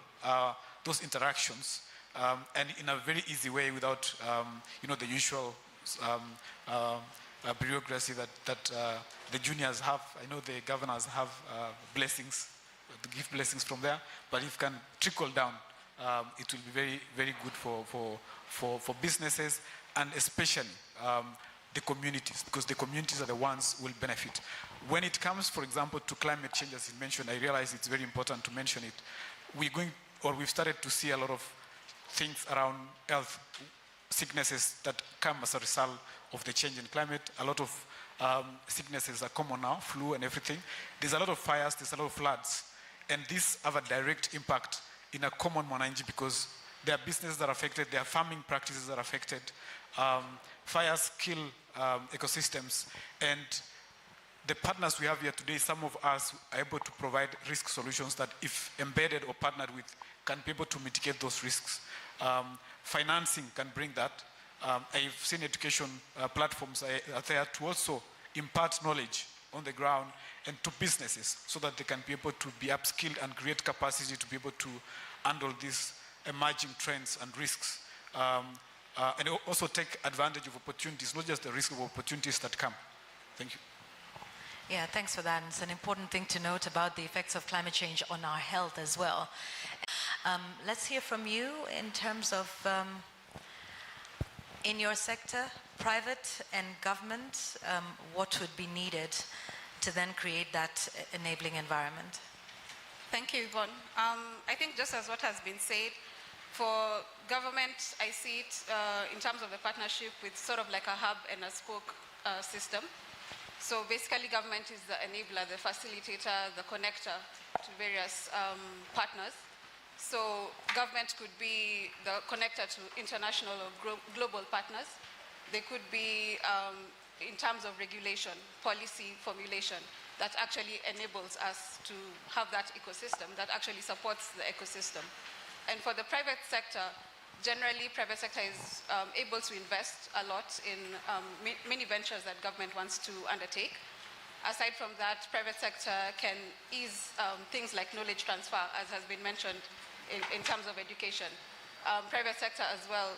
those interactions and in a very easy way without the usual bureaucracy that the juniors have. I know the governors have blessings, to give blessings from there, but if it can trickle down, it will be very, very good for businesses and especially the communities, because the communities are the ones who will benefit. When it comes, for example, to climate change, as you mentioned, I realize it's very important to mention it. We've started to see a lot of things around health sicknesses that come as a result of the change in climate. A lot of sicknesses are common now, flu and everything. There's a lot of fires, there's a lot of floods, and these have a direct impact in a common mwananchi because their businesses are affected, their farming practices are affected. Fires kill ecosystems, and the partners we have here today, some of us are able to provide risk solutions that, if embedded or partnered with, can be able to mitigate those risks. Financing can bring that. I've seen education platforms are there to also impart knowledge on the ground and to businesses so that they can be able to be upskilled and create capacity to be able to handle these emerging trends and risks. And also take advantage of opportunities, not just the risk of opportunities that come. Thank you. Yeah, thanks for that. It's an important thing to note about the effects of climate change on our health as well. Let's hear from you in terms of, in your sector, private and government, what would be needed to then create that enabling environment? Thank you, Yvonne. I think just as what has been said, for government, I see it in terms of the partnership with sort of like a hub and a spoke system. So basically government is the enabler, the facilitator, the connector to various partners. So government could be the connector to international or global partners. They could be in terms of regulation, policy formulation that actually enables us to have that ecosystem, that actually supports the ecosystem. And for the private sector, generally private sector is able to invest a lot in many ventures that government wants to undertake. Aside from that, private sector can ease things like knowledge transfer, as has been mentioned in terms of education. private sector as well,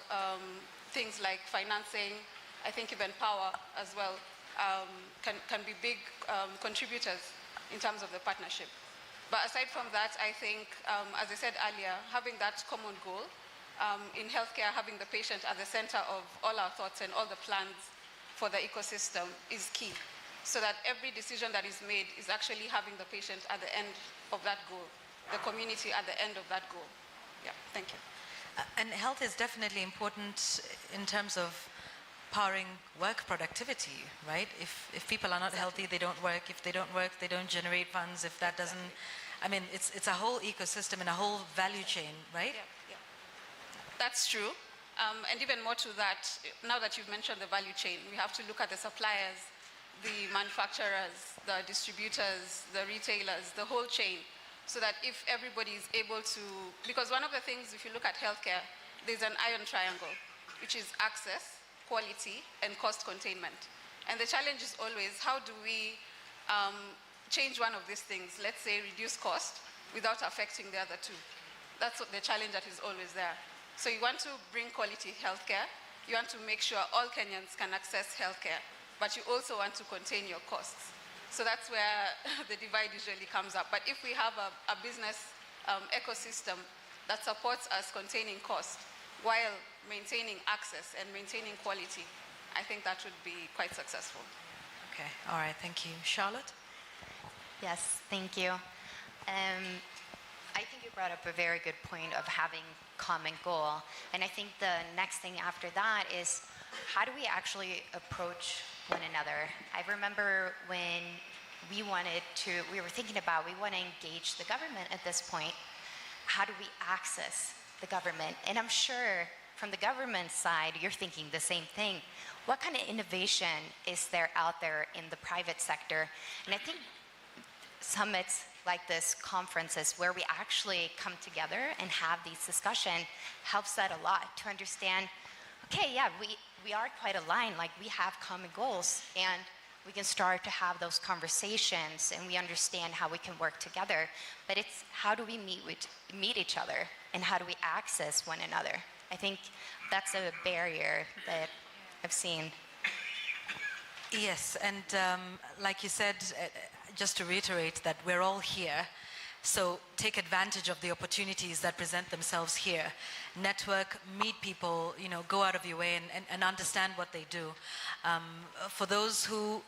things like financing, I think even power as well, can be big contributors in terms of the partnership. But aside from that, I think, as I said earlier, having that common goal, in healthcare, having the patient at the center of all our thoughts and all the plans for the ecosystem is key, so that every decision that is made is actually having the patient at the end of that goal, the community at the end of that goal. Yeah, thank you. And health is definitely important in terms of powering work productivity, right? If people are not healthy, they don't work. If they don't work, they don't generate funds. If that doesn't, I mean, it's a whole ecosystem and a whole value chain, right? Yeah, yeah. That's true. And even more to that, now that you've mentioned the value chain, we have to look at the suppliers, the manufacturers, the distributors, the retailers, the whole chain, so that if everybody is able to, because one of the things, if you look at healthcare, there's an iron triangle, which is access, quality, and cost containment. And the challenge is always, how do we change one of these things, let's say reduce cost, without affecting the other two? That's what the challenge that is always there. So you want to bring quality healthcare, you want to make sure all Kenyans can access healthcare, but you also want to contain your costs. So that's where the divide usually comes up. But if we have a business ecosystem that supports us containing cost while maintaining access and maintaining quality, I think that would be quite successful. Okay, all right, thank you. Charlotte? Yes, thank you. I think you brought up a very good point of having common goal. And I think the next thing after that is, how do we actually approach one another? I remember when we were thinking about, we want to engage the government at this point. How do we access the government? And I'm sure from the government side, you're thinking the same thing. What kind of innovation is there out there in the private sector? And I think summits like this, conferences where we actually come together and have these discussions, helps that a lot to understand, okay, yeah, we are quite aligned, like we have common goals, and we can start to have those conversations and we understand how we can work together. But it's how do we meet each other and how do we access one another? I think that's a barrier that I've seen. Yes, and like you said, just to reiterate that we're all here, so take advantage of the opportunities that present themselves here. Network, meet people, go out of your way and understand what they do. For those who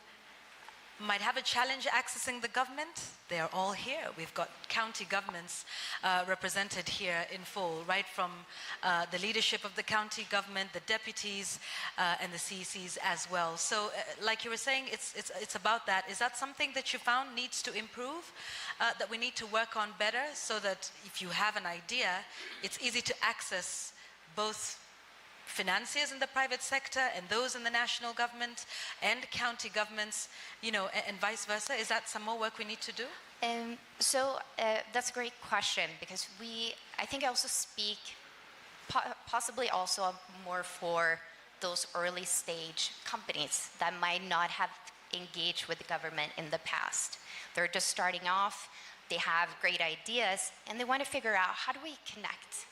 might have a challenge accessing the government, they are all here. We've got county governments represented here in full, right from the leadership of the county government, the deputies, and the CECs as well. So like you were saying, it's about that. Is that something that you found needs to improve, that we need to work on better, so that if you have an idea, it's easy to access both financiers in the private sector and those in the national government and county governments, and vice versa? Is that some more work we need to do? So that's a great question, because I think I also speak possibly also more for those early stage companies that might not have engaged with the government in the past. They're just starting off, they have great ideas, and they want to figure out, how do we connect,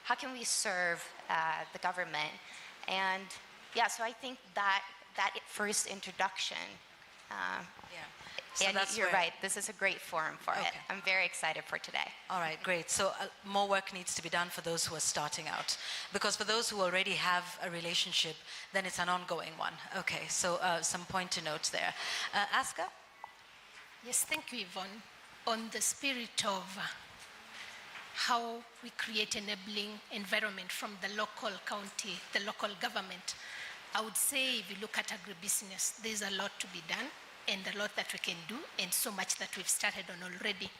How can we serve the government? And yeah, so I think that first introduction, So and that's you're where- right, this is a great forum for it. I'm very excited for today. All right, great. So more work needs to be done for those who are starting out. Because for those who already have a relationship, then it's an ongoing one. Okay, so some point to note there. Aska? Yes, thank you, Yvonne. On the spirit of how we create enabling environment from the local county, the local government, I would say if you look at agribusiness, there's a lot to be done and a lot that we can do, and so much that we've started on already.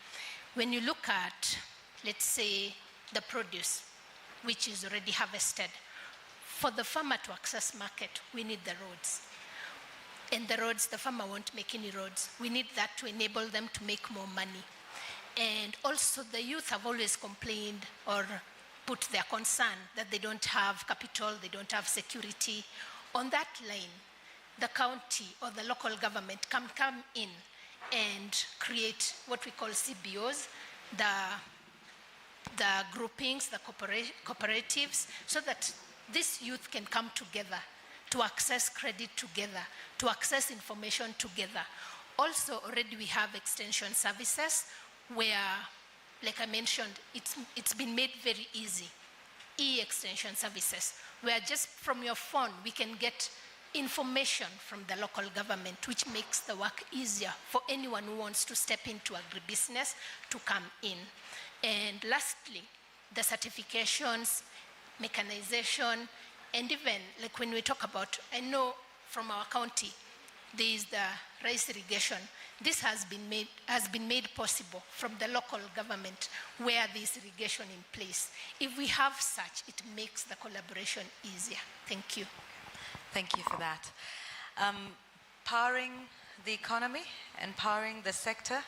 When you look at, let's say, the produce, which is already harvested, for the farmer to access market, we need the roads. And the roads, the farmer won't make any roads. We need that to enable them to make more money. And also the youth have always complained or put their concern that they don't have capital, they don't have security. On that line, the county or the local government can come in and create what we call CBOs, the groupings, the cooperatives, so that this youth can come together to access credit together, to access information together. Also, already we have extension services where, like I mentioned, it's been made very easy. E-extension services, where just from your phone, we can get information from the local government, which makes the work easier for anyone who wants to step into agribusiness to come in. And lastly, the certifications, mechanization, and even like when we talk about, I know from our county, there is the rice irrigation. This has been made possible from the local government where there is irrigation in place. If we have such, it makes the collaboration easier. Thank you. Thank you for that. Powering the economy and powering the sector.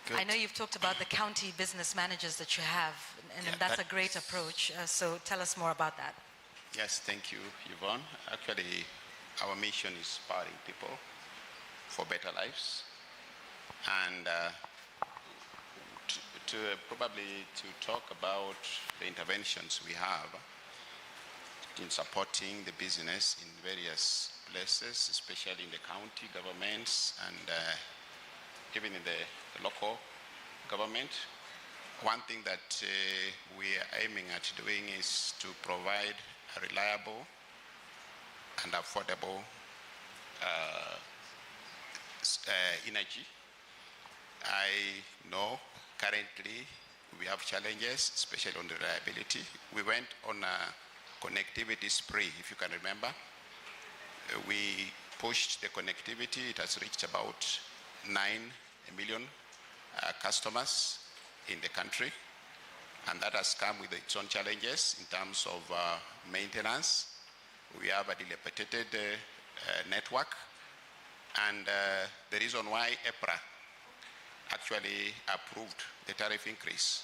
Good. I know you've talked about the county business managers that you have, and that's a great approach. So tell us more about that. Yes, thank you, Yvonne. Actually, our mission is powering people for better lives. And probably to talk about the interventions we have in supporting the business in various places, especially in the county governments and even in the local government. One thing that we are aiming at doing is to provide a reliable and affordable energy. I know currently we have challenges, especially on the reliability. We went on a connectivity spree, if you can remember. We pushed the connectivity. It has reached about 9 million customers in the country. And that has come with its own challenges in terms of maintenance. We have a dilapidated network. And the reason why EPRA actually approved the tariff increase,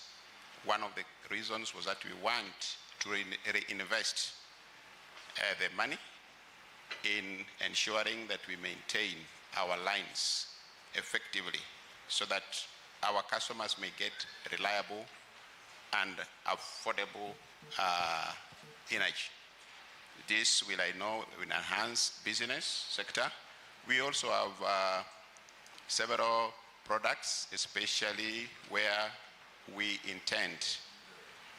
one of the reasons was that we want to reinvest the money in ensuring that we maintain our lines effectively so that our customers may get reliable and affordable energy. This will, I know, will enhance business sector. We also have several products, especially where we intend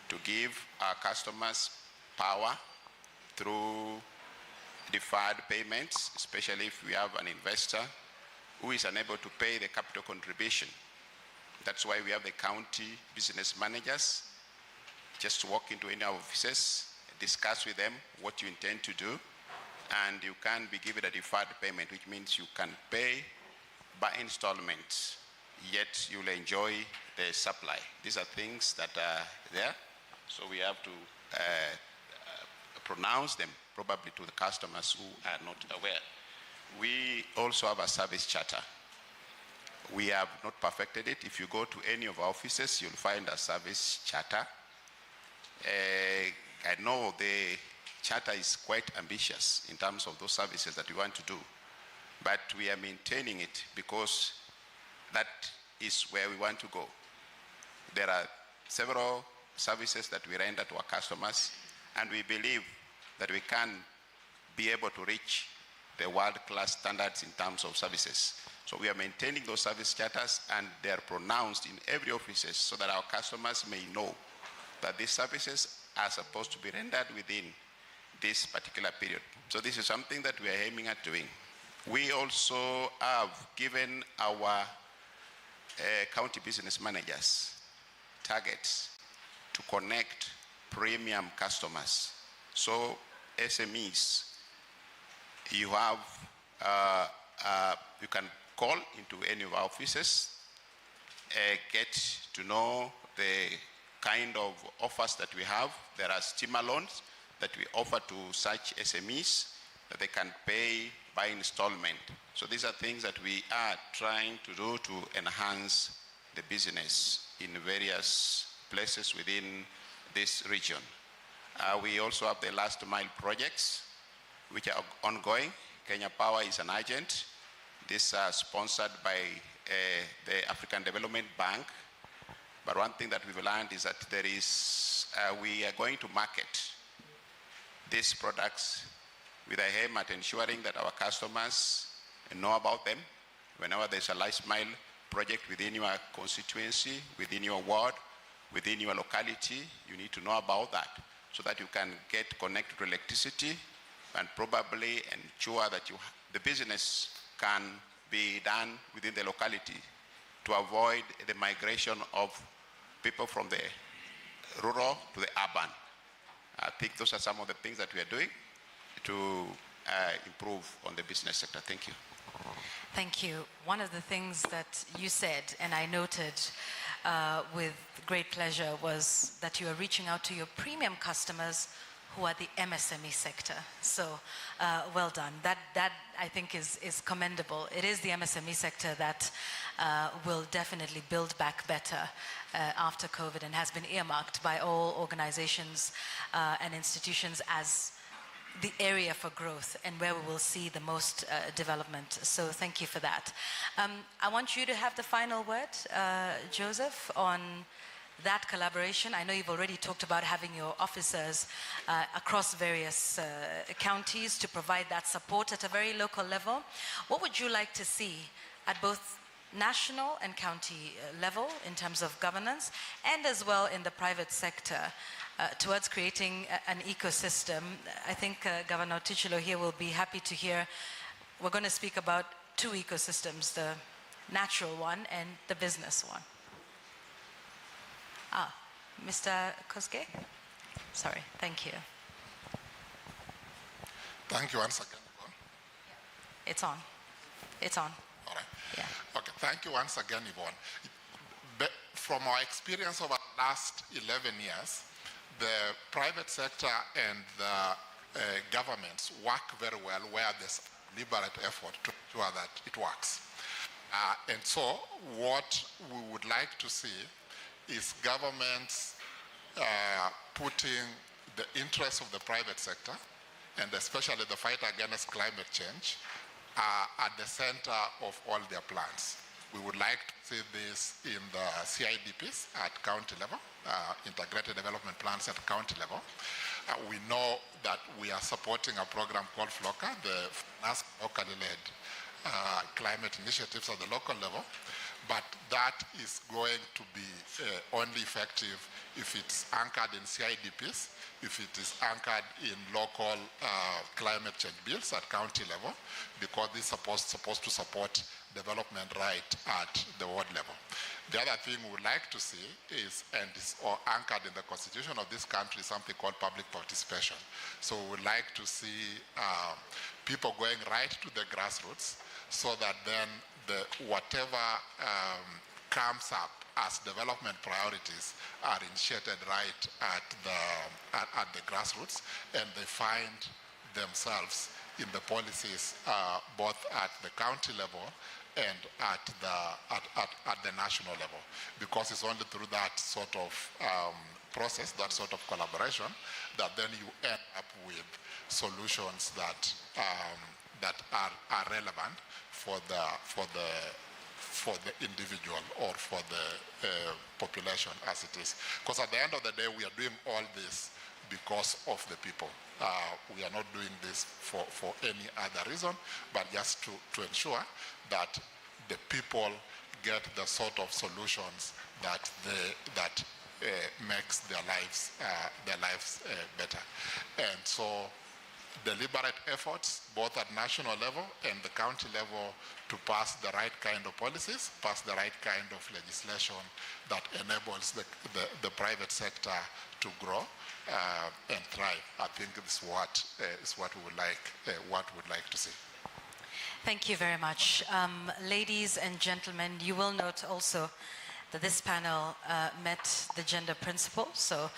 to give our customers power through deferred payments, especially if we have an investor who is unable to pay the capital contribution. That's why we have the county business managers. Just walk into any offices, discuss with them what you intend to do, and you can be given a deferred payment, which means you can pay by installments, yet you'll enjoy the supply. These are things that are there, so we have to pronounce them probably to the customers who are not aware. We also have a service charter. We have not perfected it. If you go to any of our offices, you'll find a service charter. I know the charter is quite ambitious in terms of those services that we want to do, but we are maintaining it because that is where we want to go. There are several services that we render to our customers, and we believe that we can be able to reach the world-class standards in terms of services. So we are maintaining those service charters, and they are pronounced in every office so that our customers may know that these services are supposed to be rendered within this particular period. So this is something that we are aiming at doing. We also have given our county business managers targets to connect premium customers. So SMEs, you have, you can call into any of our offices, get to know the kind of offers that we have. There are STIMA loans that we offer to such SMEs that they can pay by installment. So these are things that we are trying to do to enhance the business in various places within this region. We also have the last mile projects, which are ongoing. Kenya Power is an agent. These are sponsored by the African Development Bank. But one thing that we've learned is that we are going to market these products with a aim at ensuring that our customers know about them. Whenever there's a Life Smile project within your constituency, within your ward, within your locality, you need to know about that so that you can get connected to electricity and probably ensure that the business can be done within the locality to avoid the migration of people from the rural to the urban. I think those are some of the things that we are doing to improve on the business sector. Thank you. Thank you. One of the things that you said, and I noted with great pleasure, was that you are reaching out to your premium customers who are the MSME sector. So well done. That I think is commendable. It is the MSME sector that will definitely build back better after COVID and has been earmarked by all organizations and institutions as the area for growth and where we will see the most development. So thank you for that. I want you to have the final word, Joseph, on that collaboration. I know you've already talked about having your officers across various counties to provide that support at a very local level. What would you like to see at both national and county level in terms of governance, and as well in the private sector towards creating an ecosystem? I think Governor Tichilo here will be happy to hear. We're going to speak about two ecosystems, the natural one and the business one. Mr. Koske? Sorry, thank you. Thank you once again, Yvonne. It's on. It's on. All right. Yeah. Okay, thank you once again, Yvonne. From our experience over the last 11 years, the private sector and the governments work very well where there's deliberate effort to ensure that it works. And so what we would like to see is governments putting the interests of the private sector, and especially the fight against climate change, at the center of all their plans. We would like to see this in the CIDPs at county level, integrated development plans at county level. We know that we are supporting a program called FLOCA, the locally led climate initiatives at the local level, but that is going to be only effective if it's anchored in CIDPs, if it is anchored in local climate change bills at county level, because this is supposed to support development right at the ward level. The other thing we would like to see is, and is anchored in the constitution of this country, something called public participation. So we would like to see people going right to the grassroots, so that then whatever comes up as development priorities are initiated right at the grassroots, and they find themselves in the policies both at the county level and at the national level, because it's only through that sort of process, that sort of collaboration, that then you end up with solutions that are relevant for the individual or for the population as it is. Because at the end of the day, we are doing all this because of the people. We are not doing this for any other reason, but just to ensure that the people get the sort of solutions that makes their lives better. And so deliberate efforts, both at national level and the county level, to pass the right kind of policies, pass the right kind of legislation that enables the private sector to grow and thrive. I think is what we would like to see. Thank you very much. Ladies and gentlemen, you will note also that this panel met the gender principle, so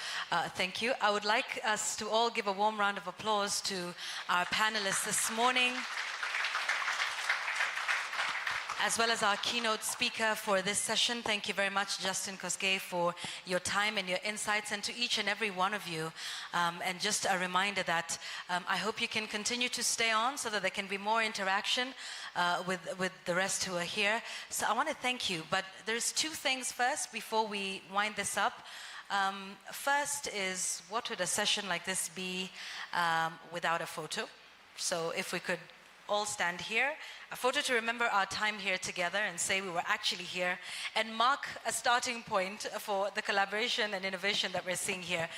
thank you. I would like us to all give a warm round of applause to our panelists this morning. as well as our keynote speaker for this session. Thank you very much, Justin Kosgei, for your time and your insights, and to each and every one of you. And just a reminder that I hope you can continue to stay on so that there can be more interaction with the rest who are here. So I want to thank you, but there's two things first before we wind this up. First is, what would a session like this be without a photo? So if we could all stand here, a photo to remember our time here together and say we were actually here, and mark a starting point for the collaboration and innovation that we're seeing here.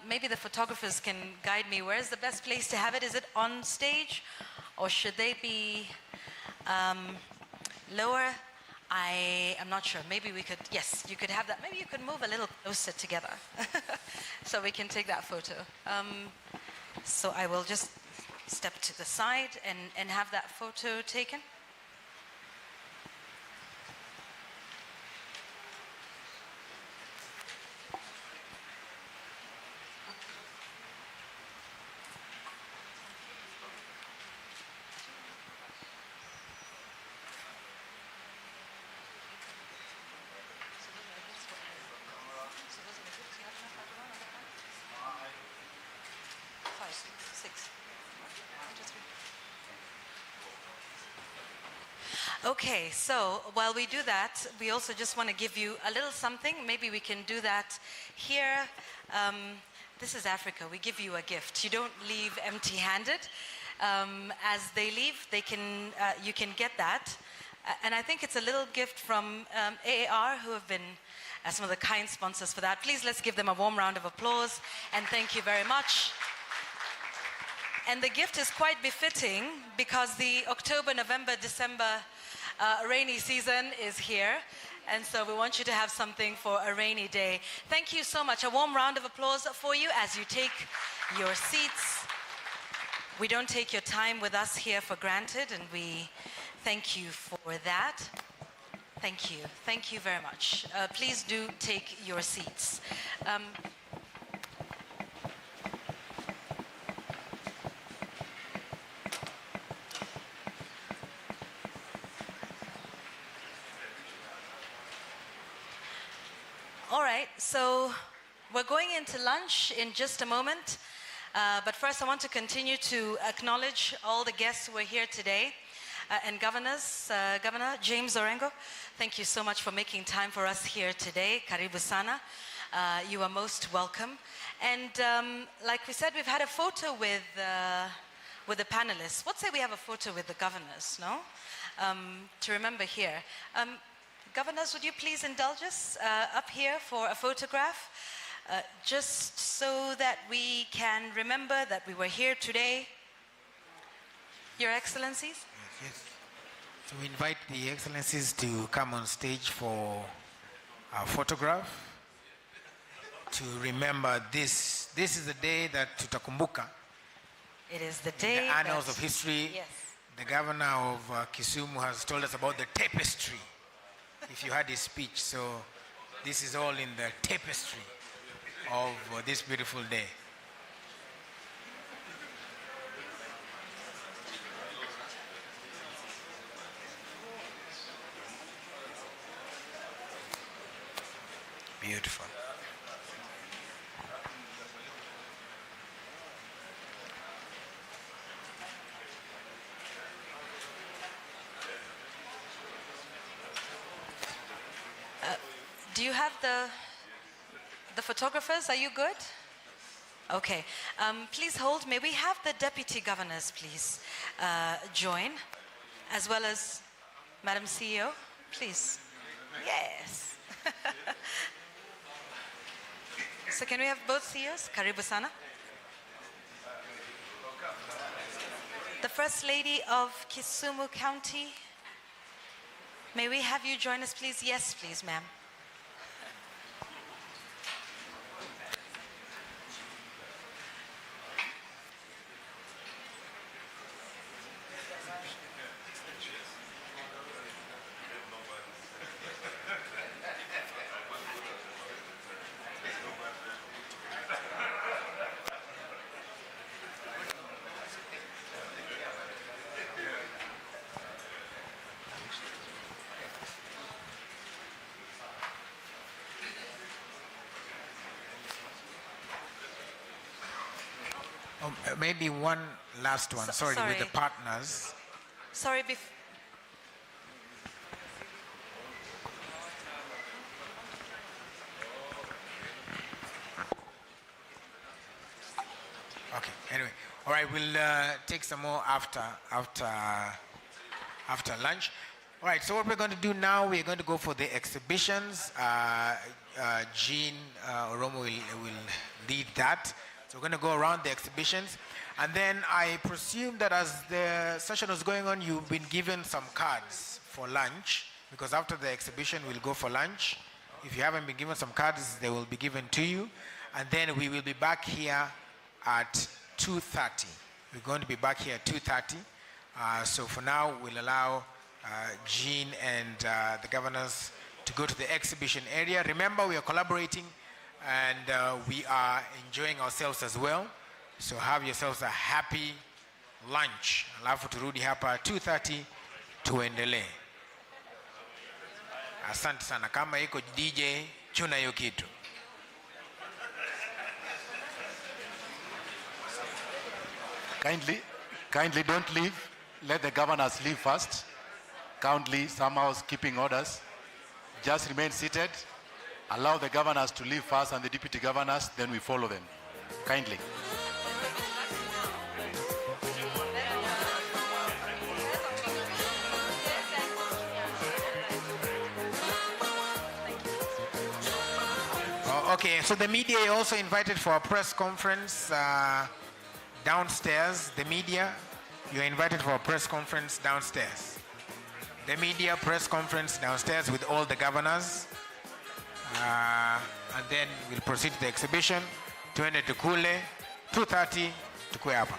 Maybe the photographers can guide me. Where's the best place to have it? Is it on stage, or should they be lower? I am not sure. Maybe we could, yes, you could have that. Maybe you could move a little closer together so we can take that photo. So I will just step to the side and have that photo taken. Okay, so while we do that, we also just want to give you a little something. Maybe we can do that here. This is Africa. We give you a gift. You don't leave empty-handed. As they leave, you can get that. And I think it's a little gift from AAR, who have been some of the kind sponsors for that. Please, let's give them a warm round of applause, and thank you very much. And the gift is quite befitting because the October, November, December rainy season is here. And so we want you to have something for a rainy day. Thank you so much. A warm round of applause for you as you take your seats. We don't take your time with us here for granted, and we thank you for that. Thank you. Thank you very much. Please do take your seats. All right, so we're going into lunch in just a moment. But first, I want to continue to acknowledge all the guests who are here today. And governors, Governor James Orengo, thank you so much for making time for us here today. Karibu sana. You are most welcome. And like we said, we've had a photo with the panelists. What say we have a photo with the governors, no? To remember here. Governors, would you please indulge us up here for a photograph? Just so that we can remember that we were here today. Your Excellencies? Yes. So we invite the Excellencies to come on stage for our photograph. To remember this. This is the day that tutakumbuka. It is the day. In the annals of history. Yes. The governor of Kisumu has told us about the tapestry. If you had his speech, so this is all in the tapestry of this beautiful day. Beautiful. Do you have the photographers? Are you good? Okay. Please hold. May we have the deputy governors, please, join, as well as Madam CEO, please. Yes. So can we have both CEOs? Karibu sana. The First Lady of Kisumu County. May we have you join us, please? Yes, please, ma'am. Maybe one last one, sorry, with the sorry. partners. Sorry, Okay, anyway. All right, we'll take some more after lunch. All right, so what we're going to do now, we're going to go for the exhibitions. Jean Oromo will lead that. So we're going to go around the exhibitions. And then I presume that as the session was going on, you've been given some cards for lunch, because after the exhibition, we'll go for lunch. If you haven't been given some cards, they will be given to you. And then we will be back here at 2:30. We're going to be back here at 2:30. So for now, we'll allow Jean and the governors to go to the exhibition area. Remember, we are collaborating and we are enjoying ourselves as well. So have yourselves a happy lunch. Alafu turudi hapa 2:30 tuendelee. Asante sana. Kama iko DJ, chuna hiyo kitu. Kindly don't leave. Let the governors leave first. Kindly, somehow keeping orders. Just remain seated. Allow the governors to leave first and the deputy governors, then we follow them. Kindly. Okay, so the media are also invited for a press conference downstairs. The media, you're invited for a press conference downstairs. The media press conference downstairs with all the governors. And then we'll proceed to the exhibition. Tuende tukule, 2:30 tukue hapa.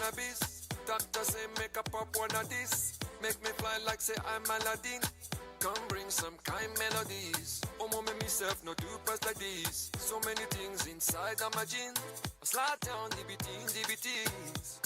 cannabis. Doctor say make a pop one of this. Make me fly like say I'm Aladdin. Come bring some kind melodies. Oh, mommy, myself no do pass like this. So many things inside of my jeans. I slide down DBTs.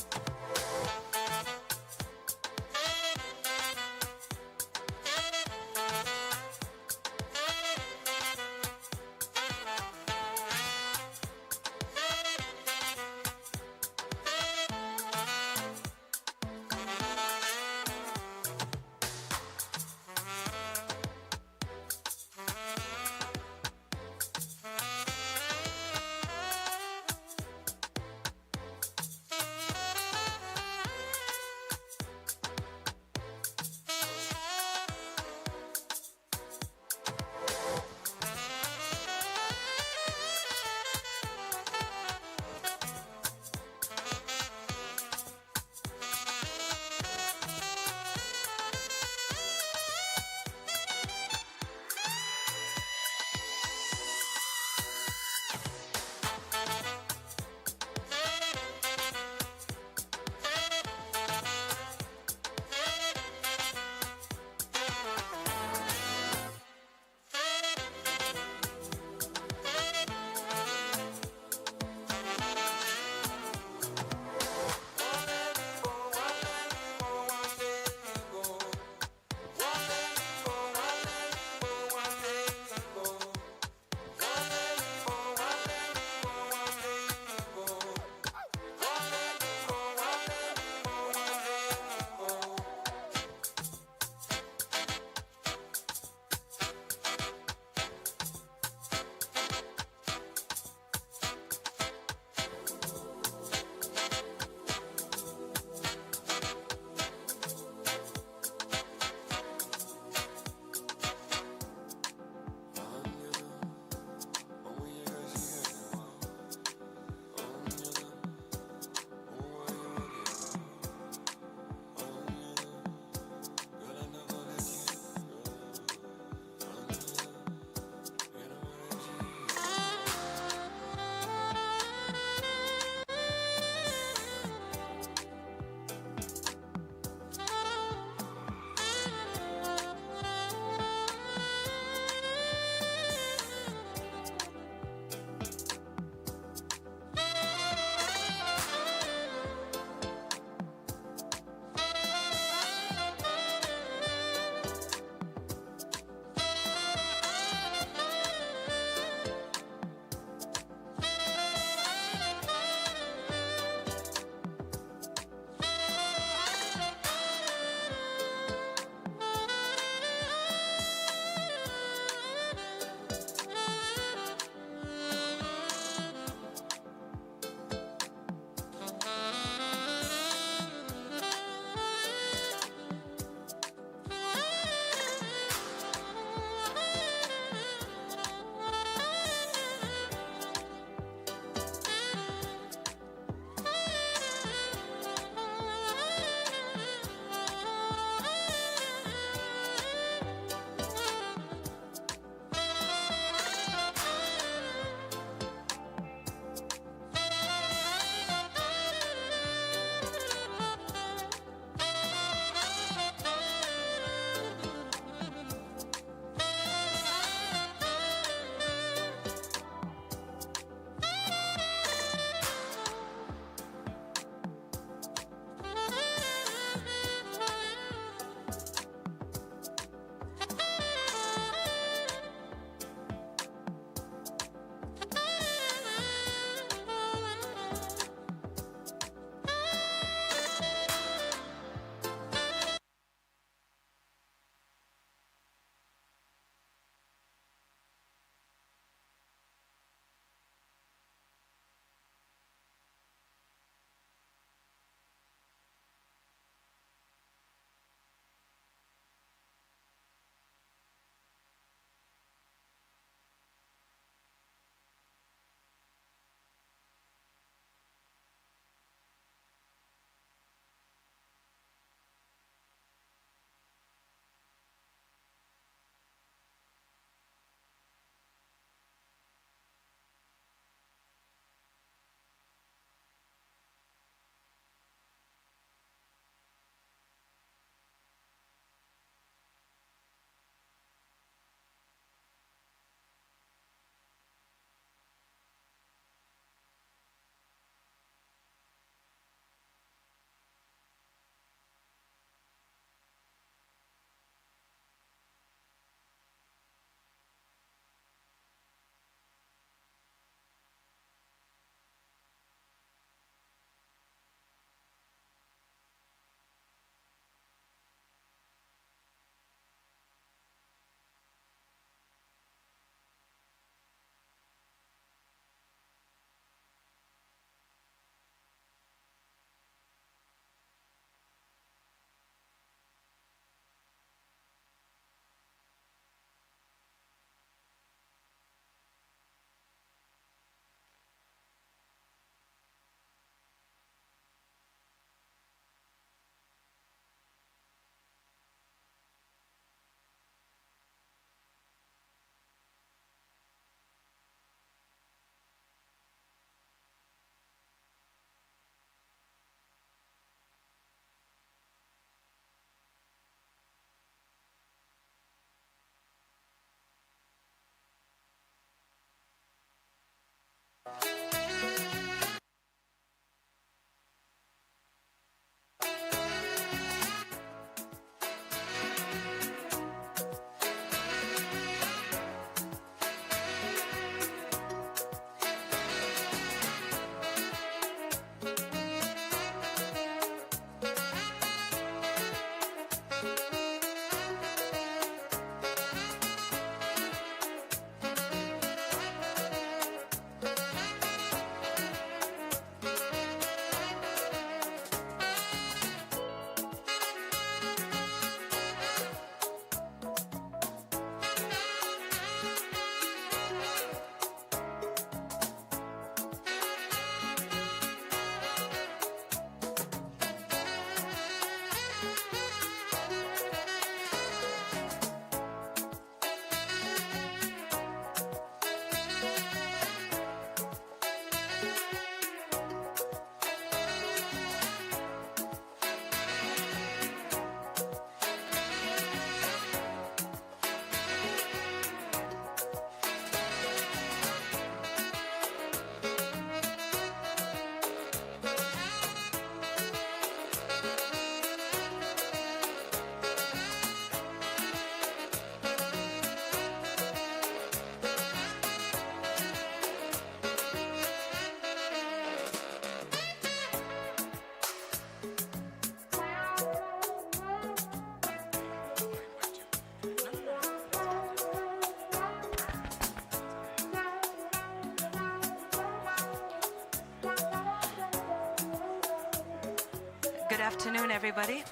afternoon, everybody.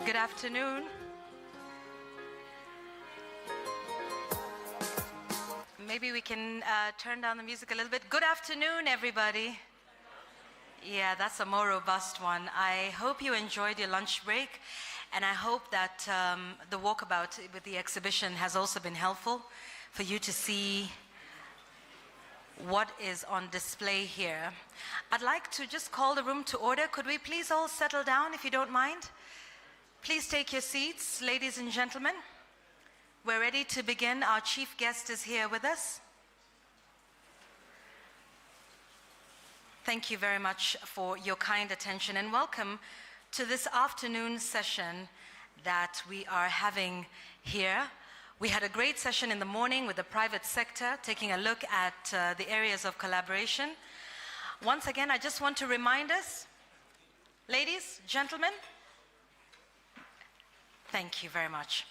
Good afternoon. Maybe we can turn down the music a little bit. Good afternoon, everybody. Yeah, that's a more robust one. I hope you enjoyed your lunch break, and I hope that the walkabout with the exhibition has also been helpful for you to see what is on display here. I'd like to just call the room to order. Could we please all settle down, if you don't mind? Please take your seats, ladies and gentlemen. We're ready to begin. Our chief guest is here with us. Thank you very much for your kind attention, and welcome to this afternoon session that we are having here. We had a great session in the morning with the private sector, taking a look at the areas of collaboration. Once again, I just want to remind us, ladies, gentlemen, thank you very much.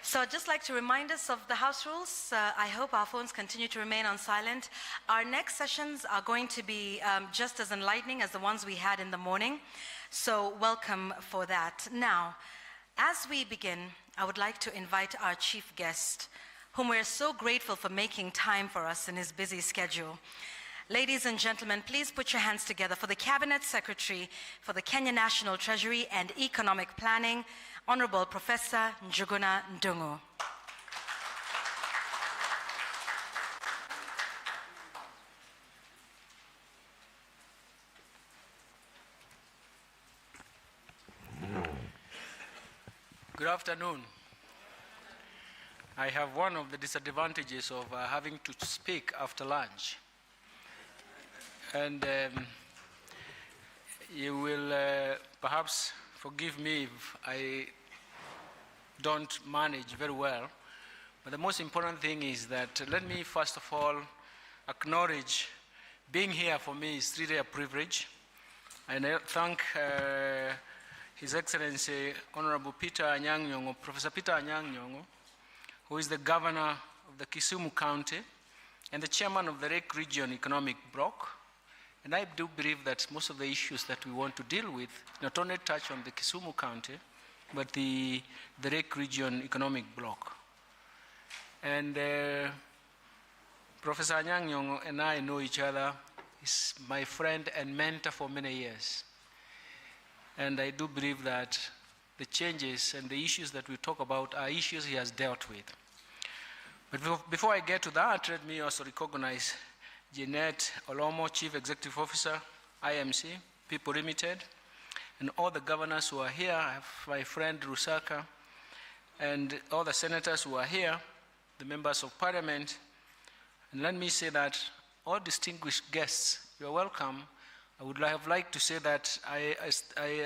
So I'd just like to remind us of the house rules. I hope our phones continue to remain on silent. Our next sessions are going to be just as enlightening as the ones we had in the morning. So welcome for that. Now, as we begin, I would like to invite our chief guest, whom we're so grateful for making time for us in his busy schedule. Ladies and gentlemen, please put your hands together for the Cabinet Secretary for the Kenya National Treasury and Economic Planning, Honorable Professor Njuguna Ndung'u. Good afternoon. I have one of the disadvantages of having to speak after lunch. And you will perhaps forgive me if I don't manage very well. But the most important thing is that let me first of all acknowledge being here for me is really a privilege. And I thank His Excellency Honorable Peter Anyang' Nyong'o, Professor Peter Anyang' Nyong'o, who is the governor of the Kisumu County and the chairman of the Lake Region Economic Bloc. And I do believe that most of the issues that we want to deal with not only touch on the Kisumu County, but the Lake Region Economic Bloc. And Professor Anyang' Nyong'o and I know each other. He's my friend and mentor for many years. And I do believe that the changes and the issues that we talk about are issues he has dealt with. But before I get to that, let me also recognize Jeanette Olomo, Chief Executive Officer, IMC, People Limited, and all the governors who are here. I have my friend Rusaka, and all the senators who are here, the members of parliament. And let me say that all distinguished guests, you're welcome. I would have liked to say that I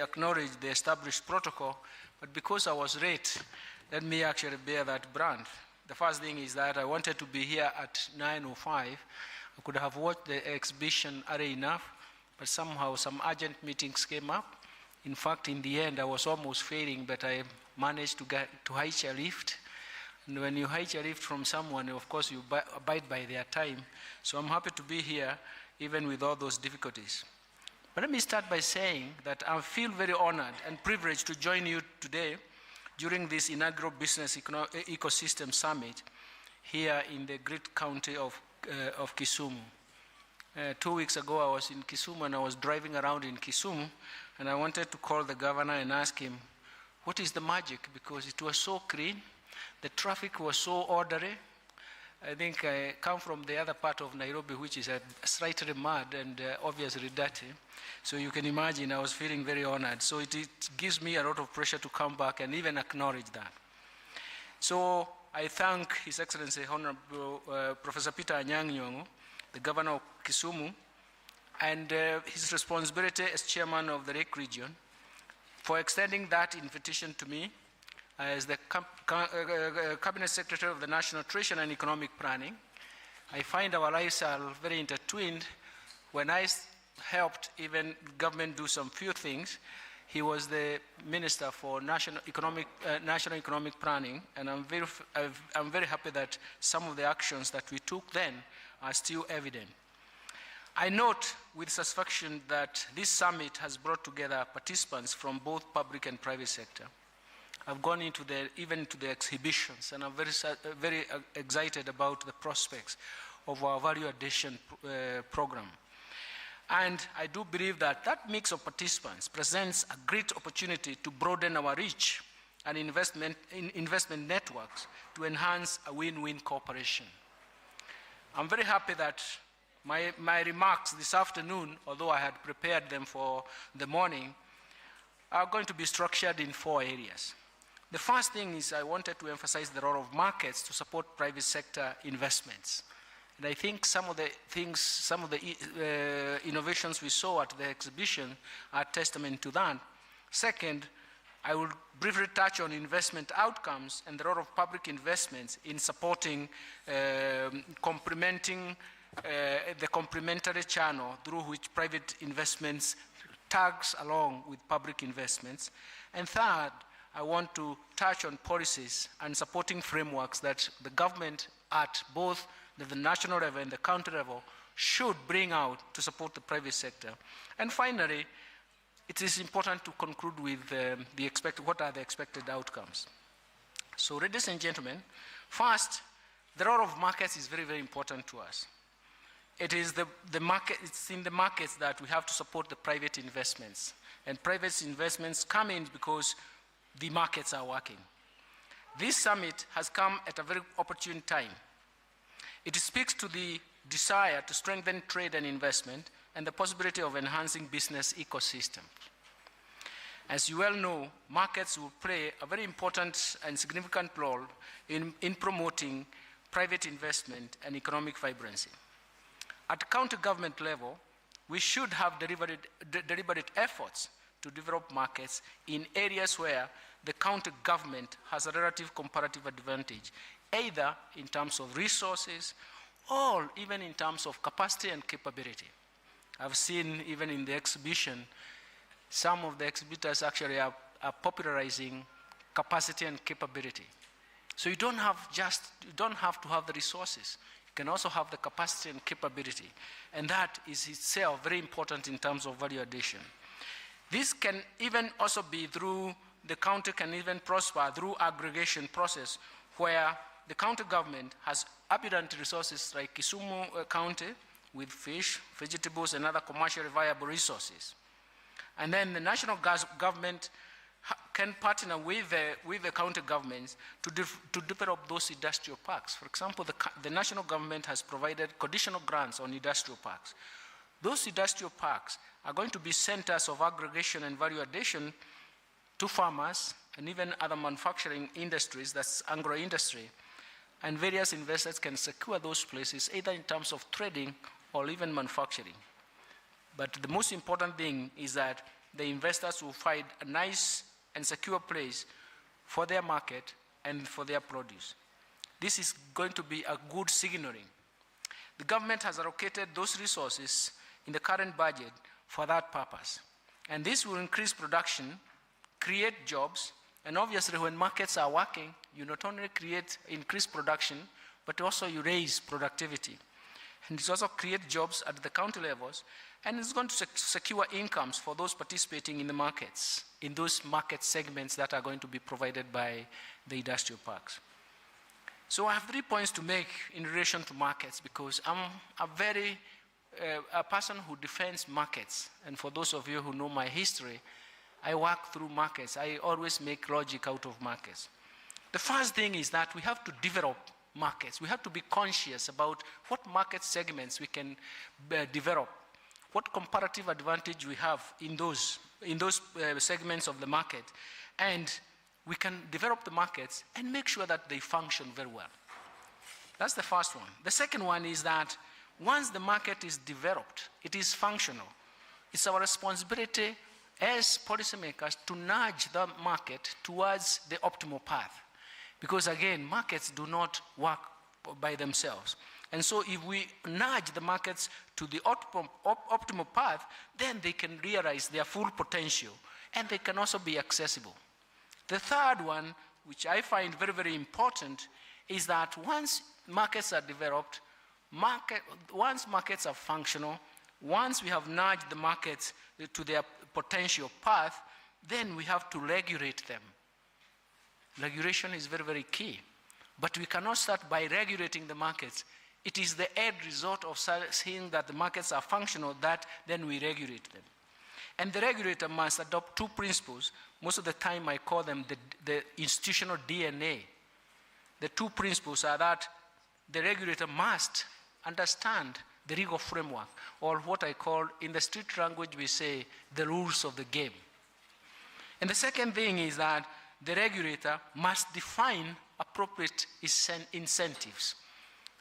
acknowledge the established protocol, but because I was late, let me actually bear that brand. The first thing is that I wanted to be here at 9:05. I could have watched the exhibition early enough, but somehow some urgent meetings came up. In fact, in the end, I was almost failing, but I managed to hitch a lift. And when you hitch a lift from someone, of course, you abide by their time. So I'm happy to be here, even with all those difficulties. But let me start by saying that I feel very honored and privileged to join you today during this inaugural Business Ecosystem Summit here in the great county of Kisumu. 2 weeks ago, I was in Kisumu and I was driving around in Kisumu, and I wanted to call the governor and ask him, what is the magic? Because it was so clean, the traffic was so orderly. I think I come from the other part of Nairobi, which is slightly mud and obviously dirty. So you can imagine I was feeling very honored. So it gives me a lot of pressure to come back and even acknowledge that. So I thank His Excellency Honorable Professor Peter Anyang' Nyong'o, the governor of Kisumu, and his responsibility as chairman of the Lake Region for extending that invitation to me as the Cabinet Secretary of the National Treasury and Economic Planning. I find our lives are very intertwined. When I helped even government do some few things, he was the Minister for National Economic Planning, and I'm very happy that some of the actions that we took then are still evident. I note with satisfaction that this summit has brought together participants from both public and private sector. I've gone into even to the exhibitions, and I'm very excited about the prospects of our value addition program. And I do believe that that mix of participants presents a great opportunity to broaden our reach and investment networks to enhance a win-win cooperation. I'm very happy that my remarks this afternoon, although I had prepared them for the morning, are going to be structured in 4 areas. The first thing is I wanted to emphasize the role of markets to support private sector investments. And I think some of the innovations we saw at the exhibition are testament to that. Second, I will briefly touch on investment outcomes and the role of public investments in supporting, complementing the complementary channel through which private investments tags along with public investments. And third, I want to touch on policies and supporting frameworks that the government at both the national level and the county level should bring out to support the private sector. And finally, it is important to conclude with what are the expected outcomes. So, ladies and gentlemen, first, the role of markets is very, very important to us. It is it's in the markets that we have to support the private investments. And private investments come in because the markets are working. This summit has come at a very opportune time. It speaks to the desire to strengthen trade and investment and the possibility of enhancing business ecosystems. As you well know, markets will play a very important and significant role in promoting private investment and economic vibrancy. At county government level, we should have deliberate efforts to develop markets in areas where the county government has a relative comparative advantage, either in terms of resources or even in terms of capacity and capability. I've seen even in the exhibition, some of the exhibitors actually are popularizing capacity and capability. So you don't have to have the resources. You can also have the capacity and capability. And that is itself very important in terms of value addition. This can even also be through, the county can even prosper through aggregation process where the county government has abundant resources like Kisumu County with fish, vegetables, and other commercially viable resources. And then the national government can partner with the county governments to develop those industrial parks. For example, the national government has provided conditional grants on industrial parks. Those industrial parks are going to be centers of aggregation and value addition to farmers and even other manufacturing industries, that's agro-industry. And various investors can secure those places either in terms of trading or even manufacturing. But the most important thing is that the investors will find a nice and secure place for their market and for their produce. This is going to be a good signaling. The government has allocated those resources in the current budget for that purpose. And this will increase production, create jobs, and obviously when markets are working, you not only create increased production, but also you raise productivity. And it also create jobs at the county levels, and it's going to secure incomes for those participating in the markets, in those market segments that are going to be provided by the industrial parks. So I have 3 points to make in relation to markets because I'm a person who defends markets. And for those of you who know my history, I work through markets. I always make logic out of markets. The first thing is that we have to develop markets. We have to be conscious about what market segments we can develop, what comparative advantage we have in those segments of the market, and we can develop the markets and make sure that they function very well. That's the first one. The second one is that once the market is developed, it is functional. It's our responsibility as policymakers to nudge the market towards the optimal path. Because again, markets do not work by themselves. And so if we nudge the markets to the optimal path, then they can realize their full potential and they can also be accessible. The third one, which I find very, very important, is that once markets are developed, once markets are functional, once we have nudged the markets to their potential path, then we have to regulate them. Regulation is very, very key. But we cannot start by regulating the markets. It is the end result of seeing that the markets are functional that then we regulate them. And the regulator must adopt two principles. Most of the time I call them the institutional DNA. The two principles are that the regulator must understand the legal framework, or what I call, in the street language we say, the rules of the game. And the second thing is that the regulator must define appropriate incentives.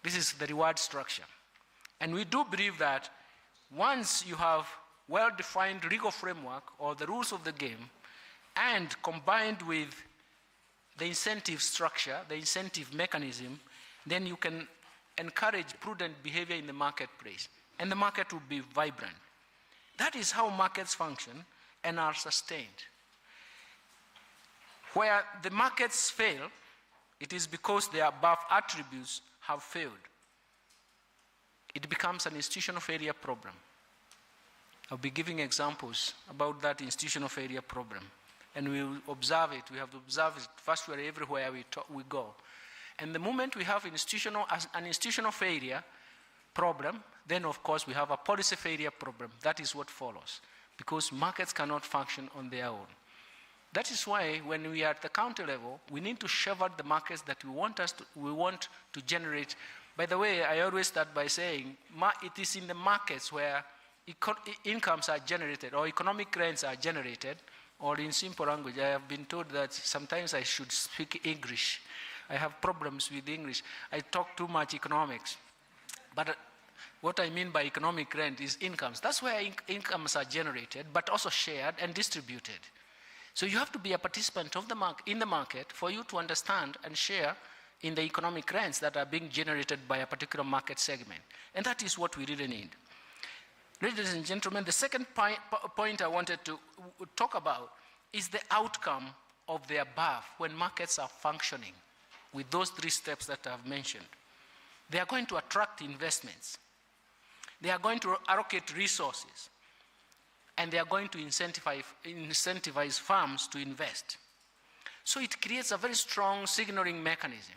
This is the reward structure. And we do believe that once you have well-defined legal framework or the rules of the game, and combined with the incentive structure, the incentive mechanism, then you can encourage prudent behavior in the marketplace, and the market will be vibrant. That is how markets function and are sustained. Where the markets fail, it is because the above attributes have failed. It becomes an institutional failure problem. I'll be giving examples about that institutional failure problem. And we will observe it. We have to observe it virtually everywhere we go. And the moment we have an institutional failure problem, then of course we have a policy failure problem. That is what follows, because markets cannot function on their own. That is why when we are at the county level, we need to shepherd the markets that we want to generate. By the way, I always start by saying it is in the markets where incomes are generated or economic rents are generated, or in simple language, I have been told that sometimes I should speak English. I have problems with English. I talk too much economics. But what I mean by economic rent is incomes. That's where incomes are generated, but also shared and distributed. So you have to be a participant of in the market for you to understand and share in the economic rents that are being generated by a particular market segment. And that is what we really need. Ladies and gentlemen, the second point I wanted to talk about is the outcome of the above when markets are functioning with those three steps that I've mentioned. They are going to attract investments. They are going to allocate resources. And they are going to incentivize firms to invest. So it creates a very strong signaling mechanism.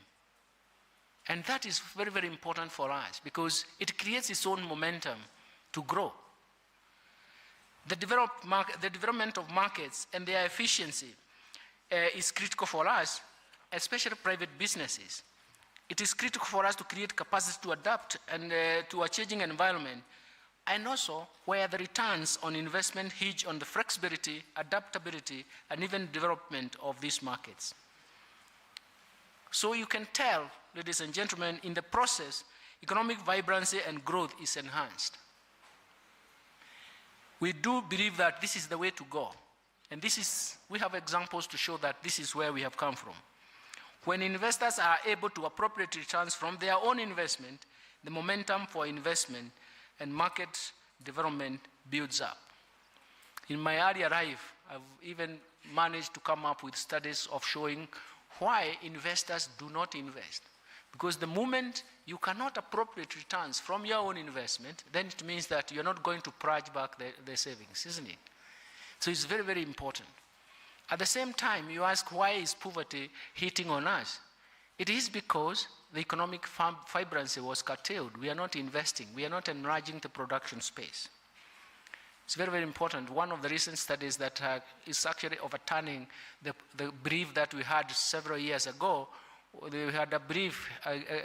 And that is very, very important for us because it creates its own momentum to grow. The development of markets and their efficiency is critical for us, especially private businesses. It is critical for us to create capacity to adapt and to a changing environment, and also where the returns on investment hinge on the flexibility, adaptability, and even development of these markets. So you can tell, ladies and gentlemen, in the process, economic vibrancy and growth is enhanced. We do believe that this is the way to go. And we have examples to show that this is where we have come from. When investors are able to appropriate returns from their own investment, the momentum for investment and market development builds up. In my earlier life, I've even managed to come up with studies of showing why investors do not invest. Because the moment you cannot appropriate returns from your own investment, then it means that you're not going to purge back the savings, isn't it? So it's very, very important. At the same time, you ask, why is poverty hitting on us? It is because the economic vibrancy was curtailed. We are not investing. We are not enlarging the production space. It's very, very important. One of the recent studies that is actually overturning the brief that we had several years ago. We had a brief,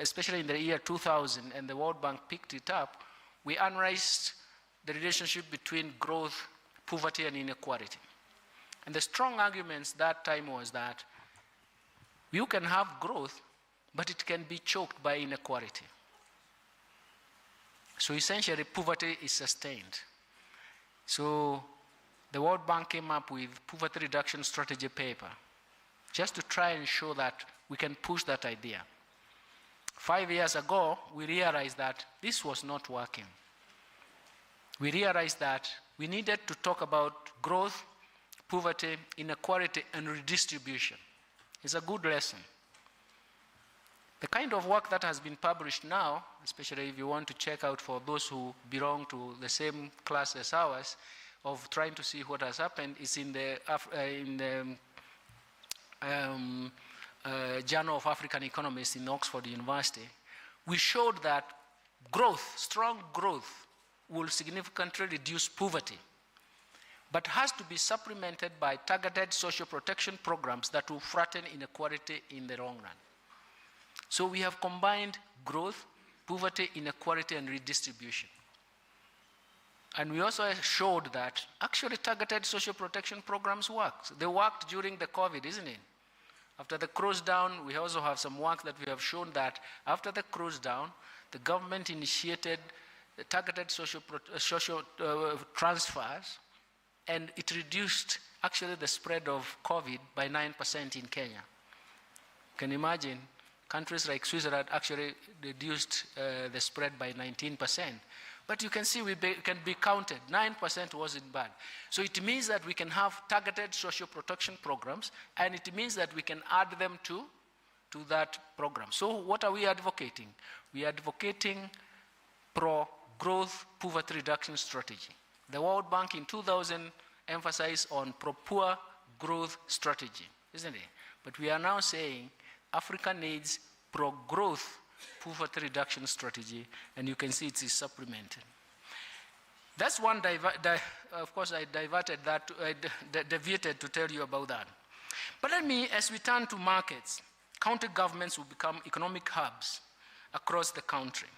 especially in the year 2000, and the World Bank picked it up. We analyzed the relationship between growth, poverty, and inequality. And the strong arguments that time was that you can have growth, but it can be choked by inequality. So essentially, poverty is sustained. So the World Bank came up with poverty reduction strategy paper, just to try and show that we can push that idea. 5 years ago, we realized that this was not working. We realized that we needed to talk about growth, poverty, inequality, and redistribution. It's a good lesson. The kind of work that has been published now, especially if you want to check out for those who belong to the same class as ours, of trying to see what has happened, is in the Journal of African Economists in Oxford University. We showed that growth, strong growth, will significantly reduce poverty, but has to be supplemented by targeted social protection programs that will flatten inequality in the long run. So we have combined growth, poverty, inequality, and redistribution. And we also showed that actually targeted social protection programs worked. They worked during the COVID, isn't it? After the close down, we also have some work that we have shown that after the close down, the government initiated targeted social transfers, and it reduced actually the spread of COVID by 9% in Kenya. You can imagine countries like Switzerland actually reduced the spread by 19%. But you can see can be counted. 9% wasn't bad. So it means that we can have targeted social protection programs, and it means that we can add them to that program. So what are we advocating? We are advocating pro-growth poverty reduction strategy. The World Bank in 2000 emphasized on pro-poor growth strategy, isn't it? But we are now saying Africa needs pro-growth poverty reduction strategy, and you can see it is supplemented. That's one, of course I deviated to tell you about that. But let me, as we turn to markets, county governments will become economic hubs across the country.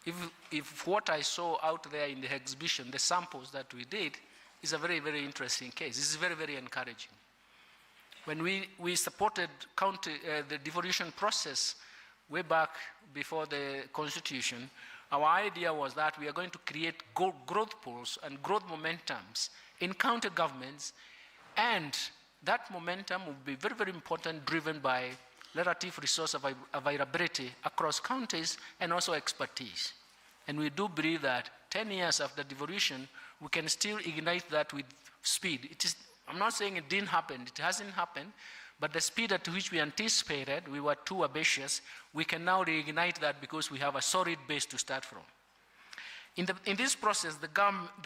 If what I saw out there in the exhibition, the samples that we did, is a very, very interesting case. This is very, very encouraging. When we supported the devolution process way back before the Constitution, our idea was that we are going to create growth pools and growth momentums in county governments, and that momentum will be very, very important, driven by relative resource availability across counties and also expertise. And we do believe that 10 years after devolution, we can still ignite that with speed. I'm not saying it didn't happen, it hasn't happened, but the speed at which we anticipated, we were too ambitious. We can now reignite that because we have a solid base to start from. In this process, the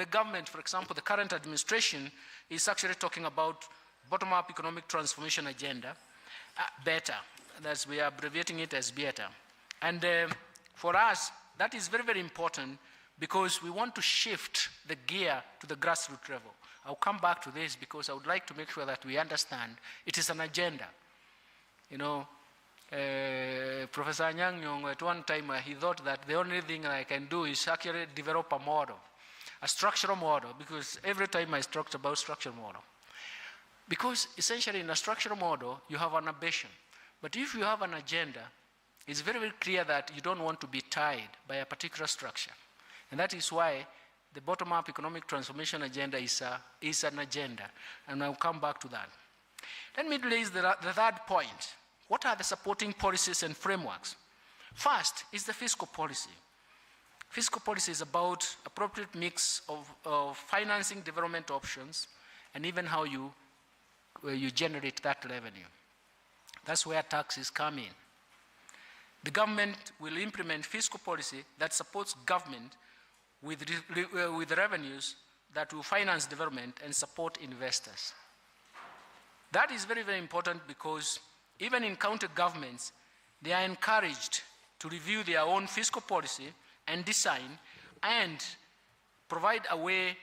government, for example, the current administration, is actually talking about bottom-up economic transformation agenda, BETA. We are abbreviating it as BETA. And for us, that is very, very important because we want to shift the gear to the grassroots level. I'll come back to this because I would like to make sure that we understand it is an agenda. You know, Professor Anyang' Nyong'o at one time he thought that the only thing I can do is actually develop a model, a structural model, because every time I talked about structural model. Because essentially in a structural model, you have an ambition. But if you have an agenda, it's very, very clear that you don't want to be tied by a particular structure. And that is why the bottom-up economic transformation agenda is an agenda, and I'll come back to that. Let me raise the third point. What are the supporting policies and frameworks? First is the fiscal policy. Fiscal policy is about appropriate mix of financing development options and even how you generate that revenue. That's where taxes come in. The government will implement fiscal policy that supports government with revenues that will finance development and support investors. That is very, very important because even in county governments, they are encouraged to review their own fiscal policy and design and provide a way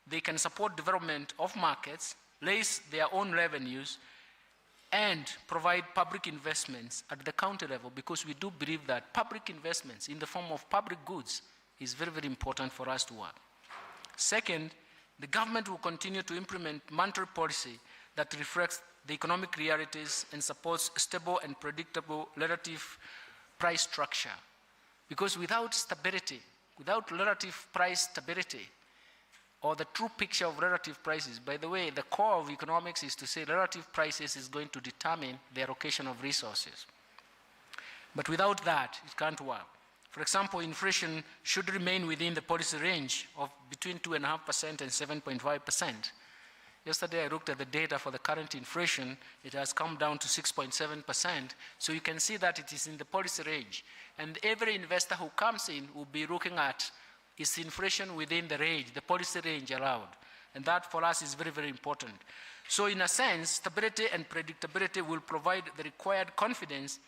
they can support development of markets, raise their own revenues, and provide public investments at the county level, because we do believe that public investments in the form of public goods is very, very important for us to work. Second, the government will continue to implement monetary policy that reflects the economic realities and supports stable and predictable relative price structure. Because without stability, without relative price stability, or the true picture of relative prices, by the way, the core of economics is to say relative prices is going to determine the allocation of resources. But without that, it can't work. For example, inflation should remain within the policy range of between 2.5% and 7.5%. Yesterday I looked at the data for the current inflation. It has come down to 6.7%. So you can see that it is in the policy range. And every investor who comes in will be looking at is inflation within the range, the policy range allowed. And that for us is very, very important. So in a sense, stability and predictability will provide the required confidence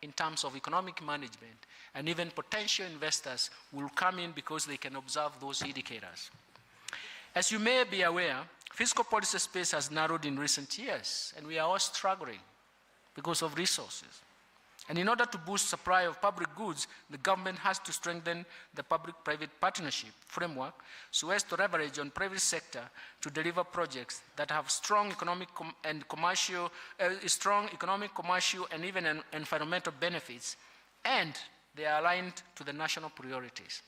in terms of economic management. And even potential investors will come in because they can observe those indicators. As you may be aware, fiscal policy space has narrowed in recent years, and we are all struggling because of resources. And in order to boost supply of public goods, the government has to strengthen the public-private partnership framework so as to leverage on private sector to deliver projects that have strong economic and commercial, and even environmental benefits, and they are aligned to the national priorities.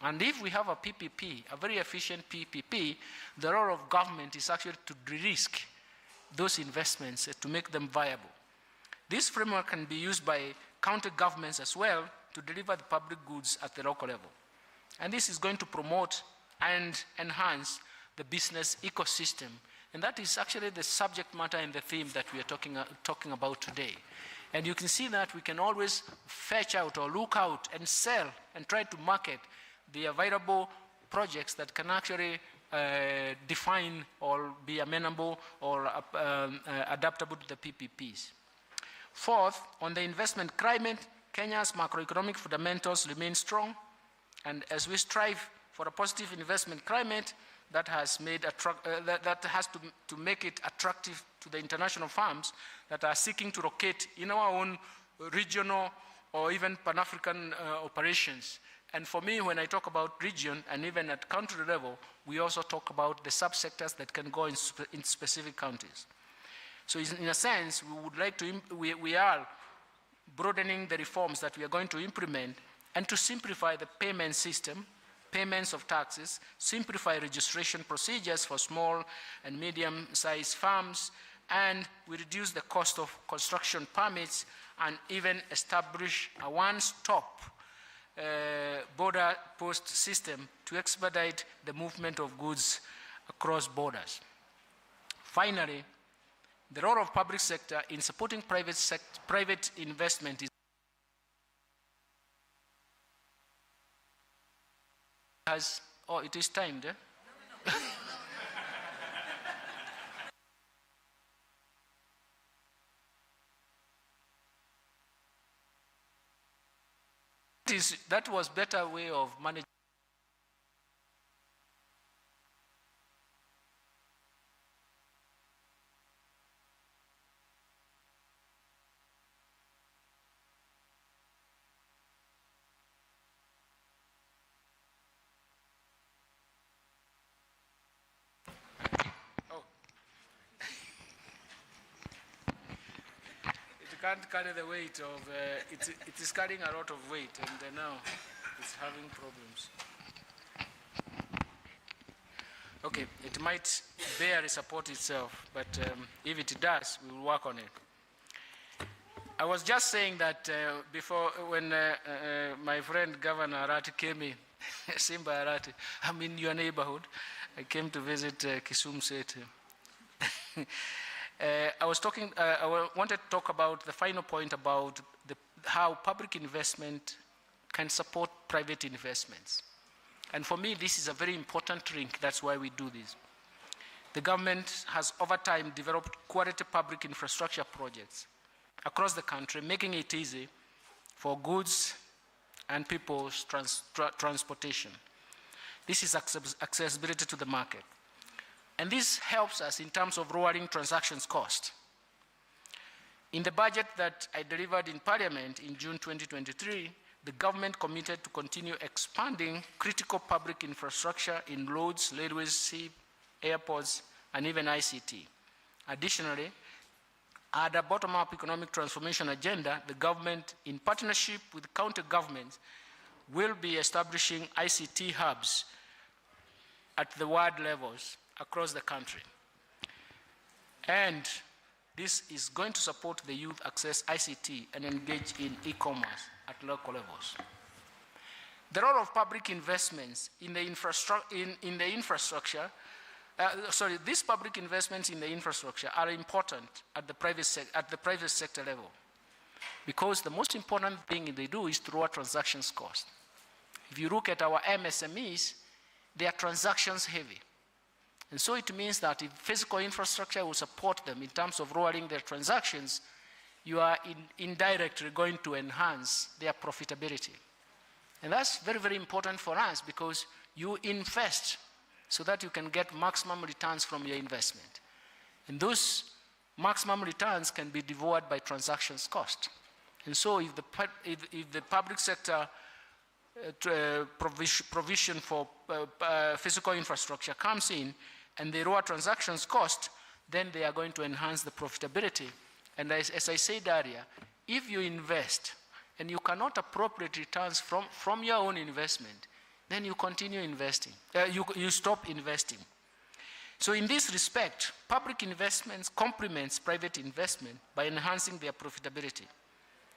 And if we have a PPP, a very efficient PPP, the role of government is actually to de-risk those investments to make them viable. This framework can be used by county governments as well to deliver the public goods at the local level. And this is going to promote and enhance the business ecosystem. And that is actually the subject matter and the theme that we are talking about today. And you can see that we can always fetch out or look out and sell and try to market the available projects that can actually define or be amenable or adaptable to the PPPs. Fourth, on the investment climate, Kenya's macroeconomic fundamentals remain strong, and as we strive for a positive investment climate that has to make it attractive to the international firms that are seeking to locate in our own regional or even Pan-African operations. And for me, when I talk about region and even at country level, we also talk about the subsectors that can go in specific countries. So in a sense, we would like to, we are broadening the reforms that we are going to implement and to simplify the payment system, payments of taxes, simplify registration procedures for small and medium-sized firms, and we reduce the cost of construction permits and even establish a one-stop border post system to expedite the movement of goods across borders. Finally, the role of public sector in supporting private investment is it is timed, eh? That was better way of managing. Can't carry the weight of, it is carrying a lot of weight, and now it's having problems. Okay, it might barely support itself, but if it does, we will work on it. I was just saying that before, when my friend Governor Arati came in, Simba Arati, I'm in your neighborhood. I came to visit Kisumu City. I wanted to talk about the final point about how public investment can support private investments. And for me, this is a very important link. That's why we do this. The government has over time developed quality public infrastructure projects across the country, making it easy for goods and people's transportation. This is accessibility to the market. And this helps us in terms of lowering transactions cost. In the budget that I delivered in Parliament in June 2023, the government committed to continue expanding critical public infrastructure in roads, railways, sea, airports, and even ICT. Additionally, at a bottom-up economic transformation agenda, the government, in partnership with county governments, will be establishing ICT hubs at the ward levels across the country. And this is going to support the youth access ICT and engage in e-commerce at local levels. The role of public investments in the infrastructure these public investments in the infrastructure are important at the private sector level, because the most important thing they do is to lower transactions cost. If you look at our MSMEs, they are transactions heavy. And so it means that if physical infrastructure will support them in terms of lowering their transactions, you are indirectly going to enhance their profitability. And that's very, very important for us, because you invest so that you can get maximum returns from your investment. And those maximum returns can be devoured by transactions cost. And so if the public sector provision for physical infrastructure comes in and they lower transactions cost, then they are going to enhance the profitability. And as I said earlier, if you invest and you cannot appropriate returns from your own investment, then you continue investing. You stop investing. So in this respect, public investments complements private investment by enhancing their profitability.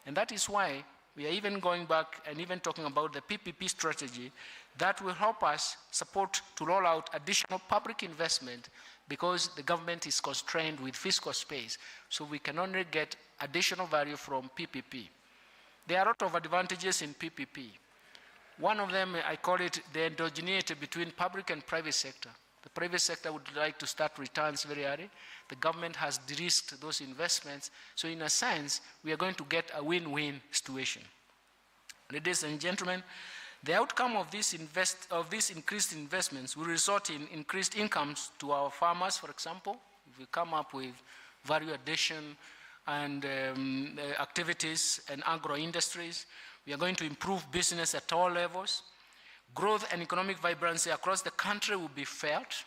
And that is why we are even going back and even talking about the PPP strategy that will help us support to roll out additional public investment, because the government is constrained with fiscal space. So we can only get additional value from PPP. There are a lot of advantages in PPP. One of them, I call it the endogeneity between public and private sector. The private sector would like to start returns very early. The government has de-risked those investments. So in a sense, we are going to get a win-win situation. Ladies and gentlemen, the outcome of these increased investments will result in increased incomes to our farmers, for example. If we come up with value addition and activities and agro-industries, we are going to improve business at all levels. Growth and economic vibrancy across the country will be felt.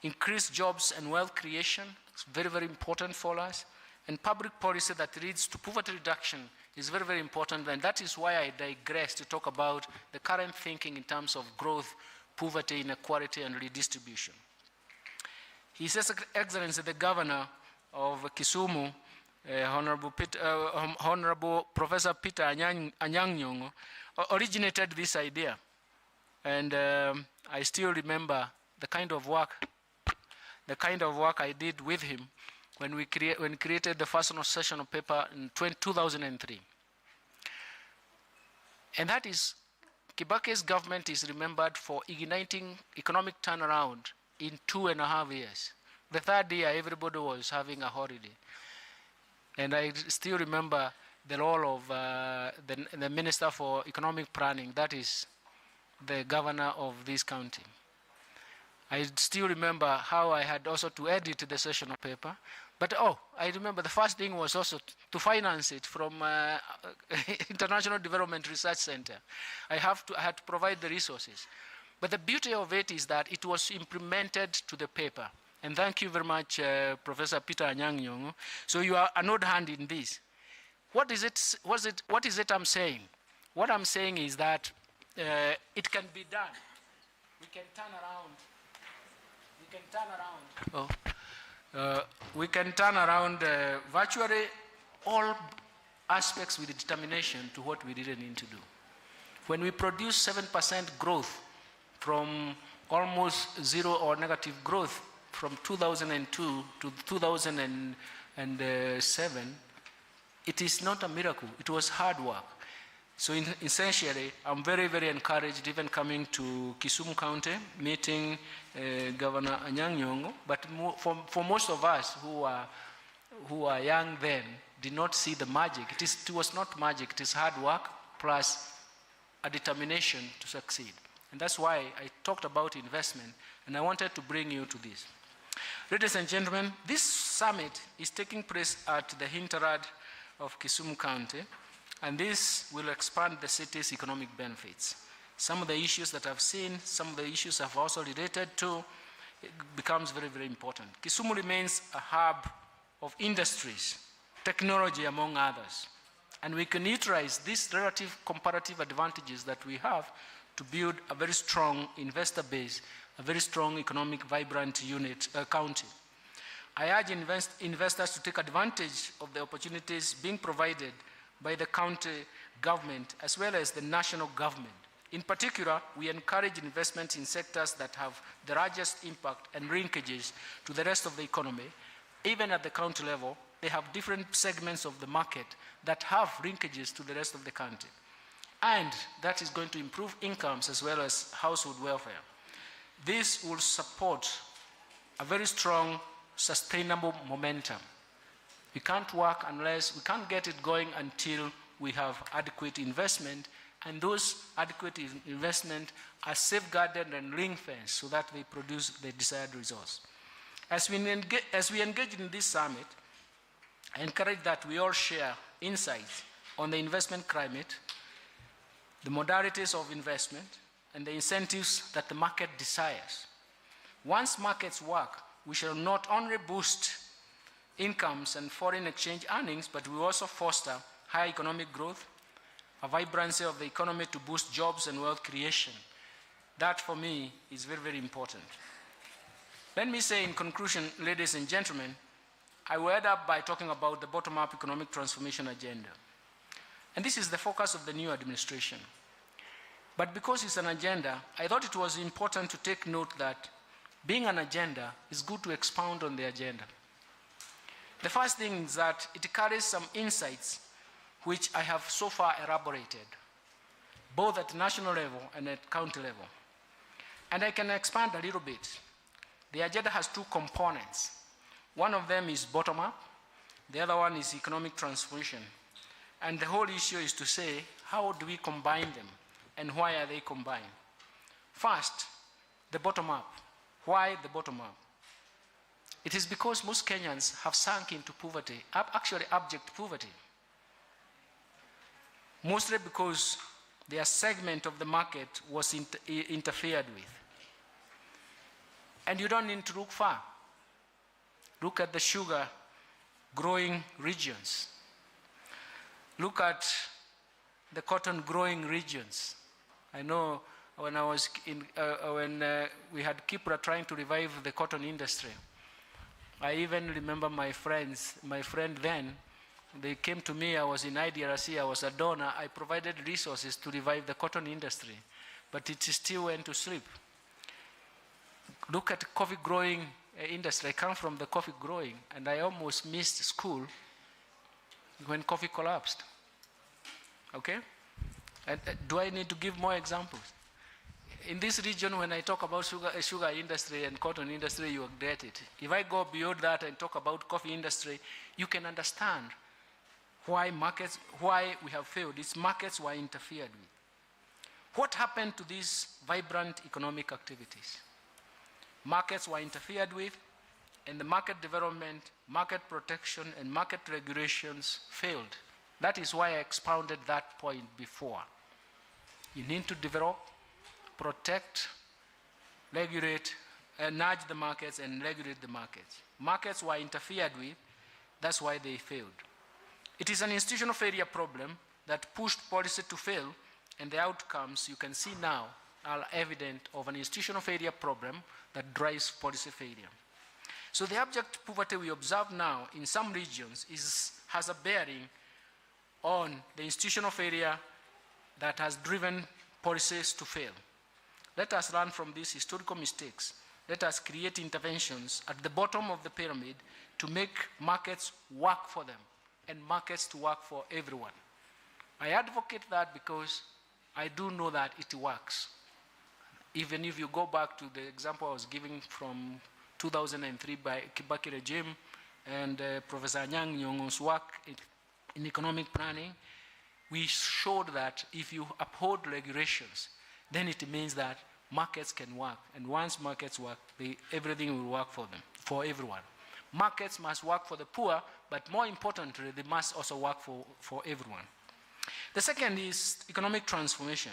Increased jobs and wealth creation is very, very important for us. And public policy that leads to poverty reduction is very, very important. And that is why I digress to talk about the current thinking in terms of growth, poverty, inequality, and redistribution. His Excellency, the Governor of Kisumu, Honorable Professor Peter Anyang Nyong'o, originated this idea. And I still remember the kind of work I did with him when we created the first session paper in 2003. And that is, Kibaki's government is remembered for igniting economic turnaround in 2.5 years. The third year, everybody was having a holiday. And I still remember the role of the Minister for Economic Planning, that is the governor of this county. I still remember how I had also to edit the sessional paper. But I remember the first thing was also to finance it from International Development Research Center. I had to provide the resources. But the beauty of it is that it was implemented to the paper. And thank you very much, Professor Peter Anyang Nyong'o. So you are an old hand in this. What is it I'm saying? What I'm saying is that it can be done. We can turn around. We can turn around virtually all aspects with determination to what we really need to do. When we produce 7% growth from almost zero or negative growth from 2002 to 2007, it is not a miracle. It was hard work. So essentially, I'm very, very encouraged even coming to Kisumu County, meeting Governor Anyang Nyong'o, but for most of us who are young then, did not see the magic. It was not magic, it is hard work plus a determination to succeed. And that's why I talked about investment, and I wanted to bring you to this. Ladies and gentlemen, this summit is taking place at the hinterland of Kisumu County, and this will expand the city's economic benefits. Some of the issues that I've seen, some of the issues I've also related to, it becomes very, very important. Kisumu remains a hub of industries, technology among others, and we can utilize these relative comparative advantages that we have to build a very strong investor base, a very strong economic vibrant county. I urge investors to take advantage of the opportunities being provided by the county government as well as the national government In particular, we encourage investment in sectors that have the largest impact and linkages to the rest of the economy. Even at the county level, they have different segments of the market that have linkages to the rest of the country. And that is going to improve incomes as well as household welfare. This will support a very strong, sustainable momentum. We can't get it going until we have adequate investment, and those adequate investment are safeguarded and ring-fenced so that they produce the desired results. As we engage in this summit, I encourage that we all share insights on the investment climate, the modalities of investment, and the incentives that the market desires. Once markets work, we shall not only boost incomes and foreign exchange earnings, but we also foster high economic growth, a vibrancy of the economy to boost jobs and wealth creation. That, for me, is very, very important. Let me say in conclusion, ladies and gentlemen, I will end up by talking about the bottom-up economic transformation agenda. And this is the focus of the new administration. But because it's an agenda, I thought it was important to take note that being an agenda, it's good to expound on the agenda. The first thing is that it carries some insights which I have so far elaborated, both at national level and at county level. And I can expand a little bit. The agenda has two components. One of them is bottom-up, the other one is economic transformation. And the whole issue is to say, how do we combine them, and why are they combined? First, the bottom-up. Why the bottom-up? It is because most Kenyans have sunk into poverty, actually abject poverty. Mostly because their segment of the market was interfered with. And you don't need to look far. Look at the sugar growing regions. Look at the cotton growing regions. I know when I was we had Kipra trying to revive the cotton industry. I even remember my friend then, they came to me, I was in IDRC, I was a donor, I provided resources to revive the cotton industry, but it still went to sleep. Look at coffee growing industry. I come from the coffee growing, and I almost missed school when coffee collapsed. Okay? And, do I need to give more examples? In this region, when I talk about sugar industry and cotton industry, you get it. If I go beyond that and talk about coffee industry, you can understand why we have failed. These markets were interfered with. What happened to these vibrant economic activities? Markets were interfered with, and the market development, market protection, and market regulations failed. That is why I expounded that point before. You need to develop, protect, regulate, nudge the markets and regulate the markets. Markets were interfered with, that's why they failed. It is an institutional failure problem that pushed policy to fail, and the outcomes you can see now are evident of an institutional failure problem that drives policy failure. So the abject poverty we observe now in some regions has a bearing on the institutional failure that has driven policies to fail. Let us learn from these historical mistakes. Let us create interventions at the bottom of the pyramid to make markets work for them and markets to work for everyone. I advocate that because I do know that it works. Even if you go back to the example I was giving from 2003 by Kibaki regime and Professor Anyang' Nyong'o's work in economic planning, we showed that if you uphold regulations, then it means that markets can work. And once markets work, everything will work for them, for everyone. Markets must work for the poor, but more importantly, they must also work for everyone. The second is economic transformation.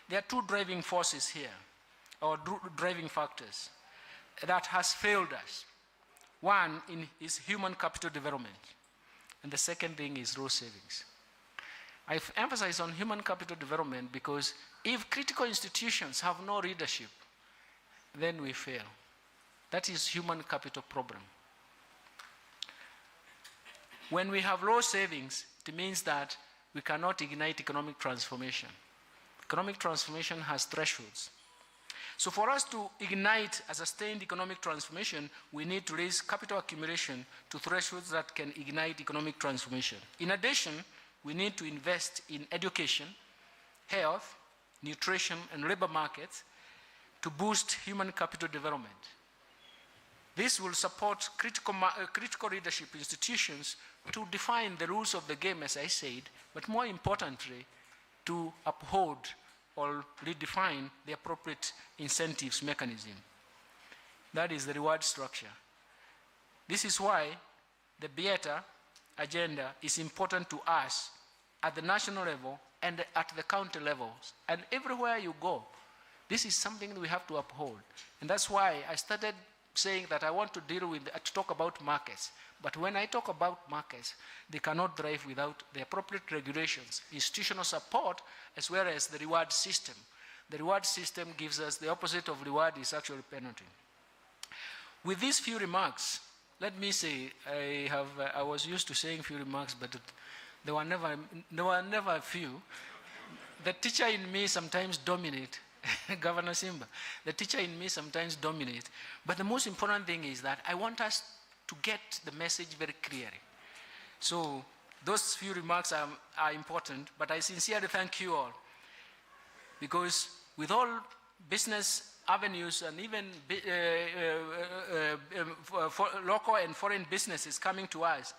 There are two driving forces here, or driving factors, that has failed us. One is human capital development, and the second thing is raw savings. I've emphasized on human capital development because if critical institutions have no leadership, then we fail. That is human capital problem. When we have low savings, it means that we cannot ignite economic transformation. Economic transformation has thresholds. So for us to ignite a sustained economic transformation, we need to raise capital accumulation to thresholds that can ignite economic transformation. In addition, we need to invest in education, health, nutrition, and labor markets to boost human capital development. This will support critical leadership institutions to define the rules of the game, as I said, but more importantly, to uphold or redefine the appropriate incentives mechanism. That is the reward structure. This is why the BETA agenda is important to us at the national level and at the county levels. And everywhere you go, this is something that we have to uphold. And that's why I started saying that I want to to talk about markets. But when I talk about markets, they cannot thrive without the appropriate regulations, institutional support, as well as the reward system. The reward system gives us the opposite of reward is actually penalty. With these few remarks, let me say, I was used to saying few remarks, but there were never few. The teacher in me sometimes dominates. Governor Simba, the teacher in me sometimes dominates. But the most important thing is that I want us to get the message very clearly. So those few remarks are important, but I sincerely thank you all. Because with all business avenues and even local and foreign businesses coming to us,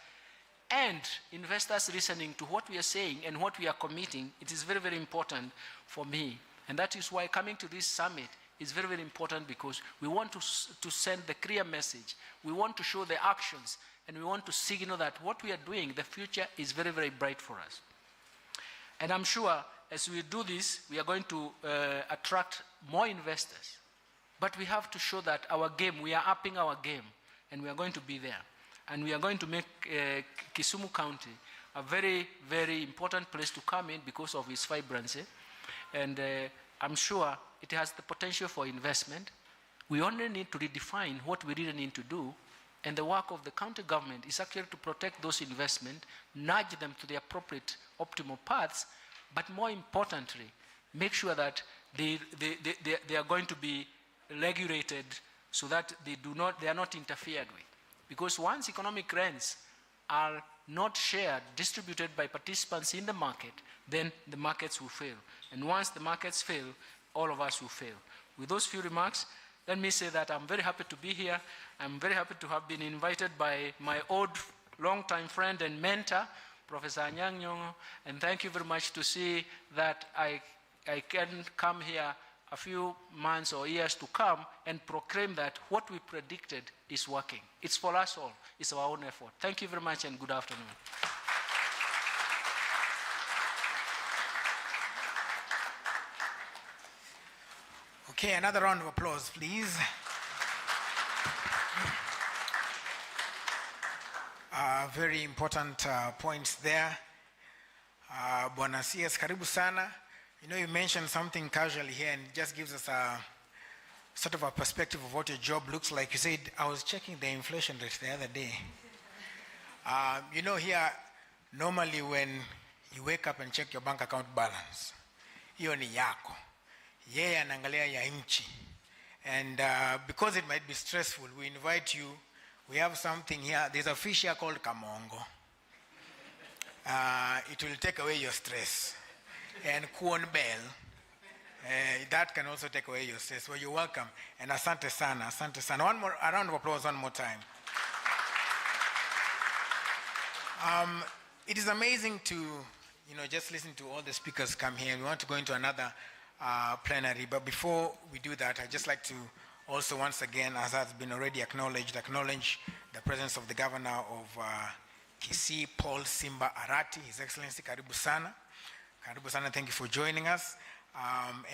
and investors listening to what we are saying and what we are committing, it is very, very important for me. And that is why coming to this summit is very, very important, because we want to send the clear message. We want to show the actions, and we want to signal that what we are doing, the future is very, very bright for us. And I'm sure as we do this, we are going to attract more investors. But we have to show that we are upping our game, and we are going to be there. And we are going to make Kisumu County a very, very important place to come in because of its vibrancy. And I'm sure it has the potential for investment. We only need to redefine what we really need to do. And the work of the county government is actually to protect those investments, nudge them to the appropriate optimal paths, but more importantly, make sure that they are going to be regulated so that they are not interfered with. Because once economic rents are not shared, distributed by participants in the market, then the markets will fail. And once the markets fail, all of us will fail. With those few remarks, let me say that I'm very happy to be here. I'm very happy to have been invited by my old longtime friend and mentor, Professor Anyang' Nyong'o, and thank you very much to see that I can come here a few months or years to come and proclaim that what we predicted is working. It's for us all. It's our own effort. Thank you very much and good afternoon. Okay, another round of applause, please. Very important points there. Bwana CS, karibu sana. You know, you mentioned something casually here, and it just gives us a sort of a perspective of what your job looks like. You said, I was checking the inflation rate the other day. You know, here, normally when you wake up and check your bank account balance, hiyo ni yako. Yeye anaangalia ya nchi. And because it might be stressful, we invite you. We have something here. There's a fish here called kamongo. It will take away your stress. And corn bell, that can also take away your stress. Well, you're welcome. And asante sana, asante sana. One more, a round of applause one more time. It is amazing to, you know, just listen to all the speakers come here. We want to go into another plenary. But before we do that, I'd just like to also once again, as has been already acknowledged, acknowledge the presence of the Governor of Kisii, Paul Simba Arati, His Excellency, karibu sana. Karibu sana, thank you for joining us.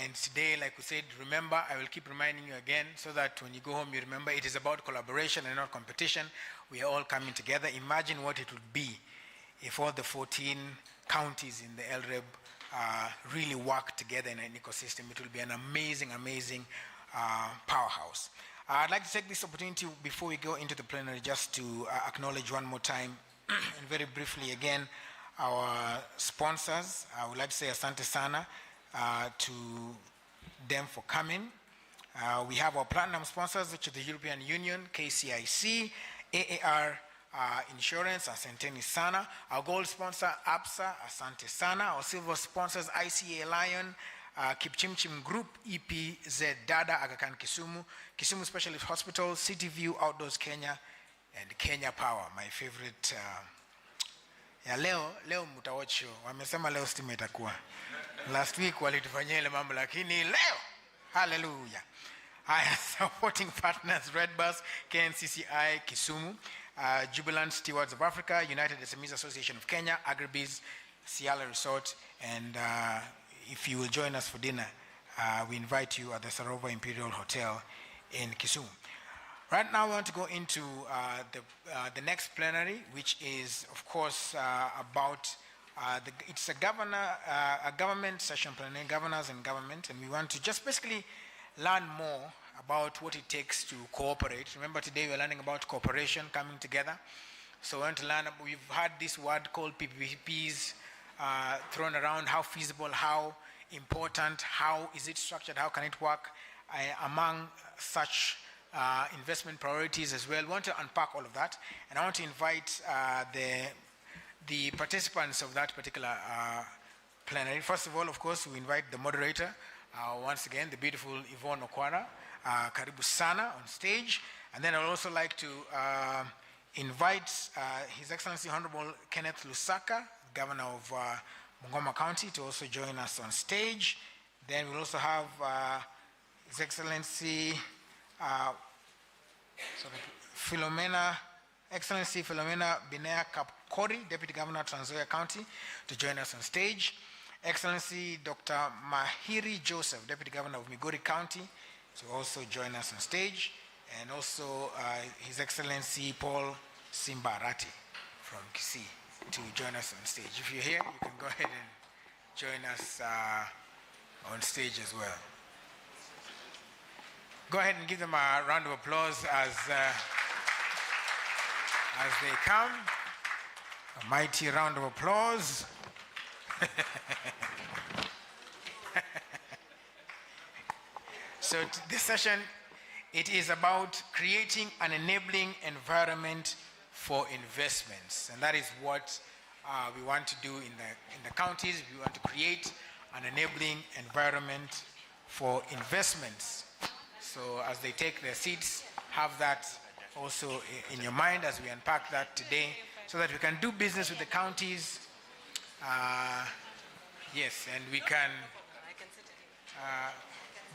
And today, like we said, remember, I will keep reminding you again so that when you go home, you remember it is about collaboration and not competition. We are all coming together. Imagine what it would be if all the 14 counties in the LREB really work together in an ecosystem. It will be an amazing, amazing powerhouse. I'd like to take this opportunity before we go into the plenary just to acknowledge one more time and very briefly again our sponsors. I would like to say asante sana. to them for coming. We have our platinum sponsors, which are the European Union, KCIC, AAR Insurance, Asanteni Sana. Our gold sponsor, APSA, Asante Sana. Our silver sponsors, ICA Lion, Kipchimchim Group, EPZ Dada, Aga Khan Kisumu, Kisumu Specialist Hospital, City View Outdoors Kenya, and Kenya Power, my favorite. Leo mutawacho, wamesema leo stima itakuwa. Last week walitufanyia ile mambo lakini leo, hallelujah. I have supporting partners, Redbus, KNCCI, Kisumu, Jubilant Stewards of Africa, United SMEs Association of Kenya, Agribiz, Ciala Resort, and if you will join us for dinner, we invite you at the Sarova Imperial Hotel in Kisumu. Right now we want to go into the next plenary, which is, of course, about, it's a government session plenary, governors and government, and we want to just basically learn more about what it takes to cooperate. Remember today we're learning about cooperation, coming together. So we want to learn, we've had this word called PPPs thrown around, how feasible, how important, how is it structured, how can it work among such investment priorities as well. We want to unpack all of that. And I want to invite the participants of that particular plenary. First of all, of course, we invite the moderator, once again, the beautiful Yvonne Okwara, Karibu Sana on stage. And then I would also like to invite His Excellency Honorable Kenneth Lusaka, Governor of Bungoma County, to also join us on stage. Then we'll also have His Excellency Excellency Philomena Binea Kapkori, Deputy Governor of Trans Nzoia County, to join us on stage. Excellency Dr. Mahiri Joseph, Deputy Governor of Migori County, to also join us on stage. And also His Excellency Paul Simbarati from Kisii to join us on stage. If you're here, you can go ahead and join us on stage as well. Go ahead and give them a round of applause as they come. A mighty round of applause. So this session, it is about creating an enabling environment for investments, and that is what we want to do in the counties. We want to create an enabling environment for investments. So as they take their seats, have that also in your mind as we unpack that today, so that we can do business with the counties. Yes, and we can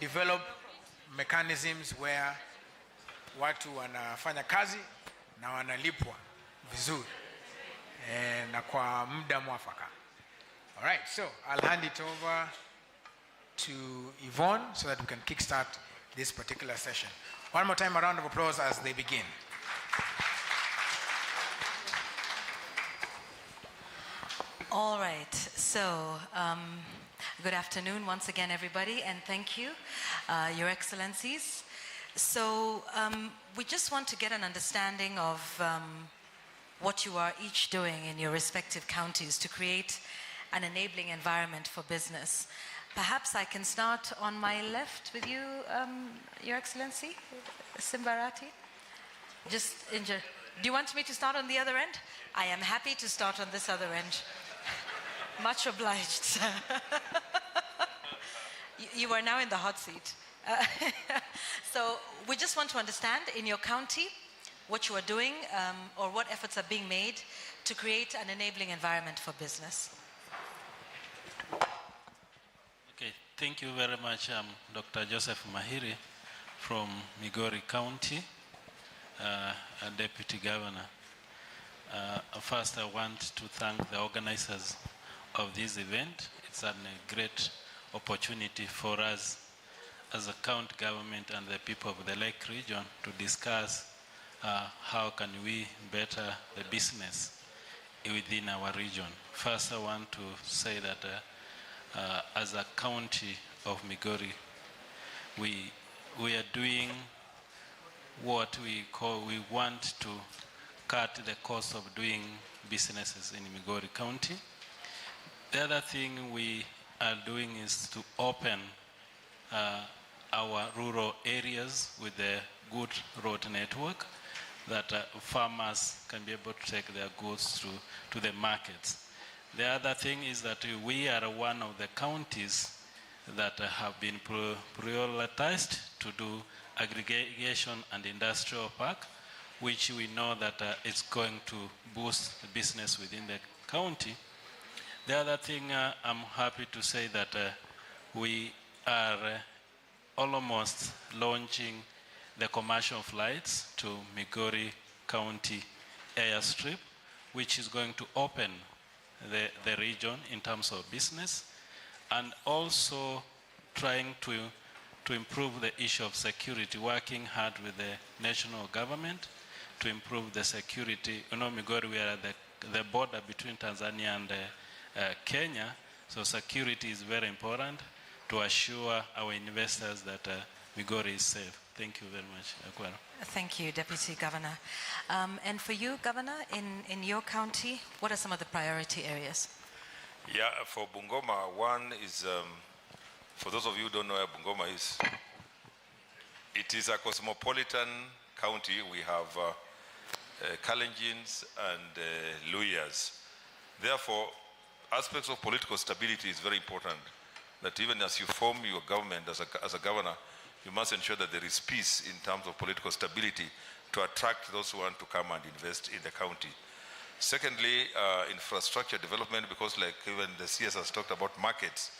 develop mechanisms where watu wanafanya kazi na wanalipwa vizuri na kwa muda mwafaka. All right, so I'll hand it over to Yvonne so that we can kickstart this particular session. One more time, a round of applause as they begin. All right, so good afternoon once again, everybody, and thank you, Your Excellencies. So we just want to get an understanding of what you are each doing in your respective counties to create an enabling environment for business. Perhaps I can start on my left with you, Your Excellency, Simbarati. Do you want me to start on the other end? I am happy to start on this other end. Much obliged. You are now in the hot seat. So we just want to understand in your county what you are doing or what efforts are being made to create an enabling environment for business. Okay, thank you very much, Dr. Joseph Mahiri from Migori County, a Deputy Governor. First, I want to thank the organizers of this event. It's a great opportunity for us as a county government and the people of the Lake region to discuss how can we better the business within our region. First, I want to say that as a county of Migori, we are doing what we want to cut the cost of doing businesses in Migori County. The other thing we are doing is to open our rural areas with a good road network that farmers can be able to take their goods to the markets. The other thing is that we are one of the counties that have been prioritized to do aggregation and industrial park, which we know that it's going to boost the business within the county. The other thing, I'm happy to say that we are almost launching the commercial flights to Migori County Airstrip, which is going to open the region in terms of business, and also trying to improve the issue of security, working hard with the national government to improve the security. You know, Migori, we are at the border between Tanzania and Kenya, so security is very important to assure our investors that Migori is safe. Thank you very much, Akwaro. Thank you, Deputy Governor. And for you, Governor, in your county, what are some of the priority areas? Yeah, for Bungoma, one is, for those of you who don't know where Bungoma is, it is a cosmopolitan county. We have Kalenjins and Luyas. Therefore, aspects of political stability is very important, that even as you form your government as a governor, you must ensure that there is peace in terms of political stability to attract those who want to come and invest in the county. Secondly, infrastructure development, because like even the CS has talked about markets,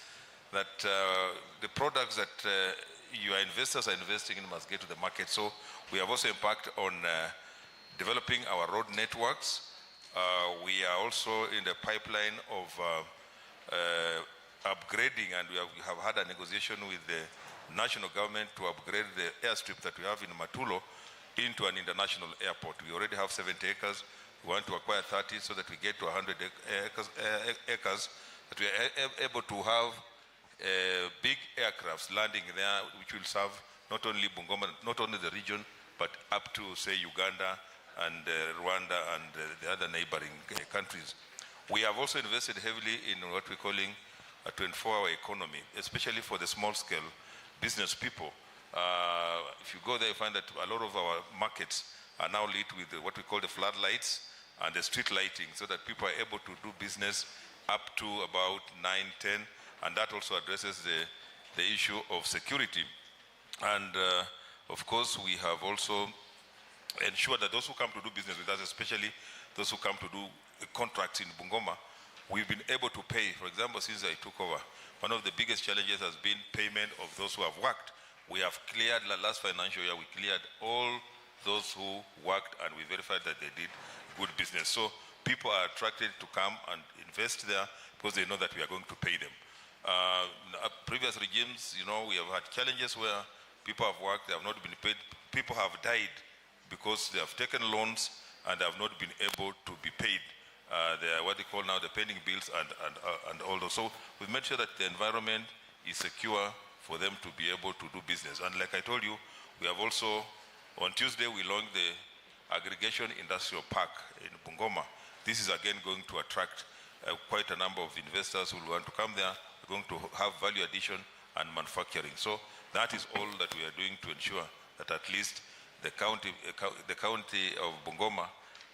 that the products that your investors are investing in must get to the market. So we have also embarked on developing our road networks. We are also in the pipeline of upgrading, and we have had a negotiation with the national government to upgrade the airstrip that we have in Matulo into an international airport. We already have 70 acres. We want to acquire 30 so that we get to 100 acres, that we are able to have big aircrafts landing there, which will serve not only Bungoma, not only the region, but up to, say, Uganda and Rwanda and the other neighboring countries. We have also invested heavily in what we're calling a 24-hour economy, especially for the small-scale business people. If you go there, you find that a lot of our markets are now lit with what we call the floodlights and the street lighting, so that people are able to do business up to about 9, 10, and that also addresses the issue of security. And of course, we have also ensured that those who come to do business with us, especially those who come to do contracts in Bungoma, we've been able to pay. For example, since I took over, one of the biggest challenges has been payment of those who have worked. We have cleared, last financial year, we cleared all those who worked, and we verified that they did good business. So people are attracted to come and invest there because they know that we are going to pay them. Previous regimes, you know, we have had challenges where people have worked, they have not been paid. People have died because they have taken loans and have not been able to be paid. What they call now the pending bills and all those. So we've made sure that the environment is secure for them to be able to do business. And like I told you, we have also, on Tuesday, we launched the Aggregation Industrial Park in Bungoma. This is again going to attract quite a number of investors who want to come there. We're going to have value addition and manufacturing. So that is all that we are doing to ensure that at least the county of Bungoma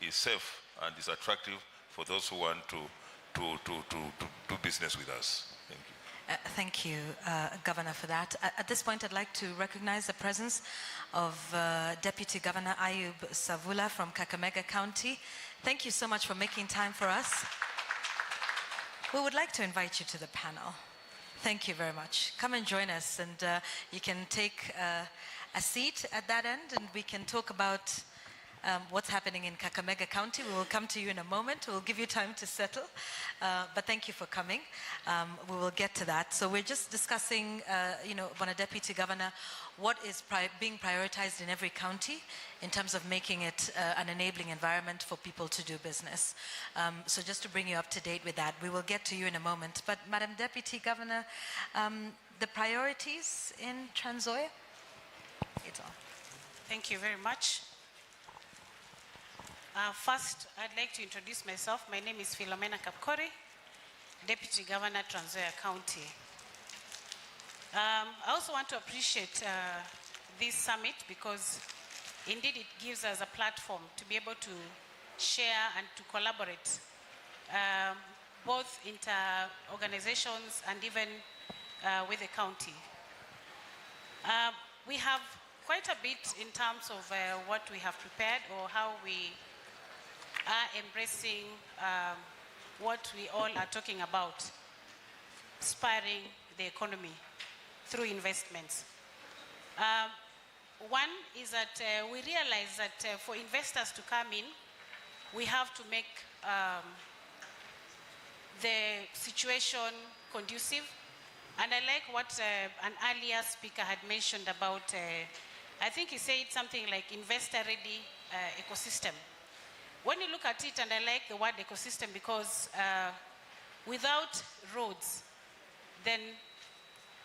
is safe and is attractive for those who want to do business with us. Thank you. Thank you, Governor, for that. At this point, I'd like to recognize the presence of Deputy Governor Ayub Savula from Kakamega County. Thank you so much for making time for us. We would like to invite you to the panel. Thank you very much. Come and join us, and you can take a seat at that end, and we can talk about what's happening in Kakamega County. We will come to you in a moment. We'll give you time to settle. But thank you for coming. We will get to that. So we're just discussing, Bwana Deputy Governor, what is being prioritized in every county in terms of making it an enabling environment for people to do business. So just to bring you up to date with that, we will get to you in a moment. But Madam Deputy Governor, the priorities in Trans Nzoia? It's on. Thank you very much. First, I'd like to introduce myself. My name is Philomena Kapkori. Deputy Governor, Trans Nzoia County. I also want to appreciate this summit because indeed it gives us a platform to be able to share and to collaborate both inter-organizations and even with the county. We have quite a bit in terms of what we have prepared or how we are embracing what we all are talking about, spurring the economy through investments. One is that we realize that for investors to come in, we have to make the situation conducive. And I like what an earlier speaker had mentioned about, I think he said something like investor-ready ecosystem. When you look at it, and I like the word ecosystem because without roads, then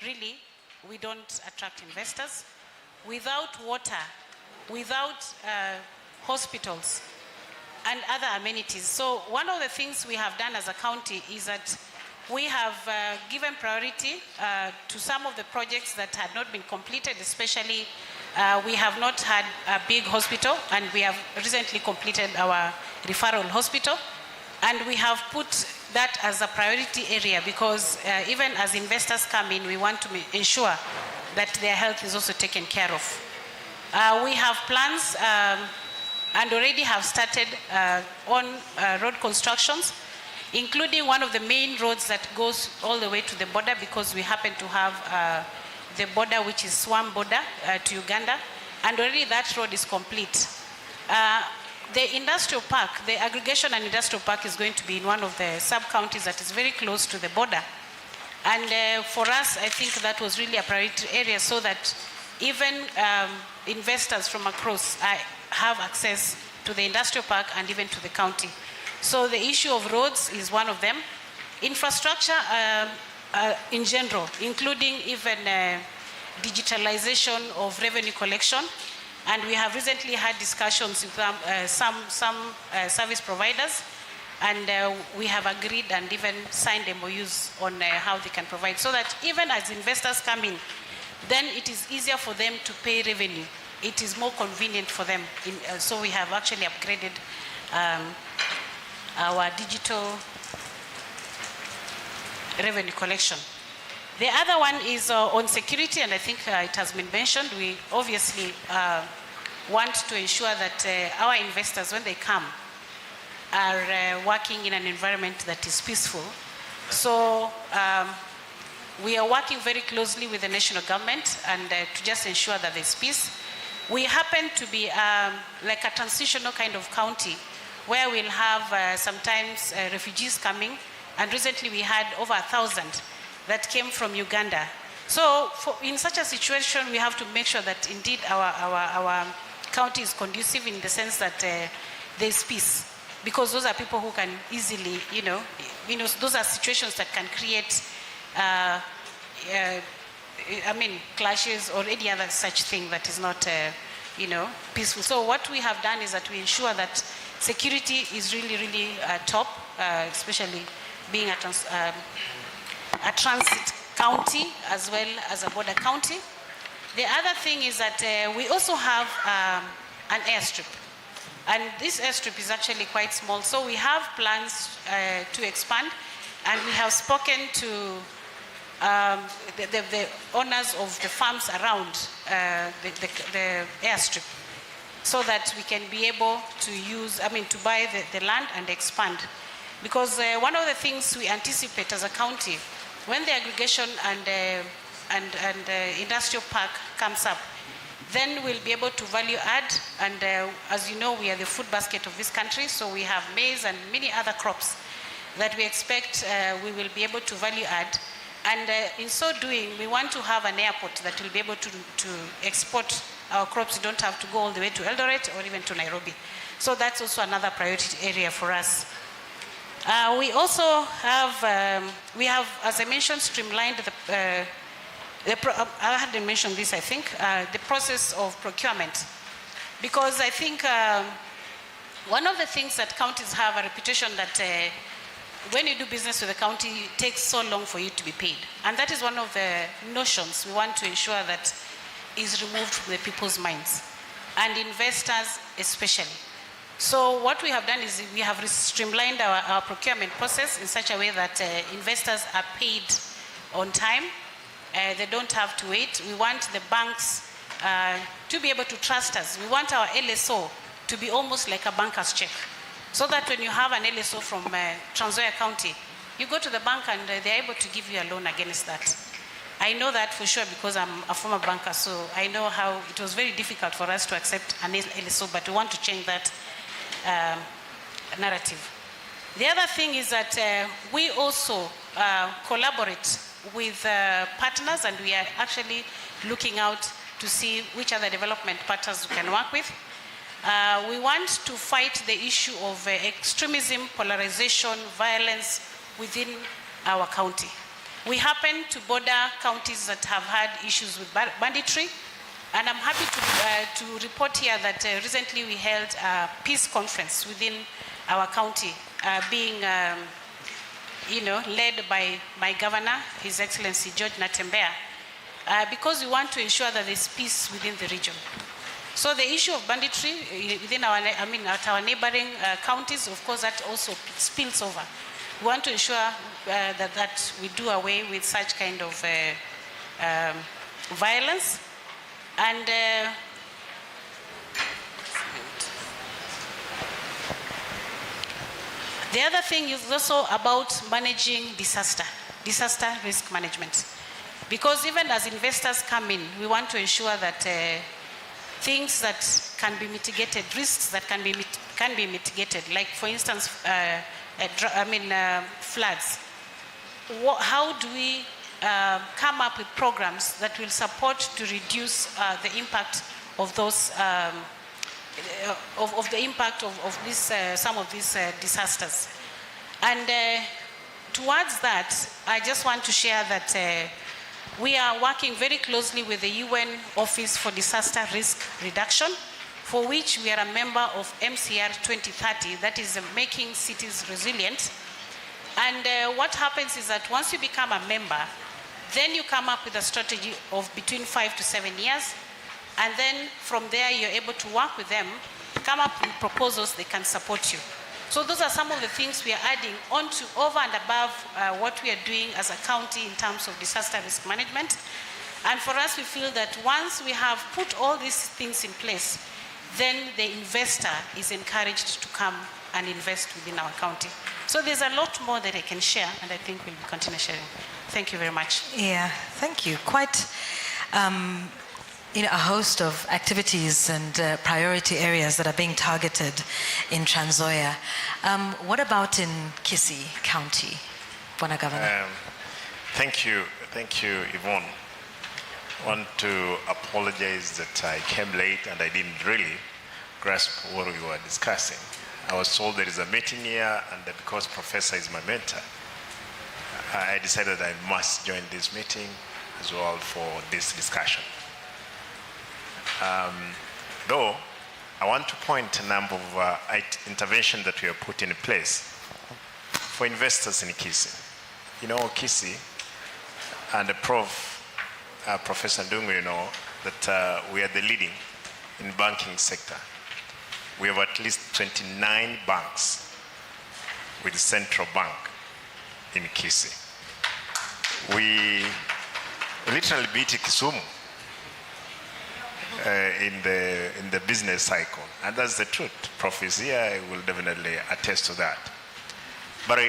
really we don't attract investors. Without water, without hospitals, and other amenities. So one of the things we have done as a county is that we have given priority to some of the projects that had not been completed, especially we have not had a big hospital, and we have recently completed our referral hospital. And we have put that as a priority area because even as investors come in, we want to ensure that their health is also taken care of. We have plans and already have started on road constructions, including one of the main roads that goes all the way to the border because we happen to have the border, which is Swam border to Uganda, and already that road is complete. The industrial park, the aggregation and industrial park is going to be in one of the sub-counties that is very close to the border. And for us, I think that was really a priority area so that even investors from across have access to the industrial park and even to the county. So the issue of roads is one of them. Infrastructure in general, including even digitalization of revenue collection. And we have recently had discussions with some service providers, and we have agreed and even signed MOUs on how they can provide, so that even as investors come in, then it is easier for them to pay revenue. It is more convenient for them. So we have actually upgraded our digital revenue collection. The other one is on security, and I think it has been mentioned. We obviously want to ensure that our investors, when they come, are working in an environment that is peaceful. So we are working very closely with the national government and to just ensure that there's peace. We happen to be like a transitional kind of county where we'll have sometimes refugees coming, and recently we had over 1,000 that came from Uganda. So in such a situation, we have to make sure that indeed our county is conducive in the sense that there's peace, because those are people who can easily, those are situations that can create, clashes or any other such thing that is not, peaceful. So what we have done is that we ensure that security is really, really top, especially being a transit county as well as a border county. The other thing is that we also have an airstrip. And this airstrip is actually quite small. So we have plans to expand, and we have spoken to the owners of the farms around the airstrip, so that we can be able to to buy the land and expand. Because one of the things we anticipate as a county, when the aggregation and industrial park comes up, then we'll be able to value add. And as you know, we are the food basket of this country, so we have maize and many other crops that we expect we will be able to value add. And in so doing, we want to have an airport that will be able to export our crops. You don't have to go all the way to Eldoret or even to Nairobi. So that's also another priority area for us. We also have, as I mentioned, streamlined I hadn't mentioned this, I think, the process of procurement. Because I think one of the things that counties have a reputation that when you do business with the county, it takes so long for you to be paid. And that is one of the notions we want to ensure that is removed from the people's minds, and investors especially. So what we have done is we have streamlined our procurement process in such a way that investors are paid on time. They don't have to wait. We want the banks to be able to trust us. We want our LSO to be almost like a banker's check, so that when you have an LSO from Trans Nzoia County, you go to the bank and they're able to give you a loan against that. I know that for sure because I'm a former banker, so I know how it was very difficult for us to accept an LSO, but we want to change that narrative. The other thing is that we also collaborate with partners, and we are actually looking out to see which other development partners we can work with. We want to fight the issue of extremism, polarization, violence within our county. We happen to border counties that have had issues with banditry, and I'm happy to report here that recently we held a peace conference within our county, being led by my governor, His Excellency George Natembeya, because we want to ensure that there's peace within the region. So the issue of banditry within at our neighboring counties, of course, that also spills over. We want to ensure that we do away with such kind of violence. And the other thing is also about managing disaster risk management. Because even as investors come in, we want to ensure that things that can be mitigated, risks that can be mitigated, like for instance, floods. How do we come up with programs that will support to reduce the impact of those of the impact of this some of these disasters? And towards that, I just want to share that we are working very closely with the UN Office for Disaster Risk Reduction, for which we are a member of MCR 2030, that is Making Cities Resilient. And what happens is that once you become a member, then you come up with a strategy of between 5 to 7 years, and then from there you're able to work with them, come up with proposals they can support you. So those are some of the things we are adding on to over and above what we are doing as a county in terms of disaster risk management. And for us, we feel that once we have put all these things in place, then the investor is encouraged to come and invest within our county. So there's a lot more that I can share, and I think we'll continue sharing. Thank you very much. Yeah, thank you. Quite a host of activities and priority areas that are being targeted in Trans Nzoia. What about in Kisii County, Bwana Governor? Thank you, Yvonne. I want to apologize that I came late and I didn't really grasp what we were discussing. I was told there is a meeting here, and because Professor is my mentor, I decided I must join this meeting as well for this discussion. Though, I want to point a number of interventions that we have put in place for investors in Kisii. Kisii, and the Professor Ndungu, that we are the leading in banking sector. We have at least 29 banks with central bank in Kisii. We literally beat Kisumu in the business cycle, and that's the truth. Prof is here, will definitely attest to that. But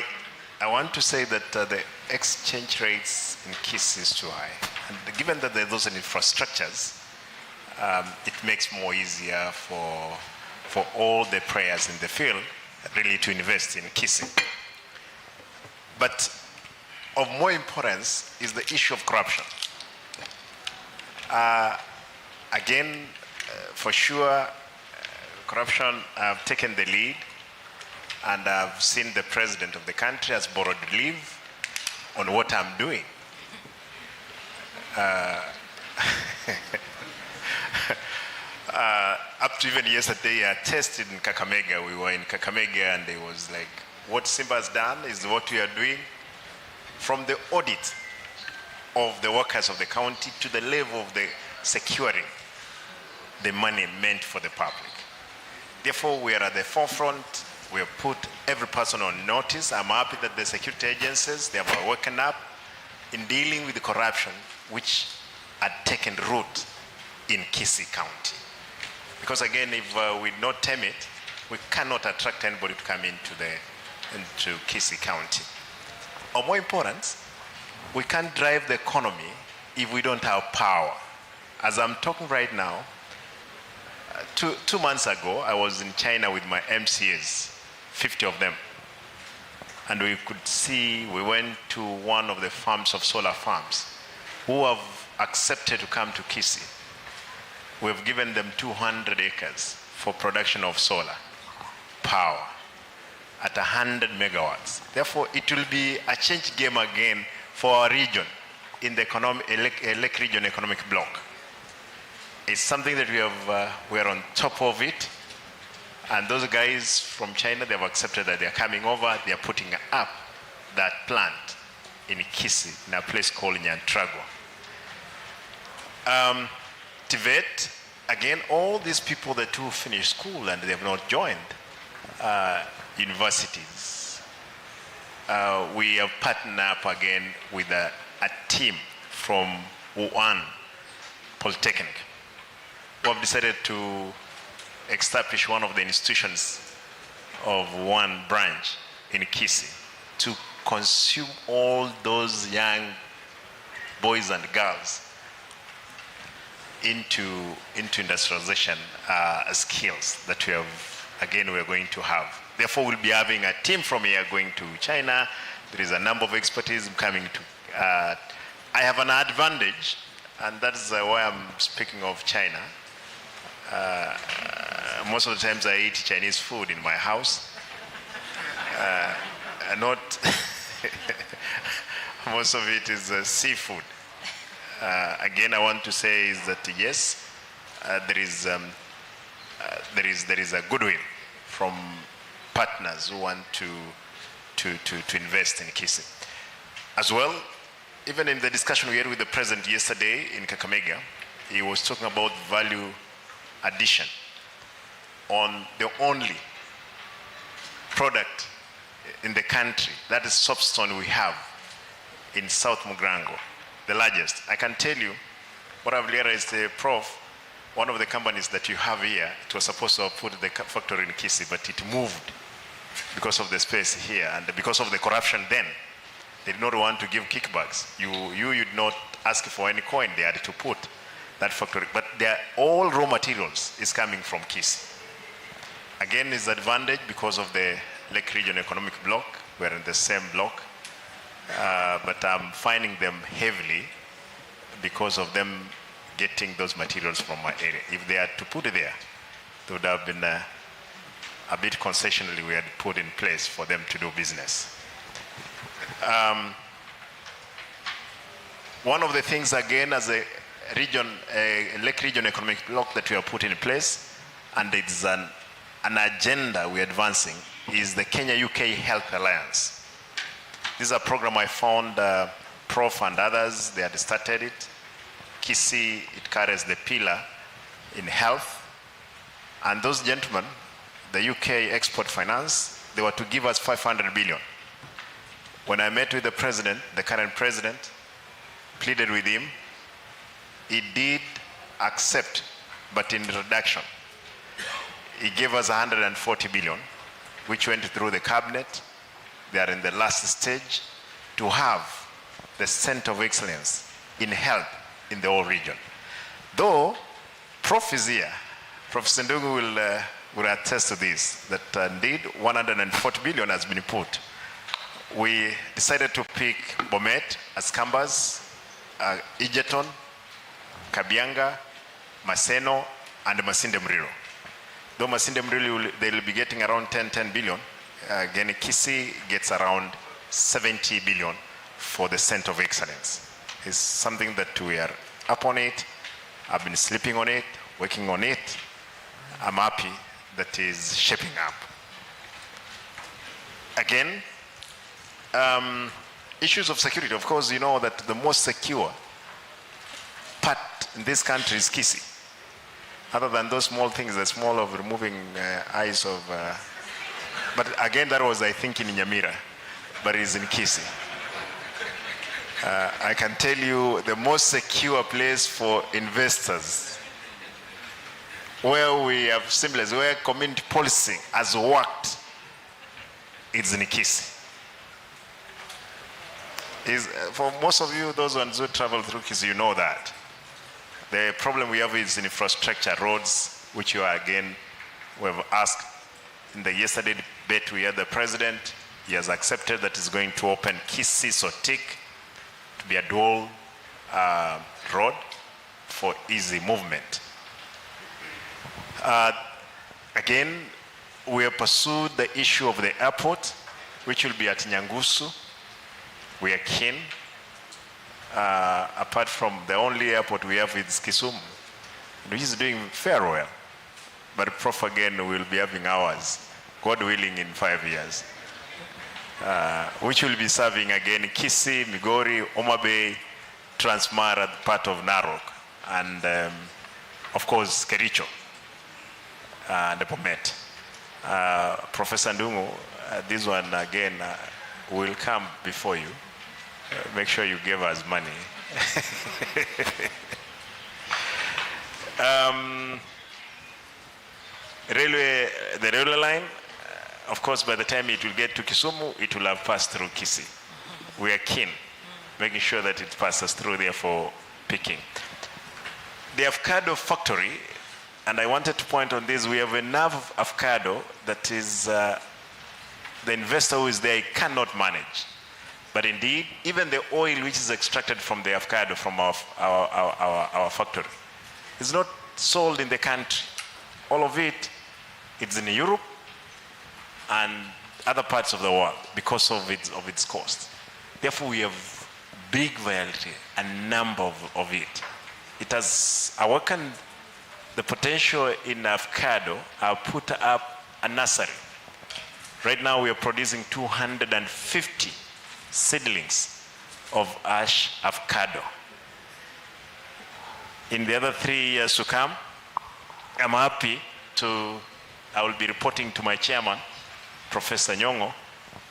I want to say that the exchange rates in Kisii is too high, and given that there are those infrastructures, it makes more easier for all the players in the field really to invest in Kisii. But of more importance is the issue of corruption. Again, for sure, corruption, I've taken the lead, and I've seen the president of the country has borrowed leave on what I'm doing. Up to even yesterday, I tested in Kakamega. We were in Kakamega, and there was like What Simba has done is what we are doing, from the audit of the workers of the county to the level of the securing the money meant for the public. Therefore, we are at the forefront. We have put every person on notice. I'm happy that the security agencies, they have woken up in dealing with the corruption which had taken root in Kisii County. Because again, if we don't tame it, we cannot attract anybody to come into Kisii County. Or more important, we can't drive the economy if we don't have power. As I'm talking right now, two months ago, I was in China with my MCAs, 50 of them. And we could see, we went to one of the farms of solar farms who have accepted to come to Kisii. We've given them 200 acres for production of solar power at 100 megawatts. Therefore, it will be a change game again for our region in the Lake Region Economic Bloc. It's something that we are on top of it. And those guys from China, they've accepted that they're coming over, they're putting up that plant in Kisii, in a place called Nyantragwa. TVET, again, all these people that who finished school and they have not joined universities, we have partnered up again with a team from Wuhan Polytechnic, who have decided to establish one of the institutions of one branch in Kisii to consume all those young boys and girls into industrialization skills that we're going to have. Therefore, we'll be having a team from here going to China. There is a number of expertise coming to. I have an advantage, and that's why I'm speaking of China. Most of the times I eat Chinese food in my house. Not most of it is seafood. Again, I want to say is that yes, there is a goodwill from partners who want to invest in Kisii. As well, even in the discussion we had with the president yesterday in Kakamega, he was talking about value addition on the only product in the country, that is soapstone we have in South Mugrango, the largest. I can tell you what I've realized, Prof, one of the companies that you have here, it was supposed to have put the factory in Kisii, but it moved because of the space here and because of the corruption then. They did not want to give kickbacks. You did not ask for any coin, they had to put that factory. But all raw materials is coming from Kisii. Again, is advantage because of the Lake Region Economic Bloc. We're in the same block. But I'm finding them heavily because of them getting those materials from my area. If they had to put it there, it would have been a bit concessionally we had put in place for them to do business. One of the things, again, as a Lake Region Economic Bloc that we have put in place, and it's an agenda we're advancing, is the Kenya-UK Health Alliance. This is a program I found Prof and others, they had started it. Kisii, it carries the pillar in health. And those gentlemen, the UK Export Finance, they were to give us 500 billion. When I met with the president, the current president, pleaded with him, he did accept, but in reduction. He gave us 140 billion, which went through the cabinet. They are in the last stage to have the center of excellence in health in the whole region. Though Prof is here, Professor Ndungu will attest to this, that indeed 140 billion has been put. We decided to pick Bomet, Askambas, Egerton, Kabianga, Maseno, and Masinde Mriro. Though Masinde Mriro, they'll be getting around 10 billion. Again, Kisii gets around 70 billion for the Center of Excellence. It's something that we are up on it. I've been sleeping on it, working on it. I'm happy that is shaping up. again, issues of security. Of course, you know that the most secure part in this country is Kisii. Other than those small things, the small of removing eyes of, but again, that was, I think, in Nyamira, but it's in Kisii. I can tell you the most secure place for investors, where we have symbols, where community policing has worked, it's in Kisii. For most of you, those ones who travel through Kisii, you know that. The problem we have is infrastructure, roads, which you are again, we have asked in the yesterday debate we had the president, he has accepted that he's going to open Kisii Sotik to be a dual road for easy movement. Again, we have pursued the issue of the airport, which will be at Nyangusu. We are keen. Apart from the only airport we have is Kisumu, which is doing fairly well. But Prof again will be having ours, God willing, in 5 years, which will be serving again Kisii, Migori, Homa Bay, Transmara, part of Narok, and of course Kericho and Bomet. Professor Ndungu, this one again will come before you. Make sure you give us money. The railway line, of course, by the time it will get to Kisumu, it will have passed through Kisii. We are keen, making sure that it passes through there for picking. The avocado factory, and I wanted to point on this, we have enough avocado that is, the investor who is there cannot manage. But indeed, even the oil which is extracted from the avocado from our factory is not sold in the country. All of it, it's in Europe and other parts of the world because of its cost. Therefore, we have big variety, a number of it. It has awakened the potential in avocado. I'll put up a nursery. Right now, we are producing 250 seedlings of ash avocado. In the other 3 years to come, I'm happy I will be reporting to my chairman, Professor Nyongo,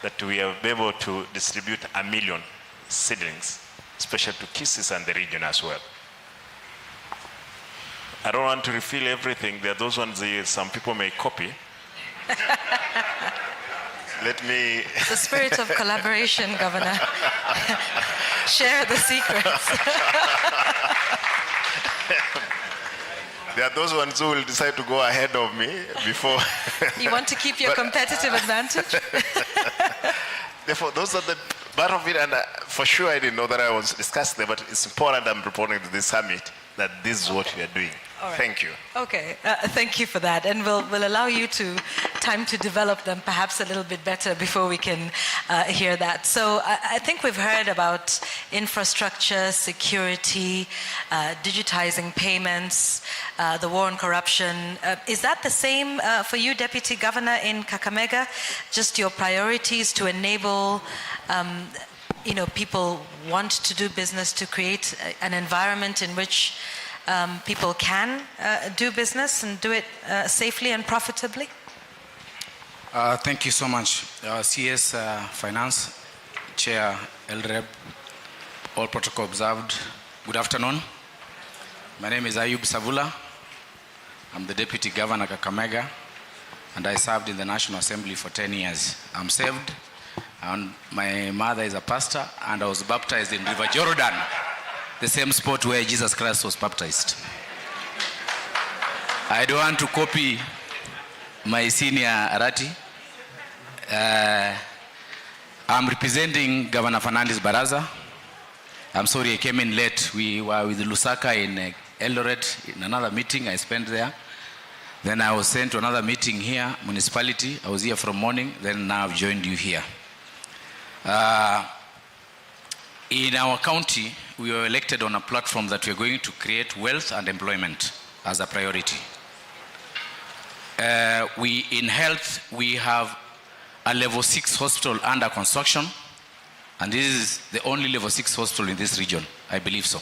that we have been able to distribute 1 million seedlings, especially to Kisii and the region as well. I don't want to refill everything. There are those ones some people may copy. Let me... The spirit of collaboration, Governor. Share the secrets. There are those ones who will decide to go ahead of me before... You want to keep your competitive advantage? Therefore, those are the part of it, and for sure I didn't know that I was discussing them, but it's important I'm reporting to this summit that this is what we are doing. All right. Thank you. Okay, thank you for that. And we'll allow you time to develop them perhaps a little bit better before we can hear that. So I think we've heard about infrastructure, security, digitizing payments, the war on corruption. Is that the same for you, Deputy Governor, in Kakamega? Just your priorities to enable people want to do business, to create an environment in which people can do business and do it safely and profitably? Thank you so much. CS Finance, Chair LREB, all protocol observed. Good afternoon. My name is Ayub Savula. I'm the Deputy Governor Kakamega, and I served in the National Assembly for 10 years. I'm saved, and my mother is a pastor, and I was baptized in River Jordan, the same spot where Jesus Christ was baptized. I don't want to copy my senior Arati. I'm representing Governor Fernandez Baraza. I'm sorry I came in late. We were with Lusaka in Eldoret in another meeting I spent there. Then I was sent to another meeting here, municipality. I was here from morning, then now I've joined you here. In our county, we were elected on a platform that we're going to create wealth and employment as a priority. In health, we have a level 6 hospital under construction, and this is the only level 6 hospital in this region, I believe so.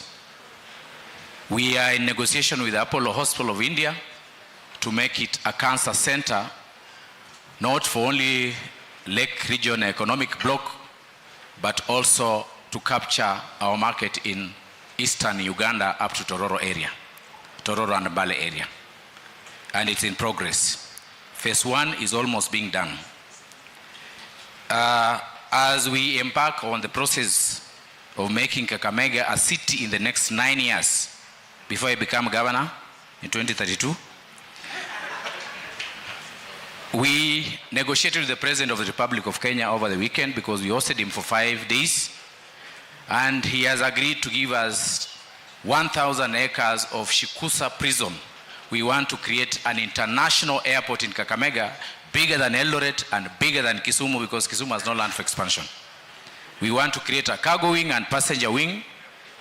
We are in negotiation with the Apollo Hospital of India to make it a cancer center, not for only Lake Region Economic Bloc, but also to capture our market in eastern Uganda up to Tororo area, Tororo and Mbale area. And it's in progress. Phase 1 is almost being done. As we embark on the process of making Kakamega a city in the next 9 years, before I become governor in 2032, we negotiated with the President of the Republic of Kenya over the weekend because we hosted him for 5 days, and he has agreed to give us 1,000 acres of Shikusa prison. We want to create an international airport in Kakamega, bigger than Eldoret and bigger than Kisumu, because Kisumu has no land for expansion. We want to create a cargo wing and passenger wing,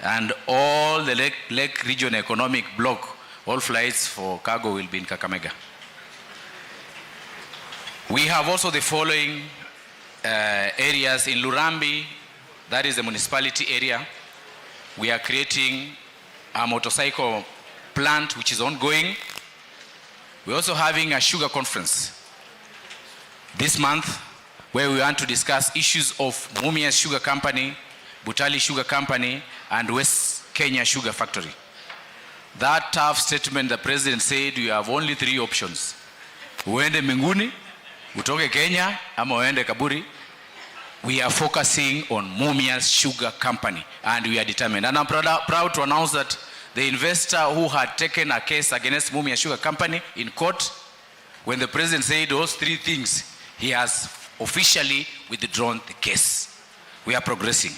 and all the Lake Region Economic Bloc, all flights for cargo will be in Kakamega. We have also the following areas in Lurambi, that is the municipality area. We are creating a motorcycle plant which is ongoing. We're also having a sugar conference this month where we want to discuss issues of Mumias Sugar Company, Butali Sugar Company, and West Kenya Sugar Factory. That tough statement, the president said you have only 3 options. Uende Minguni, utoke Kenya, ama uende Kaburi. We are focusing on Mumias Sugar Company, and we are determined. And I'm proud to announce that the investor who had taken a case against Mumias Sugar Company in court, when the president said those 3 things, he has officially withdrawn the case. We are progressing.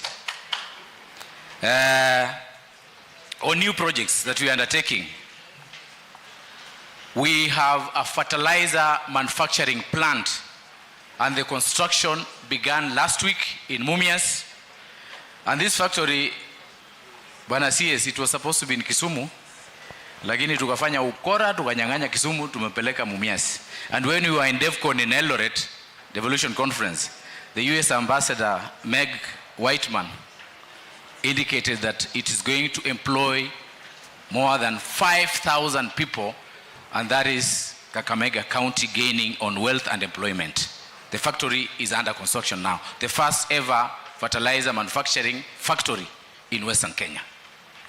On new projects that we are undertaking, we have a fertilizer manufacturing plant, and the construction began last week in Mumias. And this factory, Bwana CS, it was supposed to be in Kisumu, lakini tukafanya ukora, tukanyang'anya Kisumu, tumepeleka Mumias. And when we were in DevCon in Eldoret, Devolution Conference, the US Ambassador Meg Whiteman indicated that it is going to employ more than 5,000 people, and that is Kakamega County gaining on wealth and employment. The factory is under construction now. The first ever fertilizer manufacturing factory in Western Kenya.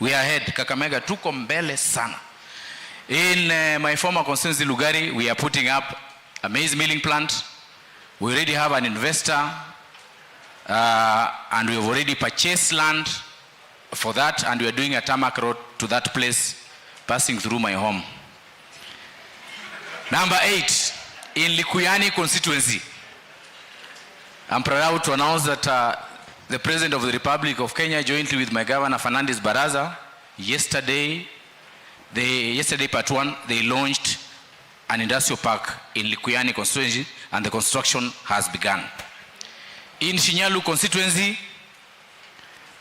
We are ahead. Kakamega tuko mbele sana. In my former constituency Lugari, we are putting up a maize milling plant. We already have an investor, and we have already purchased land for that, and we are doing a tarmac road to that place, passing through my home. Number 8, in Likuyani constituency, I'm proud to announce that the President of the Republic of Kenya, jointly with my Governor Fernandes Baraza, yesterday part 1, they launched an industrial park in Likuyani constituency, and the construction has begun. In Shinyalu constituency,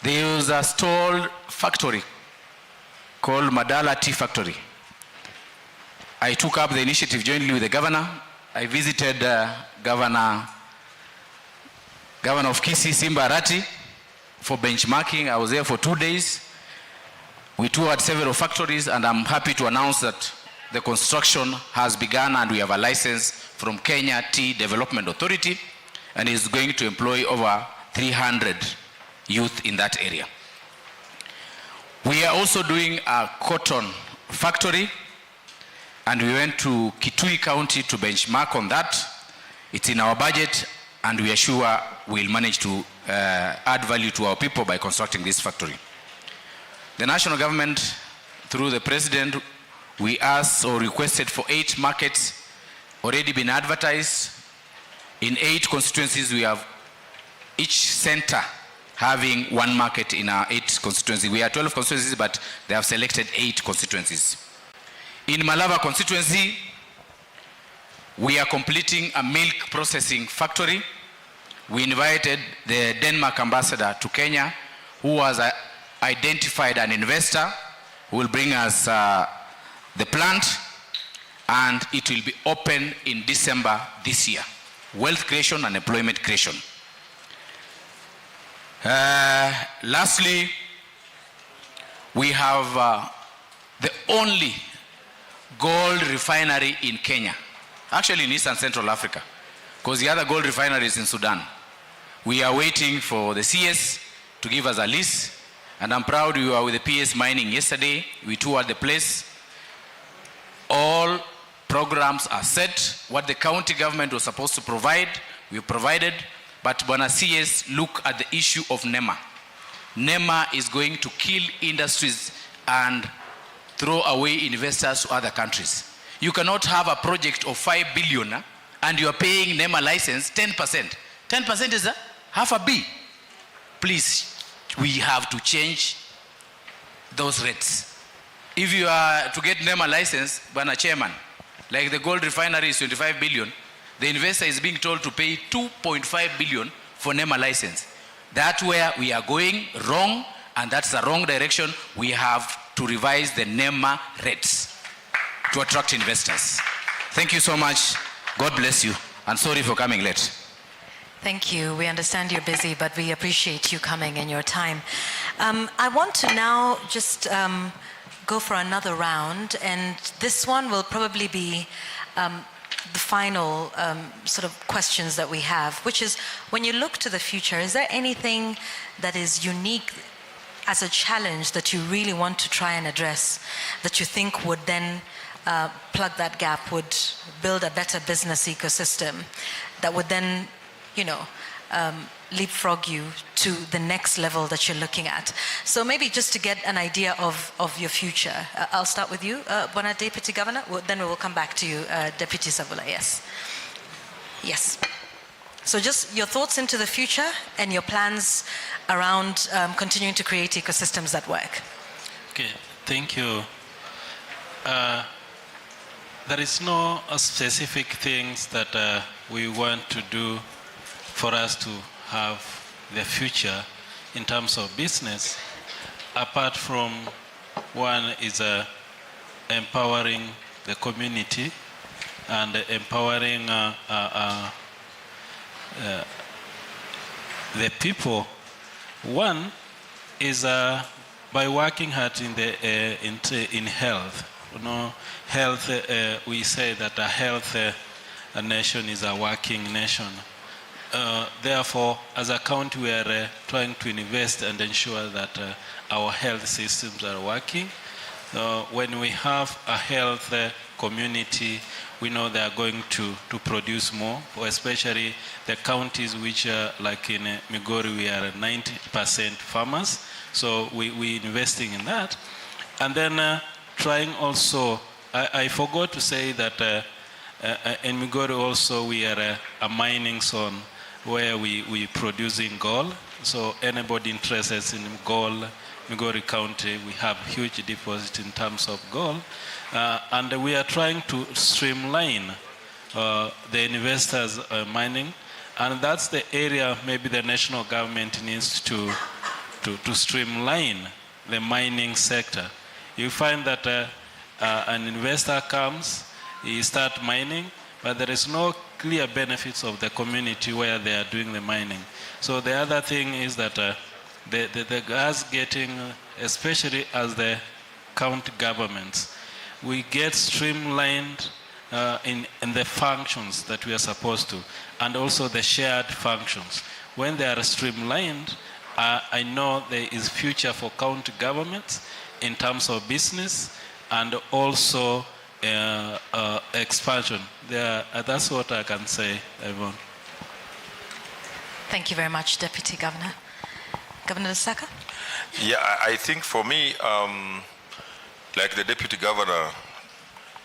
there was a stalled factory called Madala Tea Factory. I took up the initiative jointly with the governor. I visited Governor of Kisii, Simba Arati, for benchmarking. I was there for 2 days. We toured several factories, and I'm happy to announce that the construction has begun, and we have a license from Kenya Tea Development Authority, and is going to employ over 300 youth in that area. We are also doing a cotton factory, and we went to Kitui County to benchmark on that. It's in our budget, and we are sure we'll manage to add value to our people by constructing this factory. The national government, through the president, we asked or requested for 8 markets already been advertised. In 8 constituencies, we have each center having 1 market in our 8 constituencies. We are 12 constituencies, but they have selected 8 constituencies. In Malava constituency, we are completing a milk processing factory. We invited the Denmark ambassador to Kenya, who has identified an investor who will bring us the plant, and it will be open in December this year. wealth creation and employment creation. Lastly, we have the only gold refinery in Kenya, actually in East and Central Africa, because the other gold refinery is in Sudan. We are waiting for the CS to give us a lease, and I'm proud we were with the PS Mining yesterday. We toured the place. All programs are set. What the county government was supposed to provide, we provided. But Bwana CS, look at the issue of NEMA. NEMA is going to kill industries and throw away investors to other countries. You cannot have a project of 5 billion and you are paying NEMA license 10%. 10% is half a B. Please, we have to change those rates. If you are to get NEMA license, Bwana Chairman, like the gold refinery is 25 billion, the investor is being told to pay 2.5 billion for NEMA license. That's where we are going wrong, and that's the wrong direction. We have to revise the NEMA rates to attract investors. Thank you so much. God bless you, and sorry for coming late. Thank you. We understand you're busy, but we appreciate you coming and your time. I want to now just go for another round, and this one will probably be the final sort of questions that we have, which is, when you look to the future, is there anything that is unique as a challenge that you really want to try and address, that you think would then plug that gap, would build a better business ecosystem, that would then, you know, leapfrog you to the next level that you're looking at? So maybe just to get an idea of your future, I'll start with you, Bwana Deputy Governor, then we will come back to you, Deputy Savula. Yes. Yes. So just your thoughts into the future and your plans around continuing to create ecosystems that work. Okay, thank you. There is no specific things that we want to do for us to have the future in terms of business, apart from one is empowering the community and empowering the people. One is by working hard in health. You know, health. We say that a health nation is a working nation. Therefore, as a county, we are trying to invest and ensure that our health systems are working. When we have a health community, we know they are going to produce more, especially the counties which are like in Migori, we are 90% farmers. So we're investing in that. And then trying also, I forgot to say that in Migori also we are a mining zone where we producing gold. So anybody interested in gold, Migori County, we have huge deposit in terms of gold. And we are trying to streamline the investors mining. And that's the area maybe the national government needs to streamline the mining sector. You find that an investor comes, he start mining, but there is no clear benefits of the community where they are doing the mining. So the other thing is that the gas getting, especially as the county governments, we get streamlined in the functions that we are supposed to, and also the shared functions. When they are streamlined, I know there is future for county governments in terms of business and also expansion. That's what I can say, Yvonne. Thank you very much, Deputy Governor. Governor Lusaka? Yeah, I think for me, like the Deputy Governor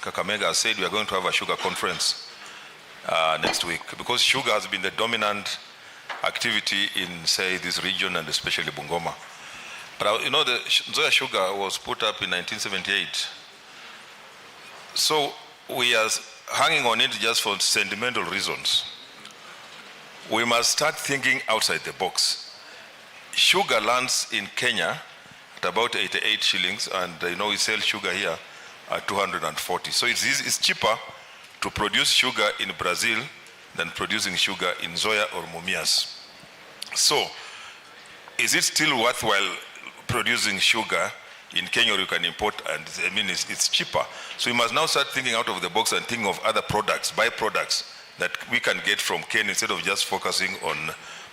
Kakamega said, we are going to have a sugar conference next week, because sugar has been the dominant activity in, say, this region and especially Bungoma. But you know, the Nzoia sugar was put up in 1978. So we are hanging on it just for sentimental reasons. We must start thinking outside the box. Sugar lands in Kenya at about 88 shillings, and you know, we sell sugar here at 240. So it's cheaper to produce sugar in Brazil than producing sugar in Zoya or Mumias. So, is it still worthwhile producing sugar in Kenya, or you can import, and I mean, it's cheaper. So we must now start thinking out of the box and think of other products, byproducts that we can get from cane instead of just focusing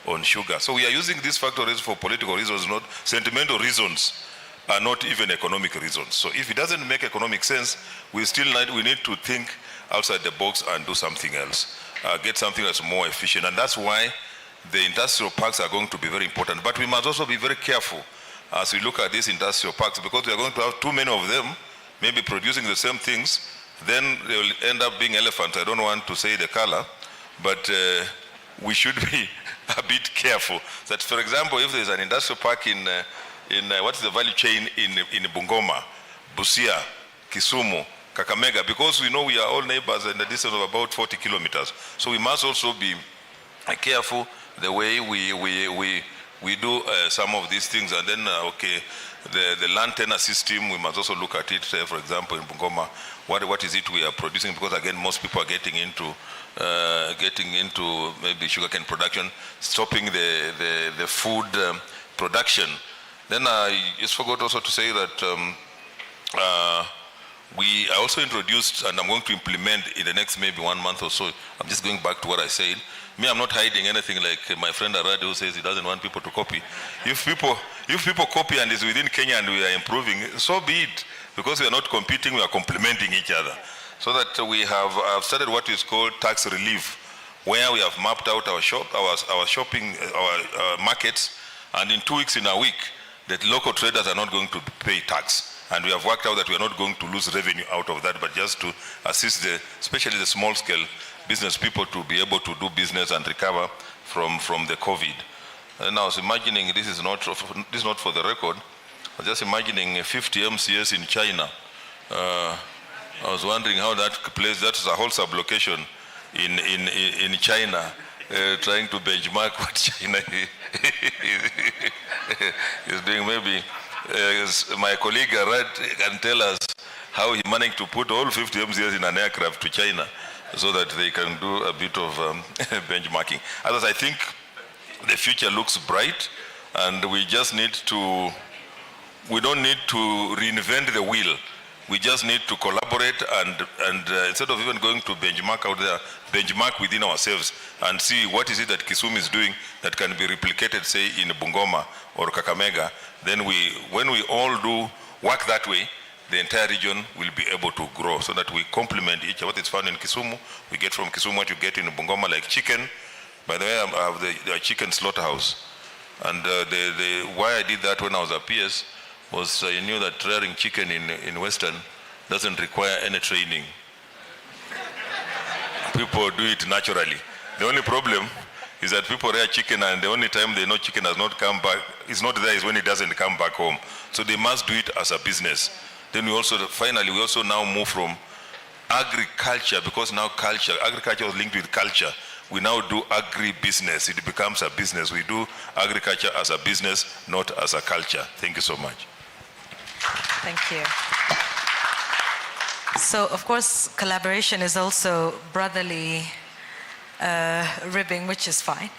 on sugar. So we are using these factories for political reasons, not sentimental reasons, are not even economic reasons. So if it doesn't make economic sense, we need to think outside the box and do something else, get something that's more efficient. And that's why the industrial parks are going to be very important. But we must also be very careful as we look at these industrial parks, because we are going to have too many of them, maybe producing the same things, then they will end up being elephants. I don't want to say the color, but we should be a bit careful. That, for example, if there's an industrial park in what's the value chain in Bungoma, Busia, Kisumu, Kakamega, because we know we are all neighbors in a distance of about 40 kilometers. So we must also be careful the way we do some of these things. And then, okay, the land tenure system, we must also look at it. For example, in Bungoma, what is it we are producing? Because again, most people are getting into maybe sugarcane production, stopping the food production. Then I just forgot also to say that we also introduced, and I'm going to implement in the next maybe 1 month or so. I'm just going back to what I said. Me, I'm not hiding anything like my friend Aradi who says he doesn't want people to copy. If people copy and it's within Kenya and we are improving, so be it. Because we are not competing, we are complementing each other. So that we have started what is called tax relief, where we have mapped out our shopping, our markets, and in 2 weeks in a week, that local traders are not going to pay tax. And we have worked out that we are not going to lose revenue out of that, but just to assist especially the small scale business people to be able to do business and recover from the COVID. And I was imagining, this is not for the record, I was just imagining 50 MCS in China. I was wondering how that place, that's a whole sublocation in China, trying to benchmark what China is doing. Maybe my colleague can tell us how he managed to put all 50 MCS in an aircraft to China so that they can do a bit of benchmarking. Others, I think the future looks bright, and we just need to, we don't need to reinvent the wheel. We just need to collaborate and instead of even going to benchmark out there, benchmark within ourselves and see what is it that Kisumu is doing that can be replicated, say, in Bungoma or Kakamega. Then when we all do work that way, the entire region will be able to grow so that we complement each other. What is found in Kisumu, we get from Kisumu what you get in Bungoma, like chicken. By the way, I have the chicken slaughterhouse. And why I did that when I was at PS was I knew that rearing chicken in Western doesn't require any training. People do it naturally. The only problem is that people rear chicken and the only time they know chicken has not come back, it's not there, is when it doesn't come back home. So they must do it as a business. Then we also now move from agriculture, because now agriculture is linked with culture. We now do agri-business. It becomes a business. We do agriculture as a business, not as a culture. Thank you so much. Thank you. So, of course, collaboration is also brotherly ribbing, which is fine.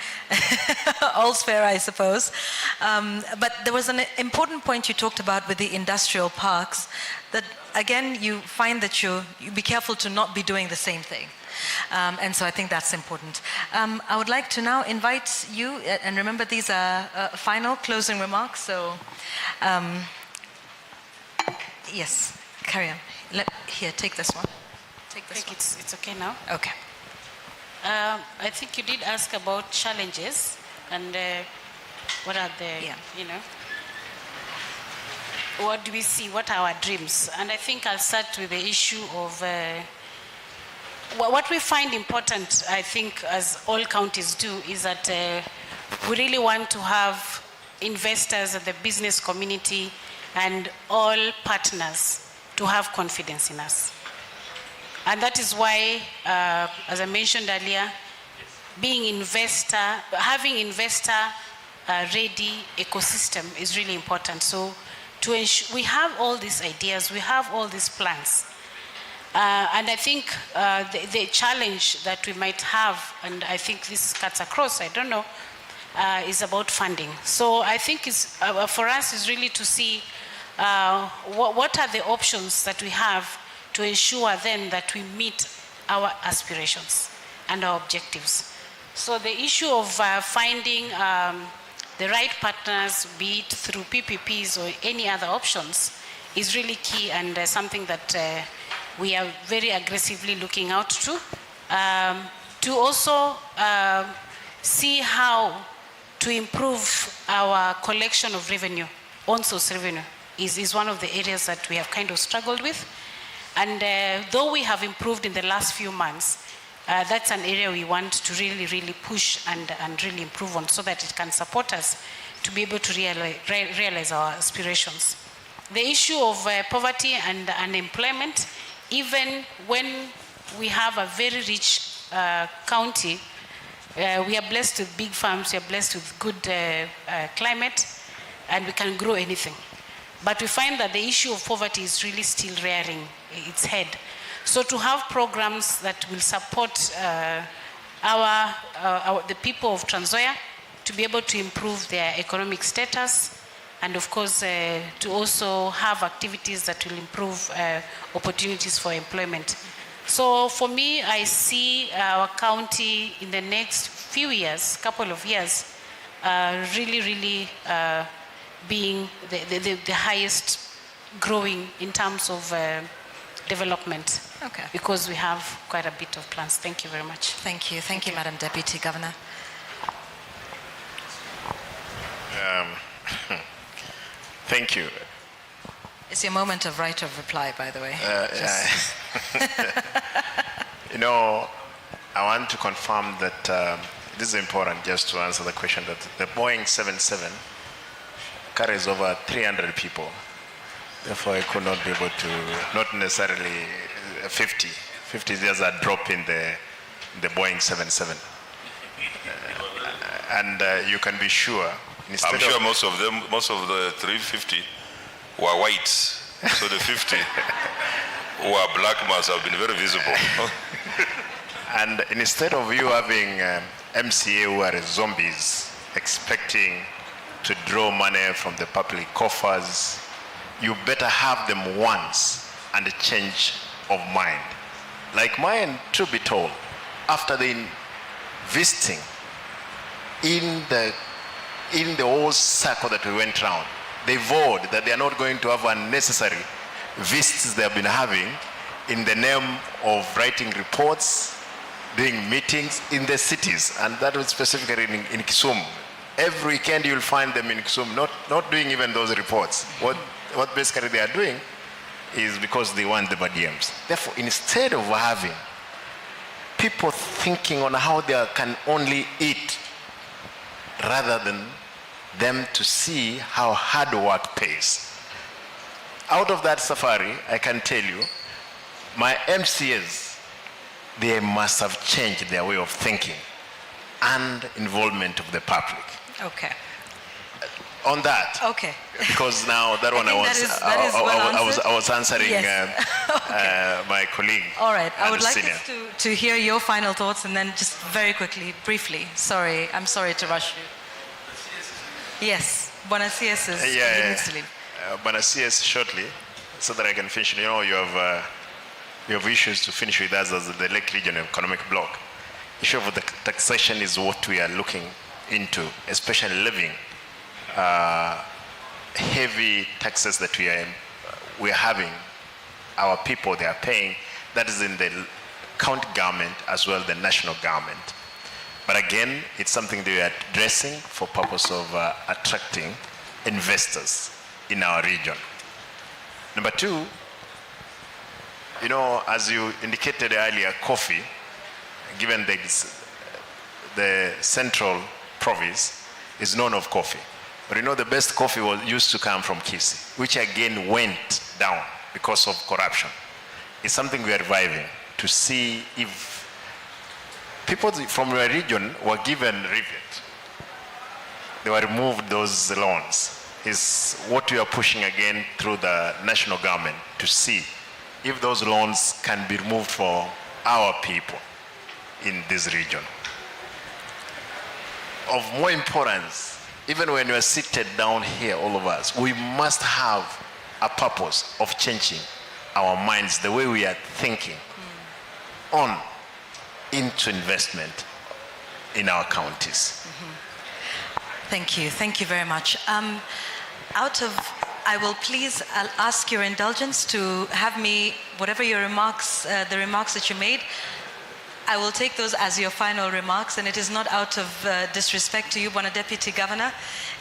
All's fair, I suppose. But there was an important point you talked about with the industrial parks, that again, you find that you be careful to not be doing the same thing. And so I think that's important. I would like to now invite you, and remember these are final closing remarks, so yes, carry on. Here, take this one. Take this one. It's okay now? Okay. I think you did ask about challenges and what are the, what do we see, what are our dreams? And I think I'll start with the issue of what we find important, I think, as all counties do, is that we really want to have investors and the business community and all partners to have confidence in us. And that is why, as I mentioned earlier, having investor-ready ecosystem is really important. So to ensure we have all these ideas, we have all these plans, And I think the challenge that we might have, and I think this cuts across, I don't know, is about funding. So I think it's, for us is really to see what are the options that we have to ensure then that we meet our aspirations and our objectives. So the issue of finding the right partners, be it through PPPs or any other options, is really key and something that we are very aggressively looking out to also see how to improve our collection of revenue, on-source revenue, is one of the areas that we have kind of struggled with. And though we have improved in the last few months, that's an area we want to really, really push and really improve on so that it can support us to be able to realize our aspirations. The issue of poverty and unemployment, even when we have a very rich county, we are blessed with big farms, we are blessed with good climate, and we can grow anything. But we find that the issue of poverty is really still rearing its head. So to have programs that will support the people of Trans Nzoia to be able to improve their economic status, and of course to also have activities that will improve opportunities for employment. So for me, I see our county in the next few years, couple of years, really, really being the highest growing in terms of development. Okay. Because we have quite a bit of plans. Thank you very much. Thank you. Thank you, Madam Deputy Governor. Thank you. It's your moment of right of reply, by the way. You know, I want to confirm that this is important just to answer the question that the Boeing 77 carries over 300 people. Therefore, I could not be able to, not necessarily 50. 50 is just a drop in the Boeing 77. And you can be sure. I'm sure most of the 350 were white. So the 50 who are black must have been very visible. And instead of you having MCA who are zombies expecting to draw money from the public coffers, you better have them once and a change of mind. Like mine, to be told, after the visiting in the whole circle that we went round, they vowed that they are not going to have unnecessary visits they have been having in the name of writing reports, doing meetings in the cities, and that was specifically in Kisumu. Every weekend you'll find them in Kisumu, not doing even those reports. What basically they are doing is because they want the BDMs. Therefore, instead of having people thinking on how they can only eat, rather than them to see how hard work pays. Out of that safari, I can tell you, my MCAs, they must have changed their way of thinking and involvement of the public. Okay. On that, okay, because now that one I was answering yes. Okay. My colleague. All right, I would like us to hear your final thoughts, and then just very quickly, briefly. Sorry, I'm sorry to rush you. Yes, Bwana CS is needs to leave. Bwana CS shortly, so that I can finish. You know, you have issues to finish with us as the Lake Region Economic Bloc. Issue of the taxation is what we are looking into, especially living. Heavy taxes that we are having, our people, they are paying, that is in the county government as well the national government. But again, it's something that we are addressing for purpose of attracting investors in our region. Number two, you know, as you indicated earlier, coffee, given the central province is known of coffee. But you know, the best coffee used to come from Kisi, which again went down because of corruption. It's something we are reviving to see if people from your region were given rebate. They were removed those loans. Is what we are pushing again through the national government to see if those loans can be removed for our people in this region. Of more importance, even when we are seated down here, all of us, we must have a purpose of changing our minds, the way we are thinking on into investment in our counties. Thank you. Thank you very much. I'll ask your indulgence to have me, whatever your remarks, the remarks that you made, I will take those as your final remarks, and it is not out of disrespect to you, Bwana Deputy Governor.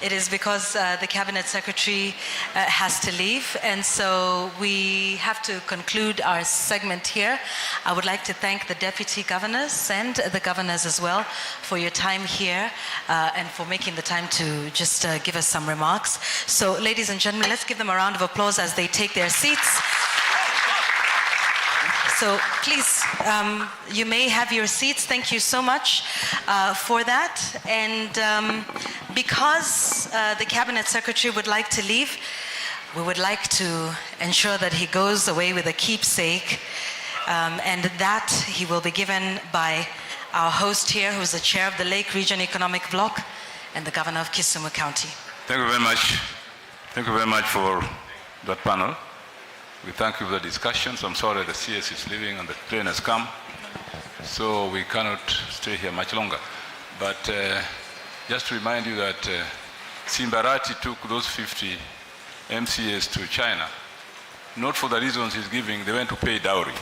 It is because the Cabinet Secretary has to leave, and so we have to conclude our segment here. I would like to thank the Deputy Governors and the Governors as well for your time here and for making the time to just give us some remarks. So, ladies and gentlemen, let's give them a round of applause as they take their seats. So please, you may have your seats. Thank you so much for that. And because the Cabinet Secretary would like to leave, we would like to ensure that he goes away with a keepsake, and that he will be given by our host here, who is the chair of the Lake Region Economic Bloc and the Governor of Kisumu County. Thank you very much. Thank you very much for that panel. We thank you for the discussions. I'm sorry the CS is leaving and the train has come, so we cannot stay here much longer. But just to remind you that Simbarati took those 50 MCAs to China, not for the reasons he's giving, they went to pay dowry.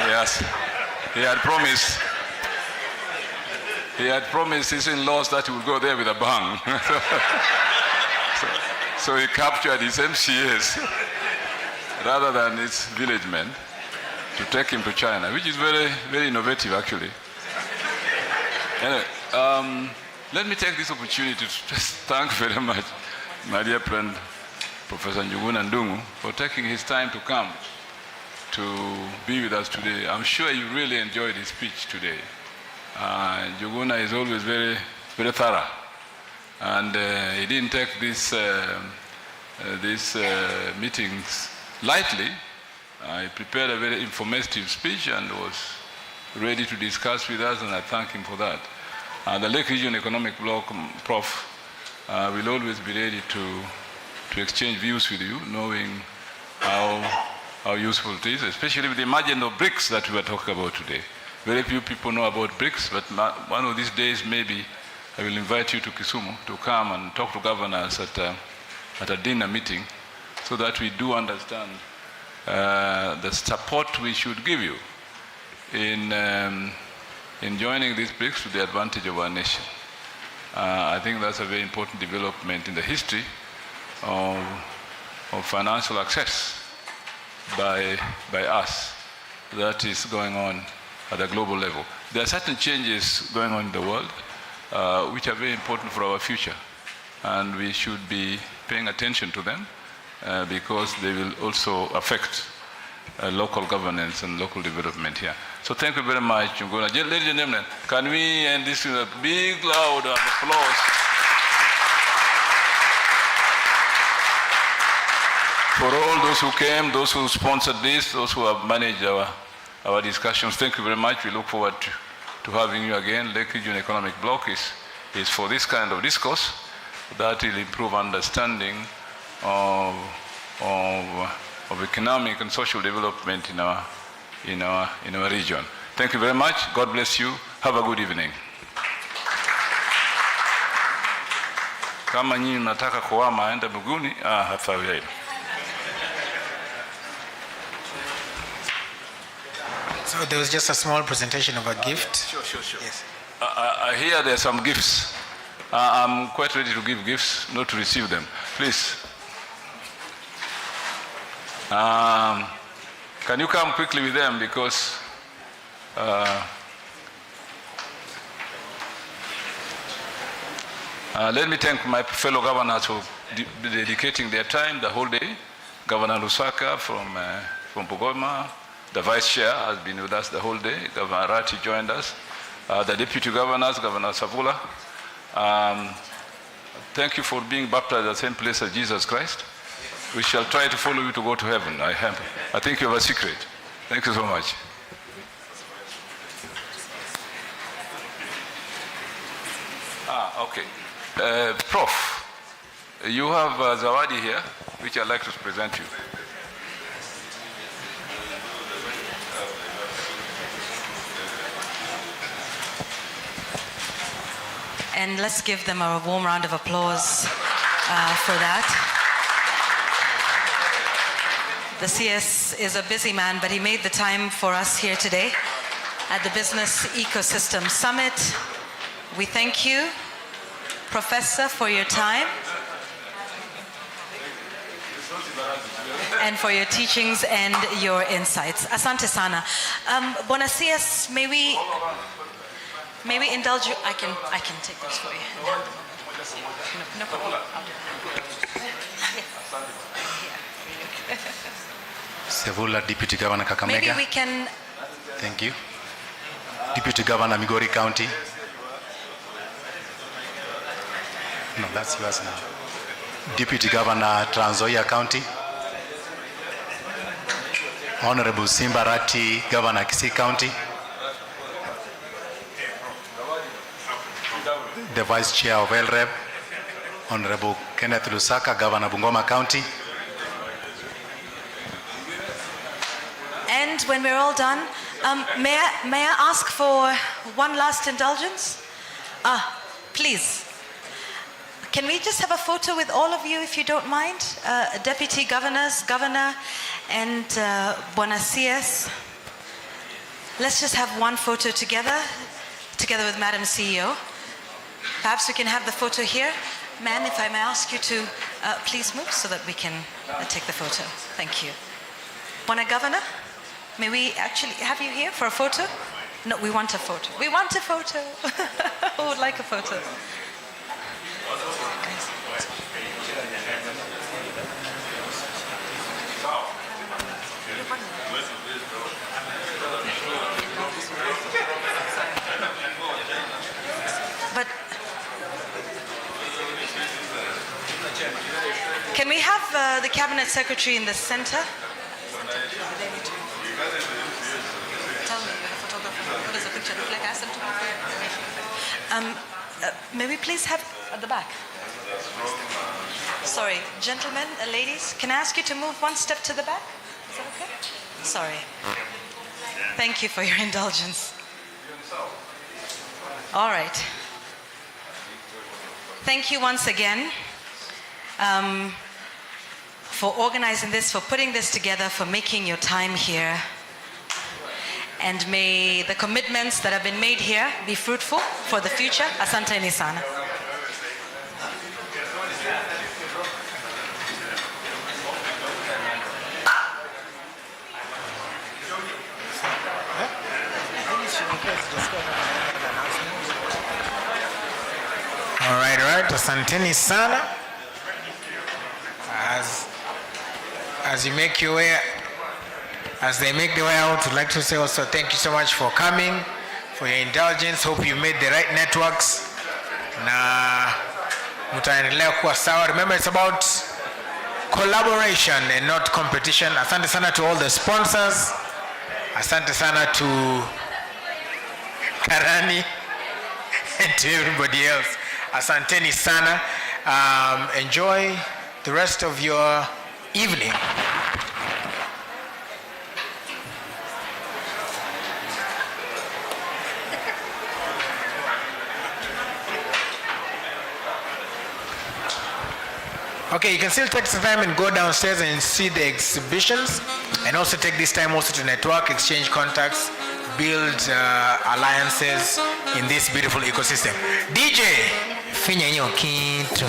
Yes, he had promised his in-laws that he would go there with a bang. so he captured his MCAs rather than his village men to take him to China, which is very, very innovative, actually. Anyway, let me take this opportunity to just thank very much my dear friend, Professor Njuguna Ndungu, for taking his time to come to be with us today. I'm sure you really enjoyed his speech today. Njuguna is always very, very thorough, and he didn't take these meetings lightly. He prepared a very informative speech and was ready to discuss with us, and I thank him for that. The Lake Region Economic Bloc, Prof, will always be ready to exchange views with you, knowing how useful it is, especially with the emergence of BRICS that we were talking about today. Very few people know about BRICS, but one of these days maybe I will invite you to Kisumu to come and talk to governors at a dinner meeting, so that we do understand the support we should give you in joining these BRICS to the advantage of our nation. I think that's a very important development in the history of financial access by us that is going on at a global level. There are certain changes going on in the world which are very important for our future, and we should be paying attention to them because they will also affect local governance and local development here. So thank you very much, Njuguna. Ladies and gentlemen, can we end this with a big loud applause for all those who came, those who sponsored this, those who have managed our discussions. Thank you very much. We look forward to having you again. Lake Region Economic Bloc is for this kind of discourse that will improve understanding of economic and social development in our region. Thank you very much. God bless you. Have a good evening. Kama nyinyi mnataka kuhama aenda mbinguni, hafai. So there was just a small presentation of a gift. Sure. Yes. I hear there are some gifts. I'm quite ready to give gifts, not to receive them. Please. Can you come quickly with them, because let me thank my fellow governors for dedicating their time the whole day. Governor Lusaka from Bugoma, the Vice Chair has been with us the whole day. Governor Rati joined us. The Deputy Governors, Governor Savula, Thank you for being baptized at the same place as Jesus Christ. We shall try to follow you to go to heaven. I think you have a secret. Thank you so much. Okay. Prof, you have Zawadi here, which I'd like to present you. And let's give them a warm round of applause for that. The CS is a busy man, but he made the time for us here today at the Business Ecosystem Summit. We thank you, Professor, for your time and for your teachings and your insights. Asante sana. Bwana CS, may we indulge you? I can take this for you. No problem. Sevula, Deputy Governor Kakamega. Maybe we can. Thank you. Deputy Governor Migori County. No, that's yours now. Deputy Governor Trans Nzoia County. Honorable Simbarati, Governor Kisii County. The Vice Chair of LREB, Honorable Kenneth Lusaka, Governor Bungoma County. And when we're all done, may I ask for one last indulgence? Please. Can we just have a photo with all of you, if you don't mind? Deputy Governors, Governor, and Bwana CS. Let's just have one photo together with Madam CEO. Perhaps we can have the photo here. Ma'am, if I may ask you to please move so that we can take the photo. Thank you. Bwana Governor, may we actually have you here for a photo? No, we want a photo. We want a photo. Who would like a photo? But can we have the Cabinet Secretary in the center? Tell me, the photographer, what does the picture look like? Ask them to move. May we please have at the back? Sorry, gentlemen, ladies, can I ask you to move one step to the back? Is that okay? Sorry. Thank you for your indulgence. All right. Thank you once again for organizing this, for putting this together, for making your time here. And may the commitments that have been made here be fruitful for the future. Asanteni sana. All right. Asanteni sana. As you make your way, as they make their way out, I'd like to say also thank you so much for coming, for your indulgence. Hope you made the right networks. Na mutaendelea kuwa sawa. Remember, it's about collaboration and not competition. Asante sana to all the sponsors. Asante sana to Karani and to everybody else. Asanteni sana. Enjoy the rest of your evening. Okay, you can still take some time and go downstairs and see the exhibitions, and also take this time also to network, exchange contacts, build alliances in this beautiful ecosystem. DJ, finya hiyo kitu.